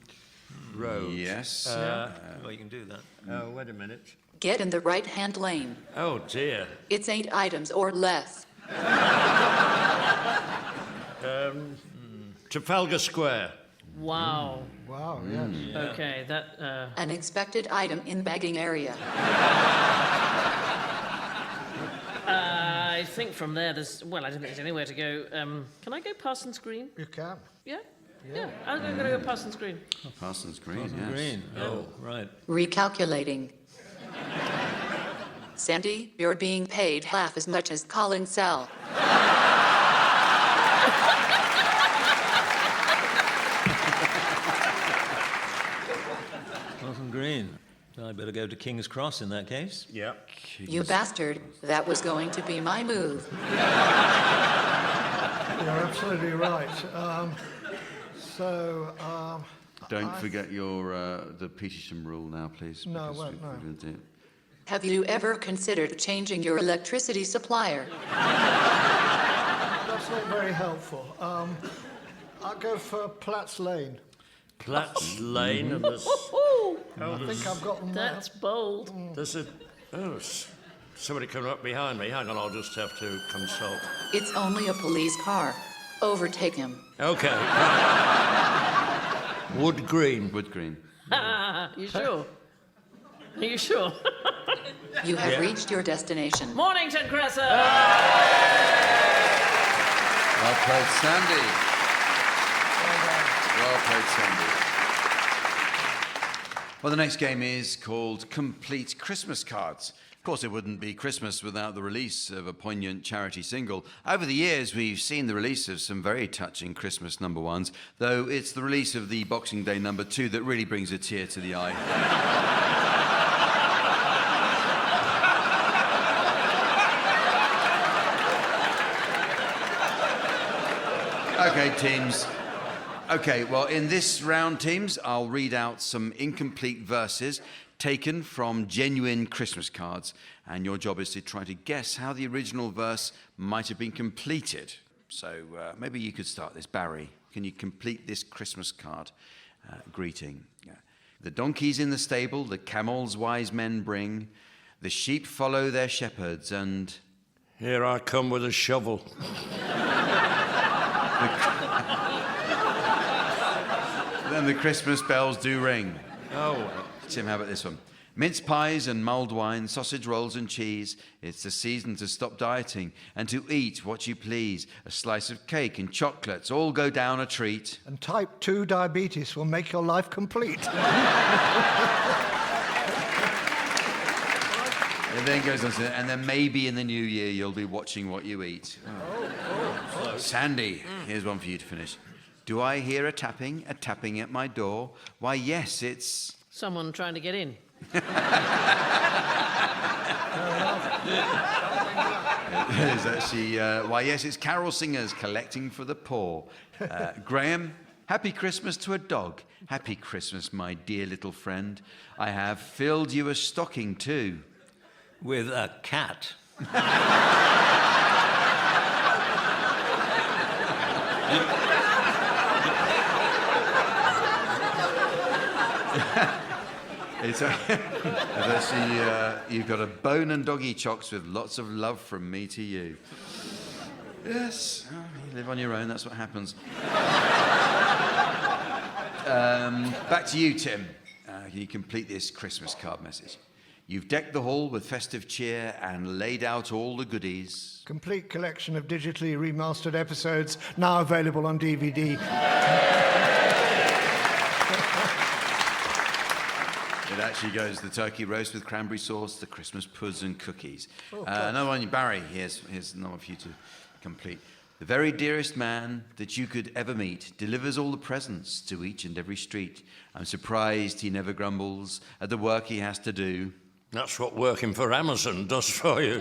Road. Yes. Well, you can do that. Oh, wait a minute. Get in the right-hand lane. Oh, dear. It's 8 items or less. Trafalgar Square. Wow. Wow, yes. Okay, that. An expected item in bagging area. I think from there there's. Well, I don't think there's anywhere to go. Can I go Parsons Green? You can. Yeah? Yeah. I'm going to go Parsons Green. Parsons Green, yes. Green. Oh, right. Recalculating. Sandi, you're being paid half as much as Colin Sell. Parsons Green. I'd better go to King's Cross in that case. Yeah. You bastard. That was going to be my move. You're absolutely right. Don't forget your the Petersham rule now, please. No, I because won't, we're no. gonna do it. Have you ever considered changing your electricity supplier? That's not very helpful. I'll go for Platt's Lane. Platt's Lane and there's... I think I've got them there. That's bold. There's a... Oh, somebody coming up behind me. Hang on, I'll just have to consult. It's only a police car. Overtake him. Okay. Wood Green. Wood Green. You sure? Are you sure? You have reached your destination. Mornington Crescent! Well played, Sandi. Well played, Sandi. Well, the next game is called Complete Christmas Cards. Of course, it wouldn't be Christmas without the release of a poignant charity single. Over the years, we've seen the release of some very touching Christmas number ones, though it's the release of the Boxing Day number 2 that really brings a tear to the eye. Okay, teams. Okay, well, in this round, teams, I'll read out some incomplete verses taken from genuine Christmas cards, and your job is to try to guess how the original verse might have been completed. So maybe you could start this. Barry, can you complete this Christmas card greeting? The donkeys in the stable, the camels wise men bring, the sheep follow their shepherds, and... Here I come with a shovel. Then the Christmas bells do ring. Oh. Tim, how about this one? Mince pies and mulled wine, sausage rolls and cheese. It's the season to stop dieting and to eat what you please. A slice of cake and chocolates all go down a treat. And type 2 diabetes will make your life complete. And then goes on to, and then maybe in the new year you'll be watching what you eat. Oh. Sandi, here's one for you to finish. Do I hear a tapping at my door? Why, yes, it's... Someone trying to get in. It's actually, why, yes, it's carol singers collecting for the poor. Graeme, happy Christmas to a dog. Happy Christmas, my dear little friend. I have filled you a stocking too. With a cat. It's actually, you've got a bone and doggy chocks with lots of love from me to you. Yes, you live on your own, that's what happens. Back to you, Tim. Can you complete this Christmas card message? You've decked the hall with festive cheer and laid out all the goodies. Complete collection of digitally remastered episodes now available on DVD. It actually goes the turkey roast with cranberry sauce, the Christmas puds and cookies. Oh, another one, Barry, here's another one for you to complete. The very dearest man that you could ever meet delivers all the presents to each and every street. I'm surprised he never grumbles at the work he has to do. That's what working for Amazon does for you.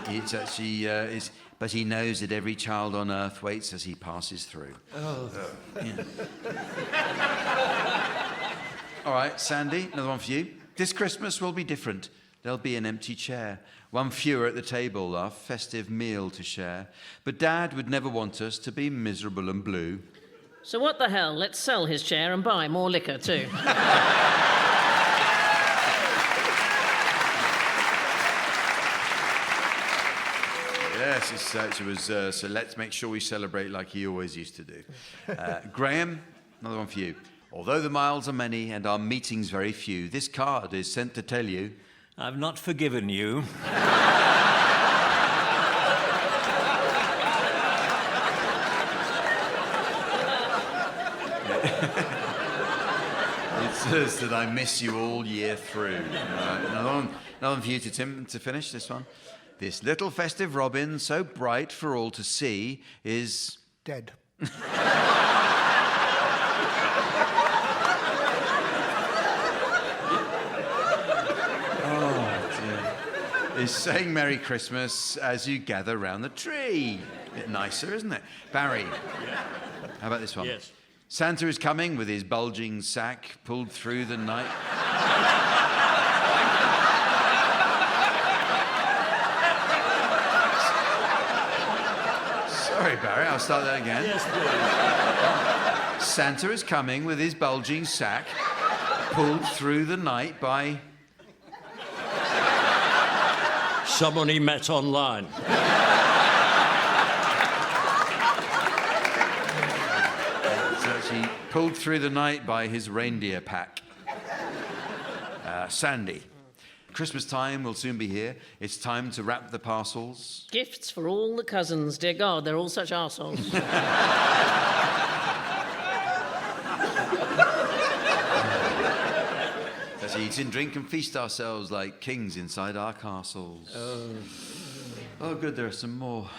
It's actually... but he knows that every child on earth waits as he passes through. Oh. Yeah. All right, Sandi, another one for you. This Christmas will be different. There'll be an empty chair, one fewer at the table, our festive meal to share. But Dad would never want us to be miserable and blue. So what the hell? Let's sell his chair and buy more liquor too. Yes, it was. So let's make sure we celebrate like he always used to do. Graeme, another one for you. Although the miles are many and our meetings very few, this card is sent to tell you... I've not forgiven you. It says that I miss you all year through. Another one for you to finish this one. This little festive robin, so bright for all to see, is... Dead. Is saying Merry Christmas as you gather round the tree. A bit nicer, isn't it? Barry, how about this one? Yes. Santa is coming with his bulging sack pulled through the night. Sorry, Barry, I'll start that again. Yes, please. Santa is coming with his bulging sack pulled through the night by... Someone he met online. It's actually pulled through the night by his reindeer pack. Sandi. Christmas time will soon be here. It's time to wrap the parcels. Gifts for all the cousins. Dear God, they're all such arseholes. Let's eat and drink and feast ourselves like kings inside our castles. Oh, good, there are some more.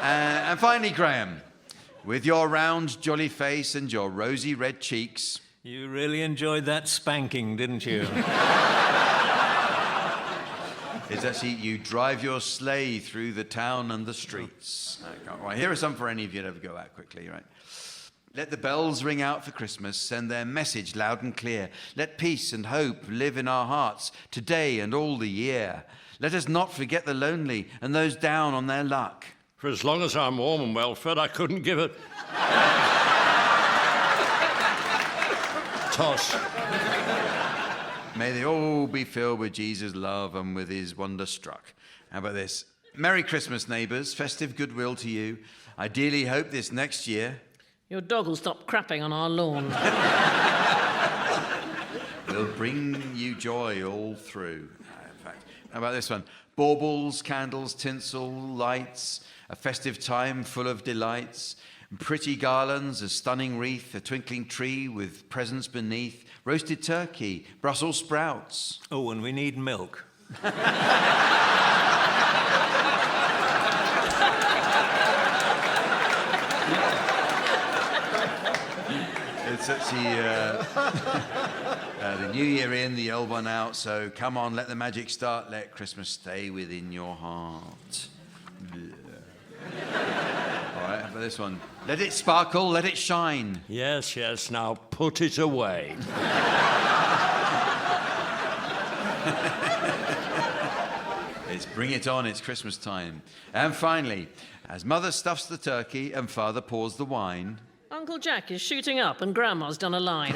And finally, Graeme, with your round, jolly face and your rosy red cheeks... You really enjoyed that spanking, didn't you? It's actually, you drive your sleigh through the town and the streets. Right, here are some for any of you that ever go out quickly, right? Let the bells ring out for Christmas, send their message loud and clear. Let peace and hope live in our hearts today and all the year. Let us not forget the lonely and those down on their luck. For as long as I'm warm and well fed, I couldn't give it. Toss. May they all be filled with Jesus' love and with his wonder struck. How about this? Merry Christmas, neighbours. Festive goodwill to you. I dearly hope this next year... Your dog will stop crapping on our lawn. will bring you joy all through. In fact, how about this one? Baubles, candles, tinsel, lights, a festive time full of delights, pretty garlands, a stunning wreath, a twinkling tree with presents beneath, roasted turkey, Brussels sprouts. Oh, and we need milk. It's actually the new year in, the old one out, so come on, let the magic start, let Christmas stay within your heart. All right, how about this one? Let it sparkle, let it shine. Yes, yes, now put it away. It's bring it on, it's Christmas time. And finally, as Mother stuffs the turkey and Father pours the wine... Uncle Jack is shooting up and Grandma's done a line.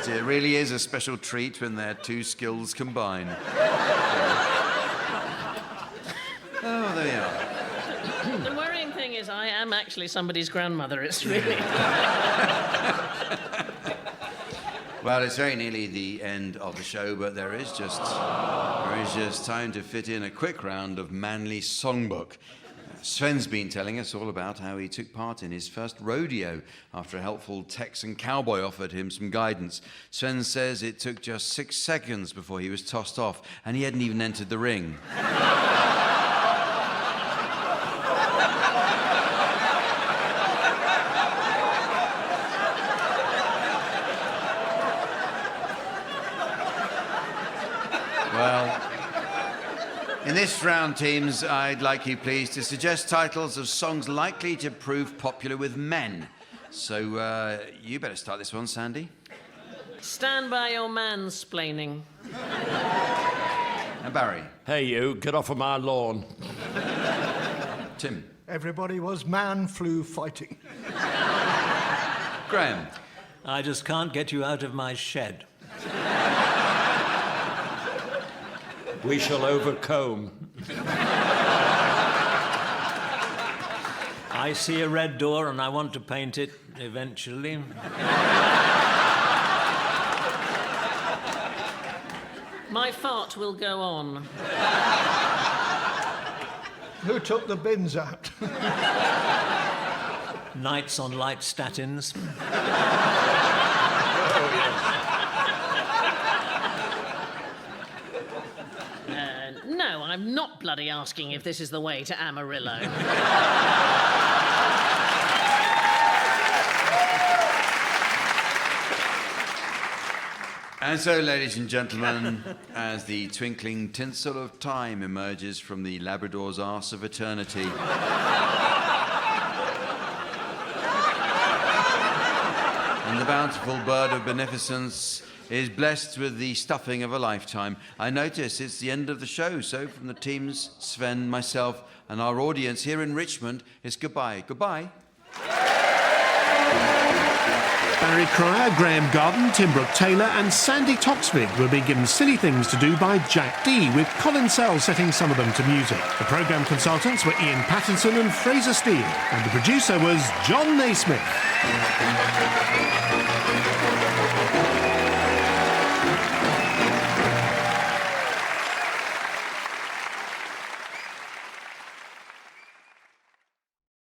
It really is a special treat when their two skills combine. Oh, there you are. The worrying thing is I am actually somebody's grandmother. It's really... Well, it's very nearly the end of the show, but there is just time to fit in a quick round of manly songbook. Sven's been telling us all about how he took part in his first rodeo after a helpful Texan cowboy offered him some guidance. Sven says it took just 6 seconds before he was tossed off, and he hadn't even entered the ring. Well, in this First round, teams, I'd like you, please, to suggest titles of songs likely to prove popular with men. So, you better start this one, Sandi. Stand by your mansplaining. And Barry. Hey, you, get off of my lawn. Tim. Everybody was man flu fighting. Graeme. I just can't get you out of my shed. We shall overcome. I see a red door and I want to paint it eventually. My fart will go on. Who took the bins out? Nights on light statins. No, I'm not bloody asking if this is the way to Amarillo. And so, ladies and gentlemen, as the twinkling tinsel of time emerges from the Labrador's arse of eternity, and the bountiful bird of beneficence is blessed with the stuffing of a lifetime, I notice it's the end of the show. So from the teams, Sven, myself, and our audience here in Richmond, it's goodbye. Goodbye. Barry Cryer, Graham Garden, Tim Brooke-Taylor and Sandi Toksvig were being given silly things to do by Jack D, with Colin Sell setting some of them to music. The programme consultants were Ian Pattinson and Fraser Steele, and the producer was John Naismith.